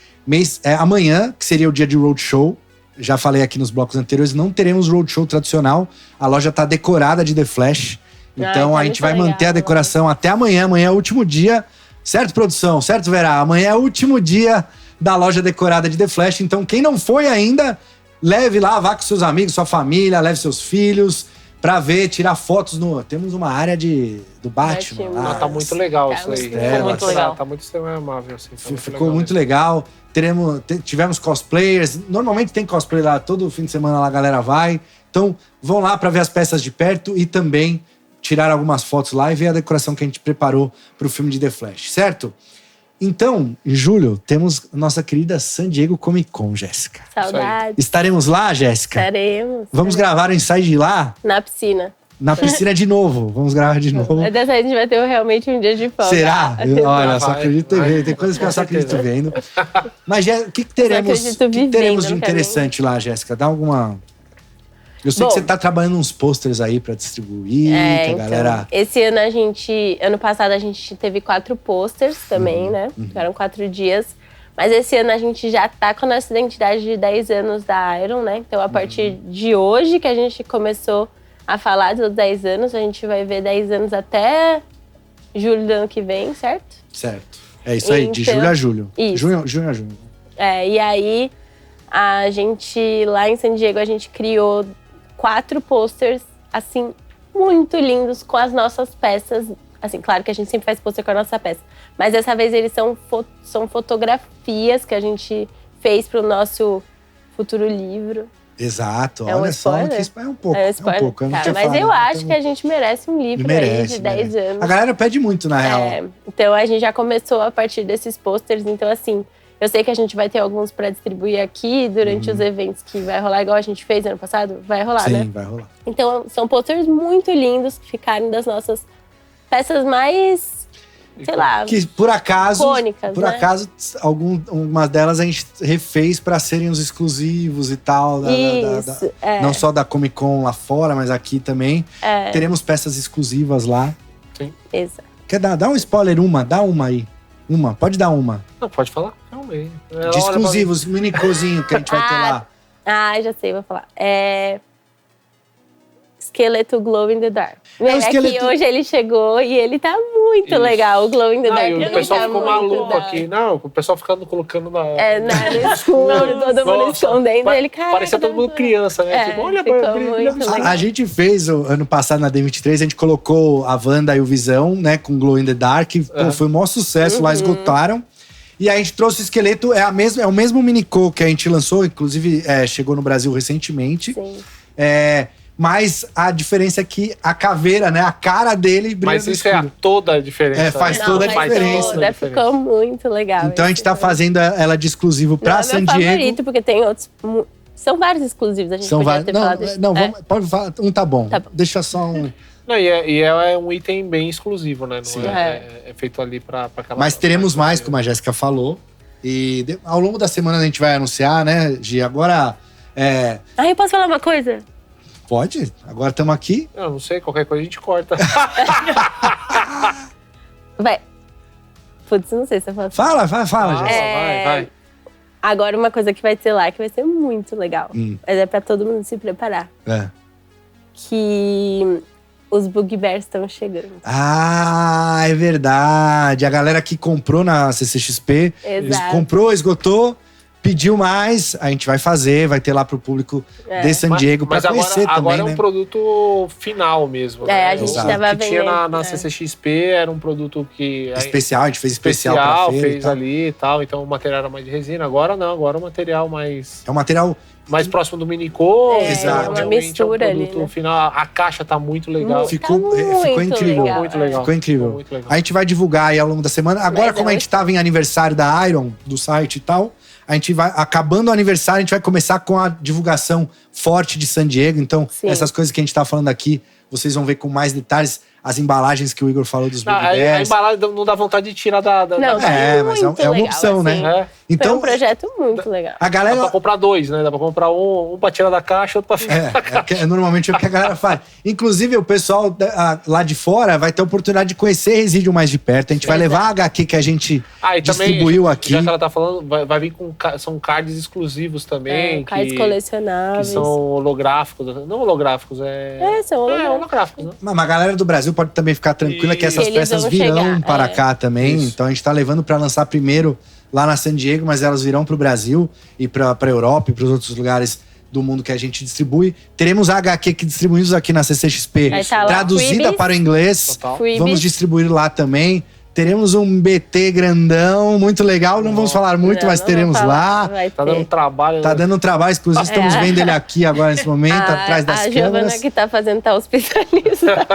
amanhã, que seria o dia de Roadshow, já falei aqui nos blocos anteriores, não teremos Roadshow tradicional, a loja tá decorada de The Flash, então a gente vai manter a decoração até amanhã. Amanhã é o último dia, certo, produção? Certo, Verá? Amanhã é o último dia da loja decorada de The Flash, então quem não foi ainda... Leve lá, vá com seus amigos, sua família, leve seus filhos pra ver, tirar fotos Temos uma área do Batman. Tá muito legal isso aí. Ficou muito legal. Tá muito amável, assim. Ficou muito legal. Tivemos cosplayers. Normalmente tem cosplay lá, todo fim de semana lá a galera vai. Então, vão lá pra ver as peças de perto e também tirar algumas fotos lá e ver a decoração que a gente preparou pro filme de The Flash, certo? Então, em julho, temos nossa querida San Diego Comic Con, Jéssica. Saudades. Estaremos lá, Jéssica? Estaremos. Vamos gravar o Inside lá? Na piscina. Na piscina de novo. Vamos gravar de novo. Dessa vez a gente vai ter realmente um dia de folga. Será? Olha, só acredito vendo. Tem coisas que eu só acredito vendo. Mas, o que teremos de interessante lá, Jéssica? Dá alguma... Eu sei que você tá trabalhando uns posters aí pra distribuir, que a galera... Ano passado a gente teve 4 posters também, né? Ficaram 4 dias. Mas esse ano a gente já tá com a nossa identidade de 10 anos da Iron, né? Então, a partir de hoje que a gente começou a falar dos 10 anos, a gente vai ver 10 anos até julho do ano que vem, certo? Certo. É isso aí, de julho a julho. Isso. Junho a julho. E aí, a gente, lá em San Diego, a gente criou 4 posters, assim, muito lindos com as nossas peças. Assim, claro que a gente sempre faz pôster com a nossa peça. Mas dessa vez eles são fotografias que a gente fez pro nosso futuro livro. Exato, olha só, que é um pouco. É um pouco. Mas eu acho que a gente merece um livro aí de 10 anos. A galera pede muito, na real. Então a gente já começou a partir desses posters, então assim... Eu sei que a gente vai ter alguns para distribuir aqui durante os eventos que vai rolar, igual a gente fez ano passado. Vai rolar, né? Sim, vai rolar. Então, são posters muito lindos que ficaram das nossas peças mais, sei lá, que por acaso, icônicas, por acaso, algumas delas a gente refez para serem os exclusivos e tal. Não só da Comic Con lá fora, mas aqui também. Teremos peças exclusivas lá. Sim. Exato. Quer dar um spoiler? Dá uma aí. Pode dar uma. Não, pode falar. De exclusivos, minicozinho que a gente vai ter lá. Já sei, vou falar. Esqueleto Glow in the Dark. Esqueleto... hoje ele chegou e ele tá muito legal, o Glow in the Dark. O pessoal ficou maluco aqui. Não, o pessoal colocando na... no escuro, todo mundo escondendo. Ele, parecia todo mundo criança, né? Tipo, olha, a gente fez, ano passado na D23, a gente colocou a Wanda e o Visão, né, com Glow in the Dark. Pô, foi um maior sucesso, lá esgotaram. E aí a gente trouxe o esqueleto, é o mesmo minicô que a gente lançou, inclusive chegou no Brasil recentemente. Sim. Mas a diferença é que a caveira, né? A cara dele brilha Mas isso é toda a diferença. Faz toda a diferença. Ficou muito legal. Então a gente tá fazendo ela de exclusivo pra San Diego. É meu favorito, porque tem outros... São vários exclusivos, a gente podia ter falado. Pode falar. Um tá bom. Deixa só um... Não, e é um item bem exclusivo, né? Não é feito ali pra aquela... Mas teremos mais, como a Jéssica falou. E ao longo da semana a gente vai anunciar, né, Gi? Agora... eu posso falar uma coisa? Pode. Agora estamos aqui. Eu não sei, qualquer coisa a gente corta. Vai. Putz, não sei se eu posso. Fala, Jéssica. Vai. Agora uma coisa que vai ter lá, que vai ser muito legal. Mas é pra todo mundo se preparar. Que os Bugbears estão chegando. Ah, é verdade. A galera que comprou na CCXP, comprou, esgotou, pediu mais, a gente vai fazer, vai ter lá pro público de San Diego pra conhecer também, agora né? É um produto final mesmo. Né? A gente tava vendo. O que tinha na CCXP era um produto que... Especial, a gente fez especial pra feira. Fez ali e tal, então o material era mais de resina. Agora não, agora o material mais... É um material... mais próximo do Minicô. Exato. Uma mistura é um produto ali, né? final. A caixa tá muito legal. Ficou incrível. Legal. Muito legal. Ficou incrível. Muito legal. A gente vai divulgar aí ao longo da semana. Agora, como a gente tava em aniversário da Iron, do site e tal, a gente vai, acabando o aniversário, a gente vai começar com a divulgação forte de San Diego. Então, essas coisas que a gente tá falando aqui, vocês vão ver com mais detalhes. As embalagens que o Igor falou dos Bugbears. A embalagem não dá vontade de tirar da... Não, mas é uma opção, assim. né? Então, foi um projeto muito legal. A galera... Dá pra comprar dois, né? Dá pra comprar um pra tirar da caixa, outro pra ficar da caixa. Normalmente é o que a galera faz. Inclusive, o pessoal lá de fora vai ter a oportunidade de conhecer Residium mais de perto. A gente vai levar a HQ que a gente distribuiu também, aqui. Já que ela tá falando, vai vir com... São cards exclusivos também. Cards colecionáveis. Que são holográficos. Não holográficos, são holográficos, né? Mas a galera do Brasil pode também ficar tranquila que essas peças virão para cá também. Isso. Então a gente tá levando para lançar primeiro lá na San Diego, mas elas virão pro Brasil e pra Europa e pros outros lugares do mundo que a gente distribui. Teremos a HQ que distribuímos aqui na CCXP, traduzida para o inglês. Vamos distribuir lá também. Teremos um BT grandão, muito legal. Não vamos falar muito, mas teremos lá. Tá dando trabalho. Tá dando um trabalho, inclusive estamos vendo ele aqui agora nesse momento, atrás das câmeras. A Giovana que tá fazendo tá hospitalizada.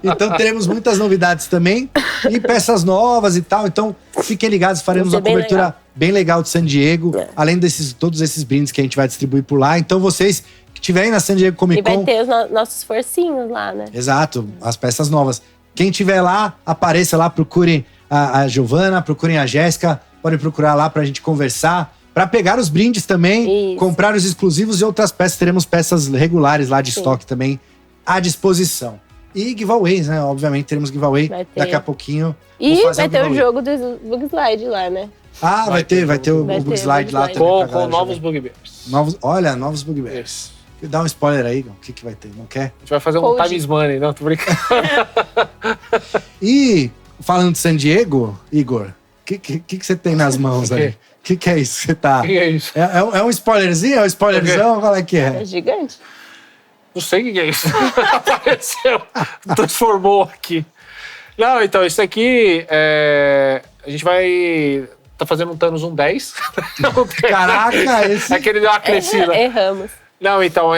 Então teremos muitas novidades também e peças novas e tal. Então fiquem ligados, faremos uma cobertura bem legal de San Diego, além todos esses brindes que a gente vai distribuir por lá. Então vocês que estiverem na San Diego Comic Con... E vai ter os nossos forcinhos lá, né? Exato, as peças novas. Quem estiver lá, apareça lá, procurem a Giovana, procurem a Jéssica, podem procurar lá pra gente conversar, pra pegar os brindes também, comprar os exclusivos e outras peças. Teremos peças regulares lá de estoque também à disposição. E giveaways, né? Obviamente teremos giveaway daqui a pouquinho. E vai ter o jogo do Bug Slide lá, né? Ah, vai ter o Bug Slide lá também. Com novos Bugbears. Novos Bugbears. Dá um spoiler aí, o que vai ter? Não quer? A gente vai fazer um Times Money, não, tô brincando. E, falando de San Diego, Igor, o que você tem nas mãos aí? O que é isso que você tá... O que é isso? É um spoilerzinho? É um spoilerzão? Qual é que é? É gigante. Não sei o que é isso. Apareceu, transformou aqui. Não, então, isso aqui, a gente vai... Tá fazendo um Thanos 10. Caraca, esse... É que ele deu uma crescida. Erramos. Não, então,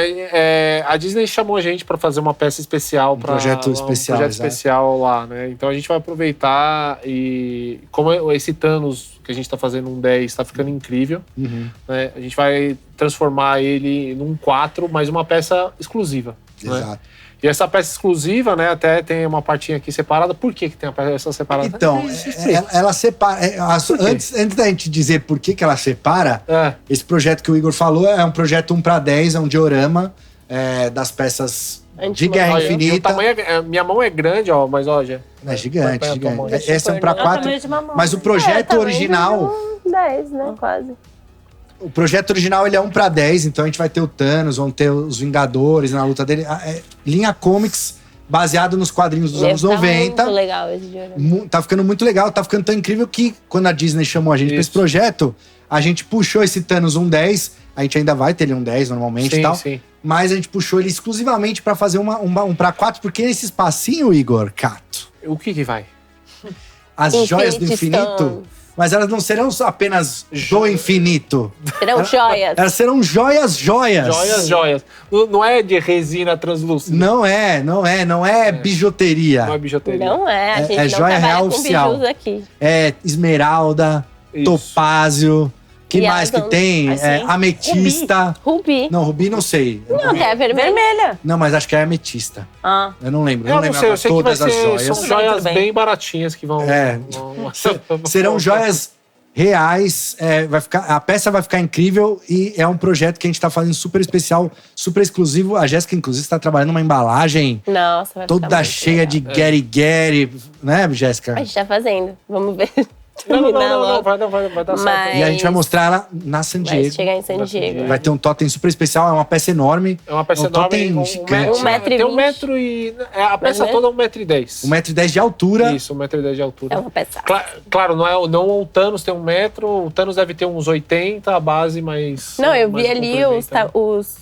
a Disney chamou a gente para fazer uma peça especial. Um projeto especial lá, né? Então a gente vai aproveitar e... Como esse Thanos que a gente tá fazendo um 10 tá ficando incrível, né? A gente vai transformar ele num 4, mas uma peça exclusiva. Exato. Né? E essa peça exclusiva, né, até tem uma partinha aqui separada. Por que tem a peça separada? Então, ela separa... Antes da gente dizer por que ela separa, esse projeto que o Igor falou é um projeto 1:10, é um diorama das peças de Guerra Infinita. Minha mão é grande, ó, mas ó, já... É gigante. Esse é um 1:4. Mas o projeto original... 10, né, quase. O projeto original ele é 1:10, então a gente vai ter o Thanos, vão ter os Vingadores na luta dele. Linha comics baseado nos quadrinhos dos anos 90. Muito legal esse diorama. Tá ficando muito legal, tá ficando tão incrível que quando a Disney chamou a gente pra esse projeto, a gente puxou esse Thanos 1:10. A gente ainda vai ter ele 1:10 normalmente e tal. Sim. Mas a gente puxou ele exclusivamente pra fazer um 1:4, porque nesse espacinho, Igor, Cato. O que vai? As joias do infinito. Mas elas não serão apenas do infinito. Serão joias. Elas serão joias. Joias. Não é de resina translúcida. Não é bijuteria. Não é bijuteria. Não é, a gente não joia trabalha real com oficial. bijus aqui. É esmeralda, topázio. Que E mais que elas tem? assim, Ametista. Rubi. Não, rubi não sei. Não, tem a vermelha. Não, mas acho que é ametista. Ah. Eu não lembro. Eu não lembro sei, eu sei que vai todas as ser, joias. são joias bem baratinhas que vão... Serão joias reais. A peça vai ficar incrível e é um projeto que a gente está fazendo super especial, super exclusivo. A Jéssica, inclusive, está trabalhando numa embalagem Nossa, vai ficar toda muito cheia de legal. gueri-gueri, né, Jéssica? A gente tá fazendo. Vamos ver. Não, vai dar certo. E a gente vai mostrar ela na San Diego. Vai chegar em San Diego. Vai ter um totem super especial, é uma peça enorme. É uma peça totem enorme, gigante. tem 1,20 m. A peça toda é 1,10 m. 1,10 m de altura. Isso, 1,10 m de altura. É uma peça. Claro, não o Thanos tem 1 metro, o Thanos deve ter uns 80, a base mais. Não, eu mais vi ali os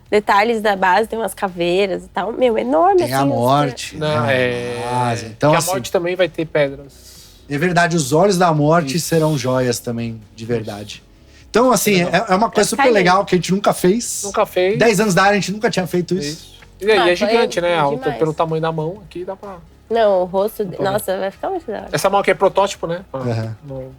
detalhes da base, tem umas caveiras e tal. Meu, enorme Tem assim. a morte. Não, Então, que a assim, morte também vai ter pedras. é verdade, os olhos da morte serão joias também, de verdade. Então, assim, é uma coisa super legal que a gente nunca fez. Nunca fez. 10 anos da área, a gente nunca tinha feito isso. E é gigante, né? demais. Pelo tamanho da mão, aqui dá pra. Não, o rosto. Nossa, vai ficar muito da hora. Essa mão aqui é protótipo, né? Uhum.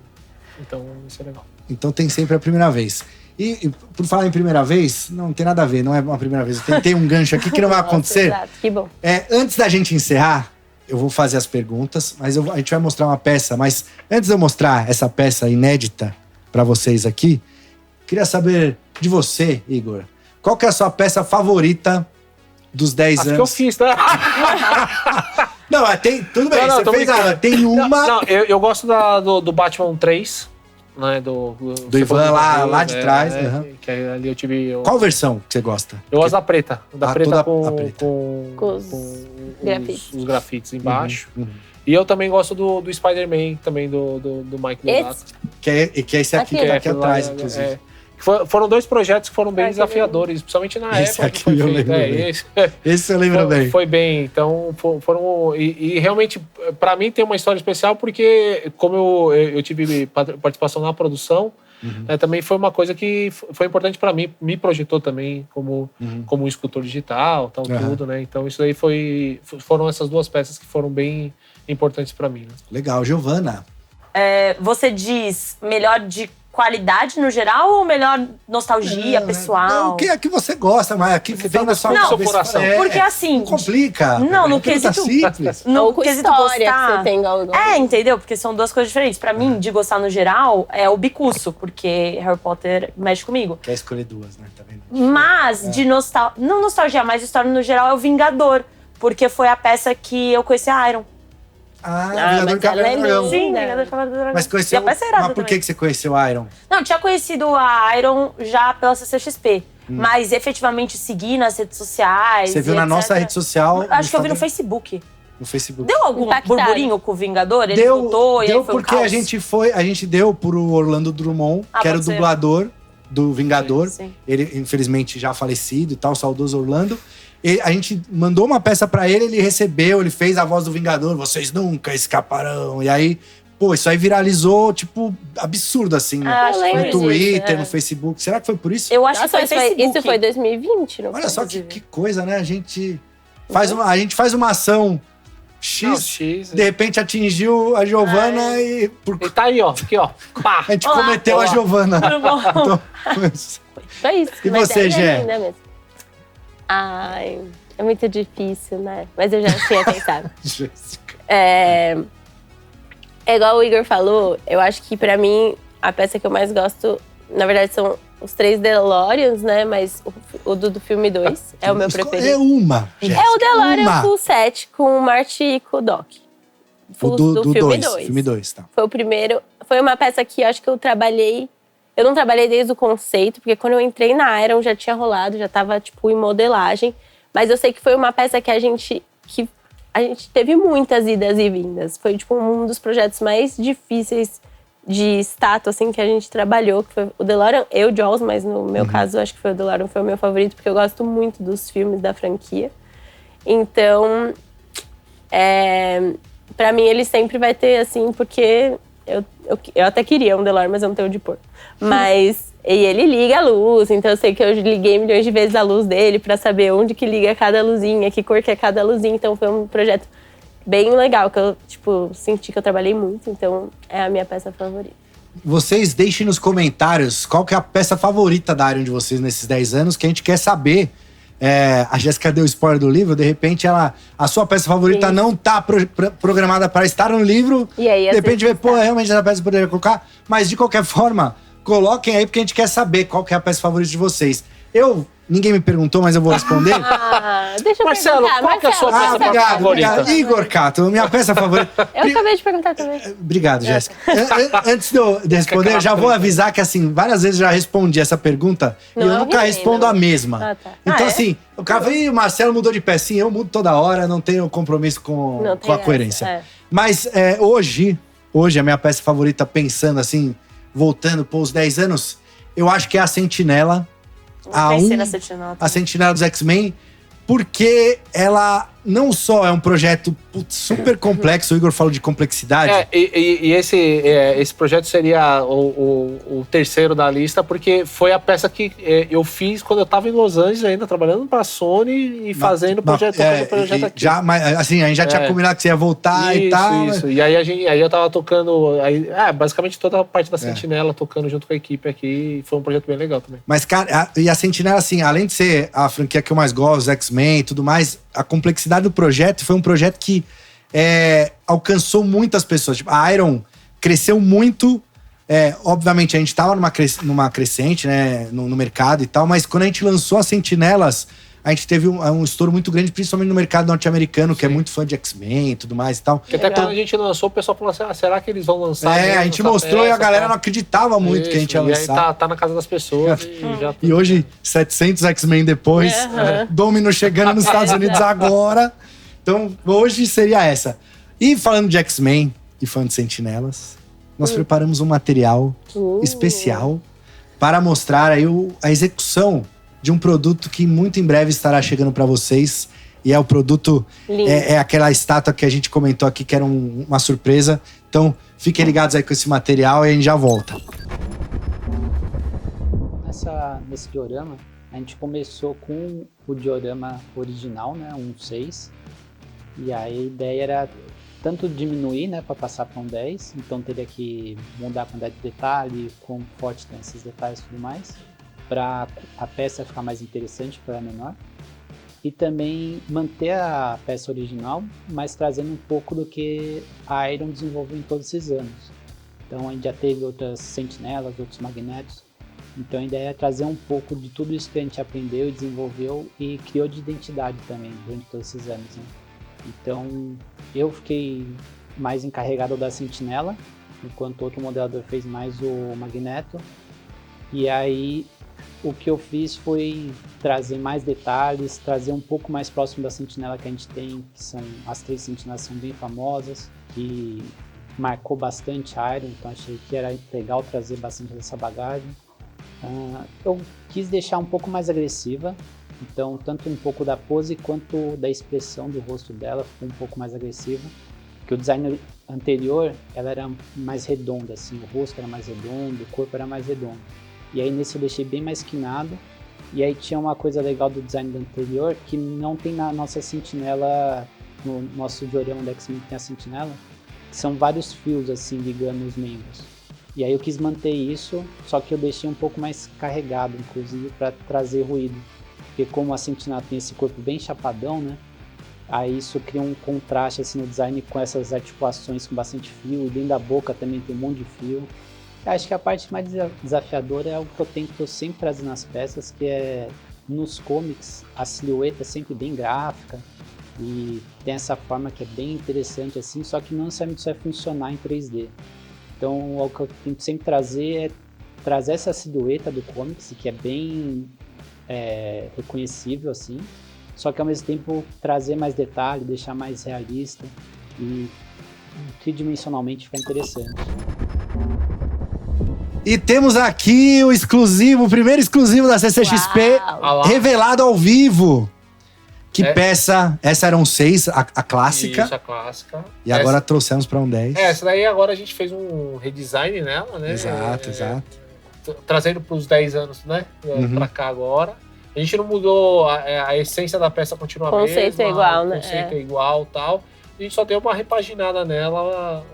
Então, isso é legal. Então tem sempre a primeira vez. E por falar em primeira vez, não tem nada a ver, não é uma primeira vez. Eu tentei um gancho aqui que não vai acontecer. Exato, que bom. Antes da gente encerrar, eu vou fazer as perguntas, mas a gente vai mostrar uma peça. Mas antes de eu mostrar essa peça inédita para vocês aqui, queria saber de você, Igor. Qual que é a sua peça favorita dos 10 anos? Acho que eu fiz, tá? Não, tudo bem, você fez tem uma... Não, eu gosto do Batman 3, né? Do Ivan lá de trás. Que ali eu tive... Qual versão que você gosta? Eu gosto da preta. Da preta Com os grafites embaixo. E eu também gosto do Spider-Man, também do Mike Miyazaki. Que é esse aqui, que tá aqui atrás, inclusive. Foram 2 projetos que foram bem desafiadores, principalmente na esse época aqui que foi eu feito. lembro bem. Esse eu lembro bem. Foi bem, então foram... E realmente, para mim tem uma história especial porque como eu tive participação na produção, também foi uma coisa que foi importante para mim, me projetou também como um escultor digital, tudo, né? Então isso aí foram essas 2 peças que foram bem importantes para mim. Né? Legal, Giovana. Você diz melhor de qualidade no geral ou melhor nostalgia, pessoal? O que é que você gosta, mas aqui que vem na sua coração. Porque assim... Não complica. Não, no quesito... simples. No com quesito história gostar... que você tem igual. entendeu? Porque são 2 coisas diferentes. Pra mim, de gostar no geral, é o bicuço, porque Harry Potter mexe comigo. Quer escolher 2, né? Tá vendo? Mas, de nostalgia... Não nostalgia, mas história no geral é o Vingador. Porque foi a peça que eu conheci a Iron. Vingador Cavaleiro do Dragão. Sim, Vingador Cavaleiro do Dragão. Mas conheceu... Mas por que você conheceu a Iron? Não, tinha conhecido a Iron já pela CCXP. Mas efetivamente segui nas redes sociais. Você viu na nossa rede social? Acho que eu vi no Facebook. No Facebook. Deu algum burburinho com o Vingador? Ele deu voltou e aí foi porque a gente deu pro Orlando Drummond, que era o dublador do Vingador. Sim. Ele, infelizmente, já falecido e tal, saudoso Orlando. A gente mandou uma peça pra ele recebeu, ele fez a voz do Vingador, vocês nunca escaparão. E aí, isso aí viralizou, tipo, absurdo, assim, no Twitter, no Facebook. Será que foi por isso? Eu acho que foi isso foi 2020, não Olha só que coisa, né? A gente faz uma ação X, de repente atingiu a Giovana e... E tá aí, ó. Aqui, ó. Pá. A gente cometeu a Giovana. Tudo bom? Foi isso. E você, Gé? Ai, é muito difícil, né? Mas eu já tinha pensado. É igual o Igor falou, eu acho que pra mim, a peça que eu mais gosto, na verdade, são os 3 DeLoreans, né? Mas o do filme 2 é o meu preferido. É uma, Jéssica, é o DeLorean Full Set com o Marty e com o Doc. Do filme 2. Filme 2, tá. Foi o primeiro. Foi uma peça que eu acho que eu trabalhei. Eu não trabalhei desde o conceito, porque quando eu entrei na Iron já tinha rolado, já tava, tipo, em modelagem. Mas eu sei que foi uma peça que a gente teve muitas idas e vindas. Foi, tipo, um dos projetos mais difíceis de status, assim, que a gente trabalhou, que foi o DeLorean e o Jaws, mas no meu caso, acho que foi o DeLorean, foi o meu favorito, porque eu gosto muito dos filmes da franquia. Então, pra mim, ele sempre vai ter, assim, porque Eu até queria um DeLorean, mas eu não tenho onde pôr. Mas... E ele liga a luz, então eu sei que eu liguei milhões de vezes a luz dele pra saber onde que liga cada luzinha, que cor que é cada luzinha. Então foi um projeto bem legal, que eu, tipo, senti que eu trabalhei muito. Então é a minha peça favorita. Vocês deixem nos comentários qual que é a peça favorita da Iron de vocês nesses 10 anos, que a gente quer saber. A Jéssica deu spoiler do livro, de repente a sua peça favorita não tá programada para estar no livro. E aí, de repente vê, realmente essa peça poderia colocar. Mas de qualquer forma, coloquem aí porque a gente quer saber qual que é a peça favorita de vocês. Ninguém me perguntou, mas eu vou responder. Deixa eu Marcelo, qual que é a sua peça favorita? Obrigado. Igor Cato, minha peça favorita. Eu acabei de perguntar também. Obrigado, Jéssica. Antes de responder, eu já vou avisar que, assim, várias vezes eu já respondi essa pergunta e eu nunca respondo a mesma. Tá. Então, assim, o cara fala, o Marcelo mudou de pecinha, eu mudo toda hora, não tenho compromisso com a coerência. Mas hoje, a minha peça favorita, pensando assim, voltando para os 10 anos, eu acho que é a Sentinela. A Sentinela dos X-Men, porque ela não só é um projeto super complexo, o Igor falou de complexidade. Esse projeto seria o terceiro da lista, porque foi a peça que eu fiz quando eu estava em Los Angeles ainda, trabalhando para a Sony e fazendo o projeto aqui. Mas assim, a gente já tinha combinado que você ia voltar e tal. Isso. E aí eu tava tocando, basicamente toda a parte da Sentinela, tocando junto com a equipe aqui, e foi um projeto bem legal também. Mas, cara, e a Sentinela, assim, além de ser a franquia que eu mais gosto, os X-Men e tudo mais, a complexidade do projeto foi um projeto que alcançou muitas pessoas. Tipo, a Iron cresceu muito. Obviamente, a gente estava numa crescente, né, no mercado e tal, mas quando a gente lançou as Sentinelas, a gente teve um estouro muito grande, principalmente no mercado norte-americano, que é muito fã de X-Men e tudo mais e tal. Porque até quando a gente lançou, o pessoal falou assim, será que eles vão lançar? A gente mostrou peça, e a galera não acreditava muito que a gente ia lançar. E aí tá na casa das pessoas. E hoje, 700 X-Men depois, Domino chegando nos Estados Unidos agora. Então, hoje seria essa. E falando de X-Men e falando de Sentinelas, nós preparamos um material especial para mostrar aí a execução de um produto que muito em breve estará chegando para vocês. E é o produto, é aquela estátua que a gente comentou aqui, que era uma surpresa. Então, fiquem ligados aí com esse material e a gente já volta. Nesse diorama, a gente começou com o diorama original, né, 1.6. E aí a ideia era tanto diminuir, né, para passar para um 10, então teria que mudar a quantidade de detalhe, quão forte tem esses detalhes e tudo mais, para a peça ficar mais interessante, para menor. E também manter a peça original, mas trazendo um pouco do que a Iron desenvolveu em todos esses anos. Então a gente já teve outras sentinelas, outros magnetos. Então a ideia é trazer um pouco de tudo isso que a gente aprendeu e desenvolveu e criou de identidade também durante todos esses anos, né? Então eu fiquei mais encarregado da sentinela, enquanto outro modelador fez mais o magneto. E aí o que eu fiz foi trazer mais detalhes, trazer um pouco mais próximo da sentinela que a gente tem, que são as 3 sentinelas são bem famosas, que marcou bastante a Iron, então achei que era legal trazer bastante dessa bagagem. Eu quis deixar um pouco mais agressiva, então tanto um pouco da pose quanto da expressão do rosto dela ficou um pouco mais agressiva, porque o design anterior ela era mais redonda, assim, o rosto era mais redondo, o corpo era mais redondo. E aí nesse eu deixei bem mais quinado. E aí tinha uma coisa legal do design do anterior que não tem na nossa sentinela, no nosso diorama da X-Men que tem a sentinela, que são vários fios assim ligando os membros. E aí eu quis manter isso, só que eu deixei um pouco mais carregado, inclusive, para trazer ruído. Porque como a sentinela tem esse corpo bem chapadão, né? Aí isso cria um contraste assim no design com essas articulações com bastante fio. E dentro da boca também tem um monte de fio. Acho que a parte mais desafiadora é algo que eu tento sempre trazer nas peças, que é, nos comics, a silhueta é sempre bem gráfica e tem essa forma que é bem interessante assim, só que não necessariamente isso vai funcionar em 3D. Então, o que eu tento sempre trazer é trazer essa silhueta do comics, que é bem reconhecível assim, só que ao mesmo tempo trazer mais detalhe, deixar mais realista e tridimensionalmente ficar interessante. E temos aqui o primeiro exclusivo da CCXP, revelado ao vivo. Que peça? Essa era um 6, a clássica. Isso, a clássica. E agora trouxemos para um 10. Essa daí agora a gente fez um redesign nela, né? Exato. Trazendo para os 10 anos, né? Para cá agora. A gente não mudou, a essência da peça continua a mesma. O conceito é igual, né? O conceito é igual, tal. A gente só deu uma repaginada nela,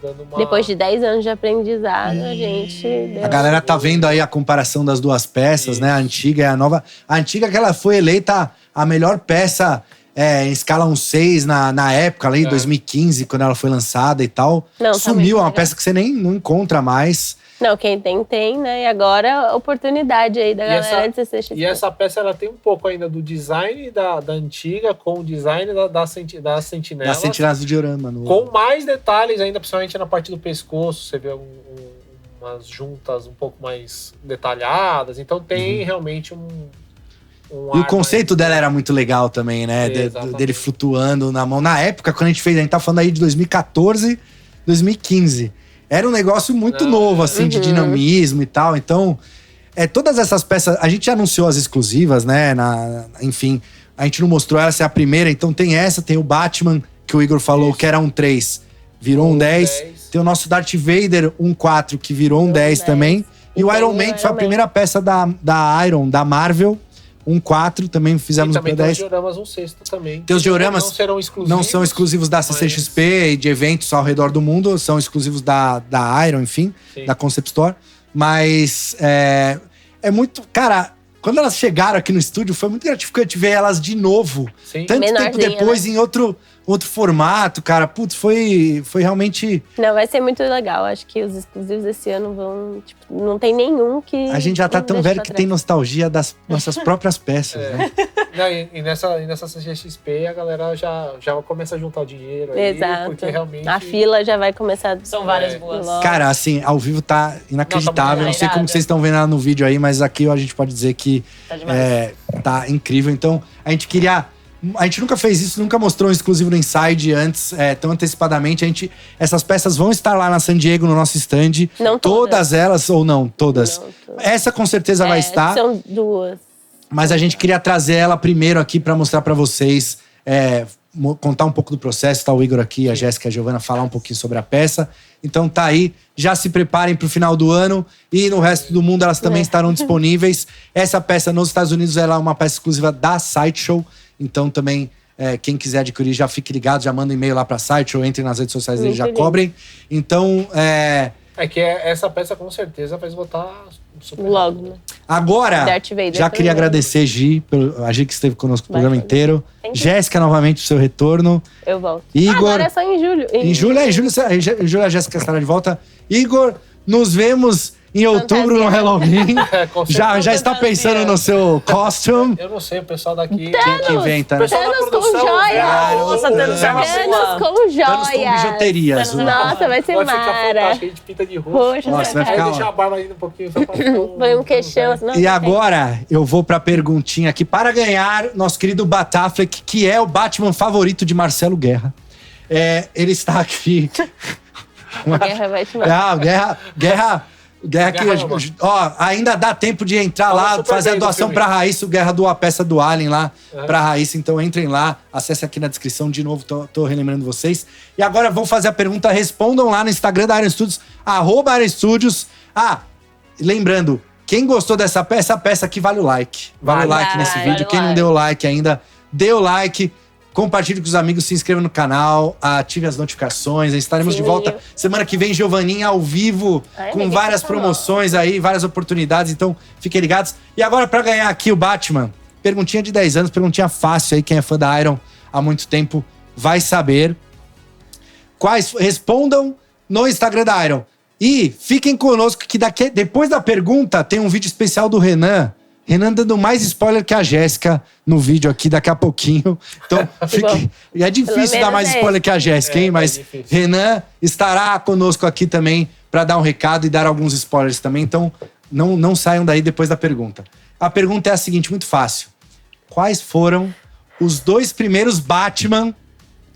dando uma... Depois de 10 anos de aprendizado, a gente... A galera tá vendo aí a comparação das duas peças, né? A antiga e a nova. A antiga que ela foi eleita a melhor peça em escala 1/6 na época, ali em 2015, quando ela foi lançada e tal. Não, sumiu, é uma peça que você nem não encontra mais. Não, quem tem, né? E agora a oportunidade aí da galera de CCXP. E essa peça, ela tem um pouco ainda do design da antiga com o design das sentinelas. Das sentinelas do diorama. Com mais detalhes ainda, principalmente na parte do pescoço. Você vê umas juntas um pouco mais detalhadas. Então tem realmente e o conceito dela era muito legal também, né? Dele flutuando na mão. Na época, quando a gente tá falando aí de 2014, 2015. Era um negócio muito novo, assim, de dinamismo e tal. Então, todas essas peças... A gente anunciou as exclusivas, né? Enfim, a gente não mostrou essa, é a primeira. Então tem essa, tem o Batman, que o Igor falou que era um 3, virou um 10. Tem o nosso Darth Vader, um 4, que virou um 10 também. E o Iron Man, que foi a primeira peça da Marvel, um 4, também fizemos um 10. E também tem os dioramas 1/6 também. Tem os dioramas não são exclusivos da CCXP e de eventos ao redor do mundo, são exclusivos da Iron, enfim, da Concept Store. Mas é muito... Cara, quando elas chegaram aqui no estúdio, foi muito gratificante ver elas de novo. Tanto tempo depois, né? Em outro formato, cara. Putz, foi realmente... Não, vai ser muito legal. Acho que os exclusivos desse ano vão... Tipo, não tem nenhum que... A gente já tá tão velho que tem nostalgia das nossas próprias peças, né? Não, e nessa CCXP a galera já começa a juntar o dinheiro aí. Exato. Porque realmente... A fila já vai começar... São várias boas. Cara, assim, ao vivo tá inacreditável. Não sei como vocês estão vendo lá no vídeo aí, mas aqui a gente pode dizer que tá incrível. Então, a gente nunca fez isso, nunca mostrou um exclusivo no Inside antes, tão antecipadamente. Essas peças vão estar lá na San Diego, no nosso stand. Não todas elas, ou não, todas. Essa com certeza vai estar. São duas. Mas a gente queria trazer ela primeiro aqui para mostrar para vocês, contar um pouco do processo. Tá o Igor aqui, a Jéssica e a Giovana falar um pouquinho sobre a peça. Então tá aí, já se preparem pro final do ano e no resto do mundo elas também estarão disponíveis. Essa peça nos Estados Unidos ela é uma peça exclusiva da Sideshow. Então também, quem quiser adquirir, já fique ligado, já manda um e-mail lá pra Sideshow, entre nas redes sociais deles, já cobrem. Então, que essa peça com certeza vai esgotar super logo, né? Agora, já queria agradecer a Gi que esteve conosco o programa inteiro. Jéssica, novamente, o seu retorno. Eu volto. Igor, agora é só em julho. Em julho a Jéssica estará de volta. Igor, nos vemos em outubro no Halloween. Já está pensando no seu costume? Eu não sei, o pessoal daqui... Quem inventa, né? Thanos com joias! Nossa, Thanos com joias! Thanos com bijuterias. Nossa, vai ser Vai ficar mara. fantástico, a gente pinta de roxo. Roxo, nossa, vai ficar... deixar a barba ainda um pouquinho. Põe um queixão. E agora, eu vou pra perguntinha aqui. Para ganhar, nosso querido Batafleck, que é o Batman favorito de Marcelo Guerra. Ele está aqui... Guerra vai te matar. Guerra que, ainda dá tempo de entrar lá, fazer a doação pra Raíssa, o Guerra doou a peça do Alien lá pra Raíssa. Então entrem lá, acessem aqui na descrição. De novo, tô relembrando vocês. E agora vou fazer a pergunta, respondam lá no Instagram da Iron Studios, @Iron Studios. Lembrando, quem gostou dessa peça, essa peça aqui vale o like. Vale o like nesse vídeo. Quem não deu o like ainda, dê o like. Compartilhe com os amigos, se inscreva no canal, ative as notificações. Estaremos de volta semana que vem, Giovaninha, ao vivo, com várias promoções aí, várias oportunidades. Então, fiquem ligados. E agora, para ganhar aqui o Batman, perguntinha de 10 anos, perguntinha fácil aí. Quem é fã da Iron há muito tempo vai saber. Respondam no Instagram da Iron. E fiquem conosco que depois da pergunta tem um vídeo especial do Renan. Renan dando mais spoiler que a Jéssica no vídeo aqui daqui a pouquinho. Então, é difícil dar mais spoiler que a Jéssica, hein? Mas Renan estará conosco aqui também para dar um recado e dar alguns spoilers também. Então, não saiam daí depois da pergunta. A pergunta é a seguinte, muito fácil. Quais foram os 2 primeiros Batman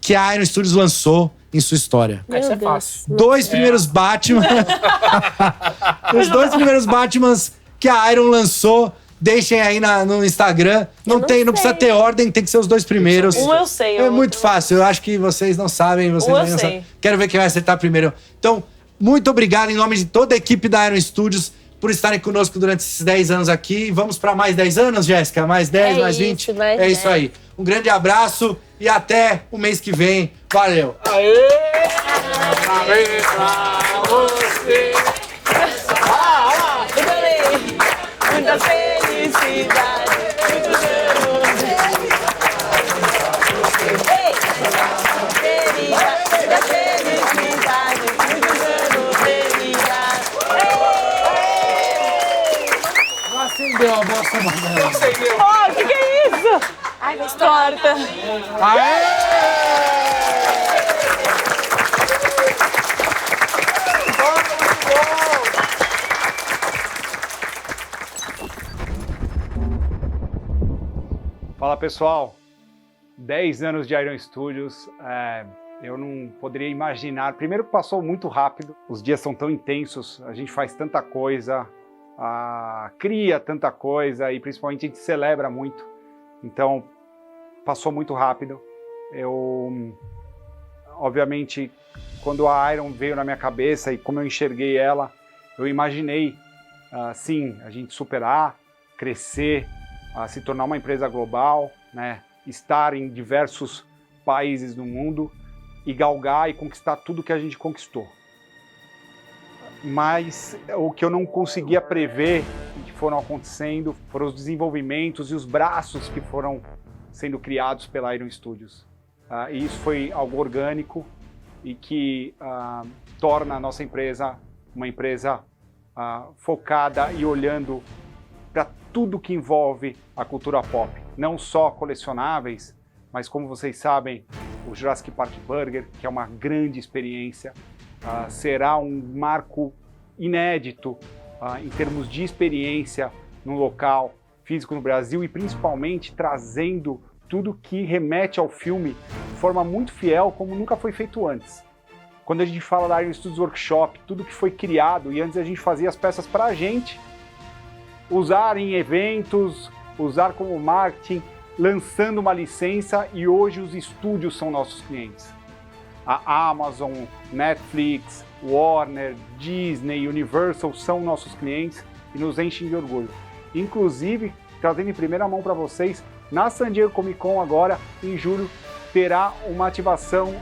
que a Iron Studios lançou em sua história? Isso é fácil. 2 primeiros Batman. Os 2 primeiros Batmans que a Iron lançou Deixem aí no Instagram. Não precisa ter ordem, tem que ser os 2 primeiros. Um eu sei. É muito fácil. Eu acho que vocês não sabem. Vocês eu sei. Quero ver quem vai acertar primeiro. Então, muito obrigado em nome de toda a equipe da Iron Studios por estarem conosco durante esses 10 anos aqui. Vamos para mais 10 anos, Jéssica? Mais 10, mais 20? É isso aí. Um grande abraço e até o mês que vem. Valeu! Aê! Aê pra você! Muita felicidade, muitos anos. Ei! Querida, muita felicidade, muitos anos de vida. Não acendeu a bosta amarela. Não acendeu. Oh, que é isso? Ai, vai torta. Aê! Fala pessoal, 10 anos de Iron Studios, eu não poderia imaginar, primeiro que passou muito rápido, os dias são tão intensos, a gente faz tanta coisa, cria tanta coisa e principalmente a gente celebra muito, então passou muito rápido. Eu, obviamente, quando a Iron veio na minha cabeça e como eu enxerguei ela, eu imaginei, sim, a gente superar, crescer, se tornar uma empresa global, né? Estar em diversos países do mundo e galgar e conquistar tudo que a gente conquistou. Mas o que eu não conseguia prever e que foram acontecendo foram os desenvolvimentos e os braços que foram sendo criados pela Iron Studios. E isso foi algo orgânico e que torna a nossa empresa uma empresa focada e olhando para tudo que envolve a cultura pop. Não só colecionáveis, mas como vocês sabem, o Jurassic Park Burger, que é uma grande experiência, será um marco inédito em termos de experiência no local físico no Brasil e principalmente trazendo tudo que remete ao filme de forma muito fiel, como nunca foi feito antes. Quando a gente fala da Iron Studios Workshop, tudo que foi criado, e antes a gente fazia as peças para a gente, usar em eventos, usar como marketing, lançando uma licença e hoje os estúdios são nossos clientes. A Amazon, Netflix, Warner, Disney, Universal são nossos clientes e nos enchem de orgulho. Inclusive, trazendo em primeira mão para vocês, na San Diego Comic Con agora, em julho, terá uma ativação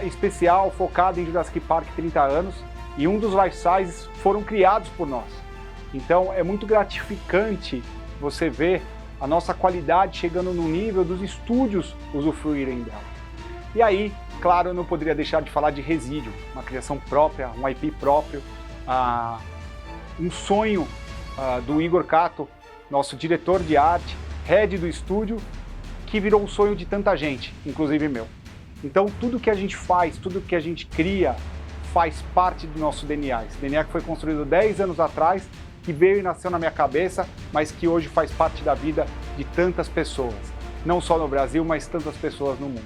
especial focada em Jurassic Park 30 anos e um dos life sizes foram criados por nós. Então é muito gratificante você ver a nossa qualidade chegando no nível dos estúdios usufruírem dela. E aí, claro, eu não poderia deixar de falar de Resíduo, uma criação própria, um IP próprio, um sonho do Igor Cato, nosso diretor de arte, head do estúdio, que virou um sonho de tanta gente, inclusive meu. Então tudo que a gente faz, tudo que a gente cria, faz parte do nosso DNA. Esse DNA que foi construído 10 anos atrás, que veio e nasceu na minha cabeça, mas que hoje faz parte da vida de tantas pessoas. Não só no Brasil, mas tantas pessoas no mundo.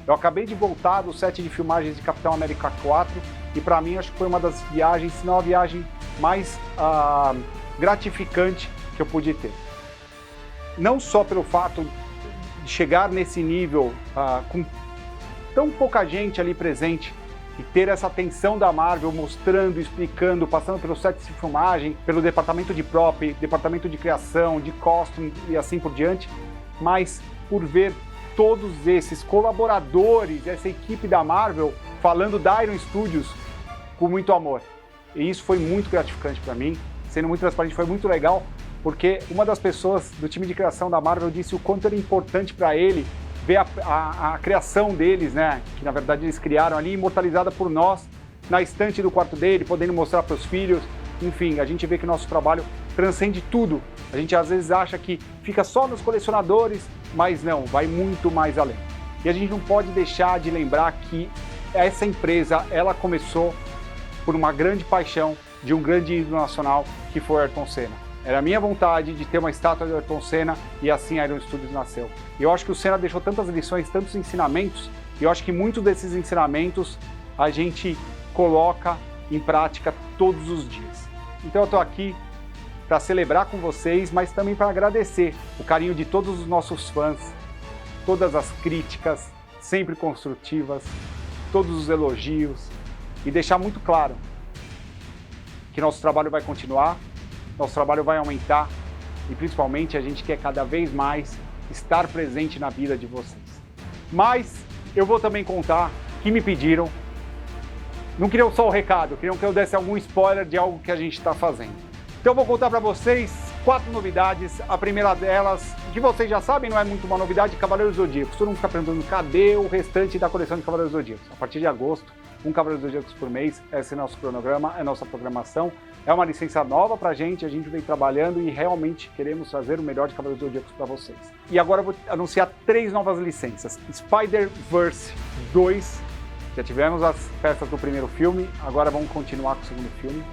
Eu acabei de voltar do set de filmagens de Capitão América 4 e para mim acho que foi uma das viagens, se não a viagem mais gratificante que eu pude ter. Não só pelo fato de chegar nesse nível com tão pouca gente ali presente e ter essa atenção da Marvel mostrando, explicando, passando pelo set de filmagem, pelo departamento de prop, departamento de criação, de costume e assim por diante, mas por ver todos esses colaboradores, essa equipe da Marvel falando da Iron Studios com muito amor. E isso foi muito gratificante para mim, sendo muito transparente, foi muito legal, porque uma das pessoas do time de criação da Marvel disse o quanto era importante para ele ver a criação deles, né, que na verdade eles criaram ali, imortalizada por nós, na estante do quarto dele, podendo mostrar para os filhos. Enfim, a gente vê que o nosso trabalho transcende tudo. A gente às vezes acha que fica só nos colecionadores, mas não, vai muito mais além. E a gente não pode deixar de lembrar que essa empresa, ela começou por uma grande paixão de um grande ídolo nacional, que foi o Ayrton Senna. Era a minha vontade de ter uma estátua de Ayrton Senna e assim a Iron Studios nasceu. E eu acho que o Senna deixou tantas lições, tantos ensinamentos, e eu acho que muitos desses ensinamentos a gente coloca em prática todos os dias. Então eu estou aqui para celebrar com vocês, mas também para agradecer o carinho de todos os nossos fãs, todas as críticas, sempre construtivas, todos os elogios e deixar muito claro que nosso trabalho vai continuar, nosso trabalho vai aumentar e principalmente a gente quer cada vez mais estar presente na vida de vocês. Mas eu vou também contar que me pediram, não queriam só o recado, queriam que eu desse algum spoiler de algo que a gente está fazendo. Então eu vou contar para vocês 4 novidades. A primeira delas, que vocês já sabem, não é muito uma novidade, Cavaleiros Zodíacos. Todo mundo fica perguntando cadê o restante da coleção de Cavaleiros Zodíacos. A partir de agosto, um Cavaleiros Zodíacos por mês, esse é nosso cronograma, é nossa programação. É uma licença nova pra gente, a gente vem trabalhando e realmente queremos trazer o melhor de Cavaleiros Zodíacos para vocês. E agora eu vou anunciar 3 novas licenças. Spider-Verse 2, já tivemos as peças do primeiro filme, agora vamos continuar com o segundo filme.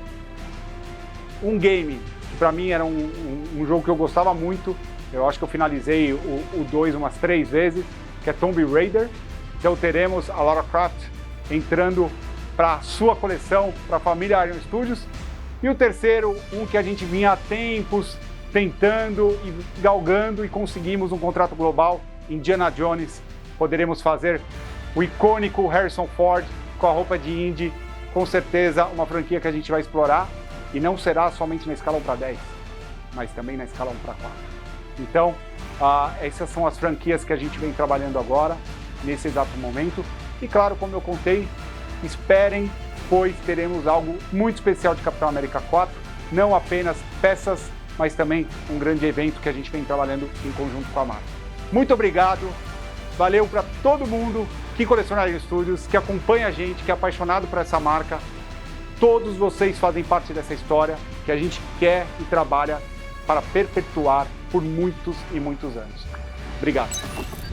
Um game, que pra mim era um jogo que eu gostava muito, eu acho que eu finalizei o 2 umas 3 vezes, que é Tomb Raider. Então teremos a Lara Croft entrando para sua coleção, para a família Iron Studios. E o terceiro, um que a gente vinha há tempos tentando e galgando e conseguimos um contrato global, Indiana Jones. Poderemos fazer o icônico Harrison Ford com a roupa de Indy, com certeza uma franquia que a gente vai explorar e não será somente na escala 1/10, mas também na escala 1/4. Então, essas são as franquias que a gente vem trabalhando agora, nesse exato momento. E claro, como eu contei, esperem, pois teremos algo muito especial de Capitão América 4, não apenas peças, mas também um grande evento que a gente vem trabalhando em conjunto com a marca. Muito obrigado, valeu para todo mundo que coleciona Iron Studios, que acompanha a gente, que é apaixonado por essa marca. Todos vocês fazem parte dessa história que a gente quer e trabalha para perpetuar por muitos e muitos anos. Obrigado.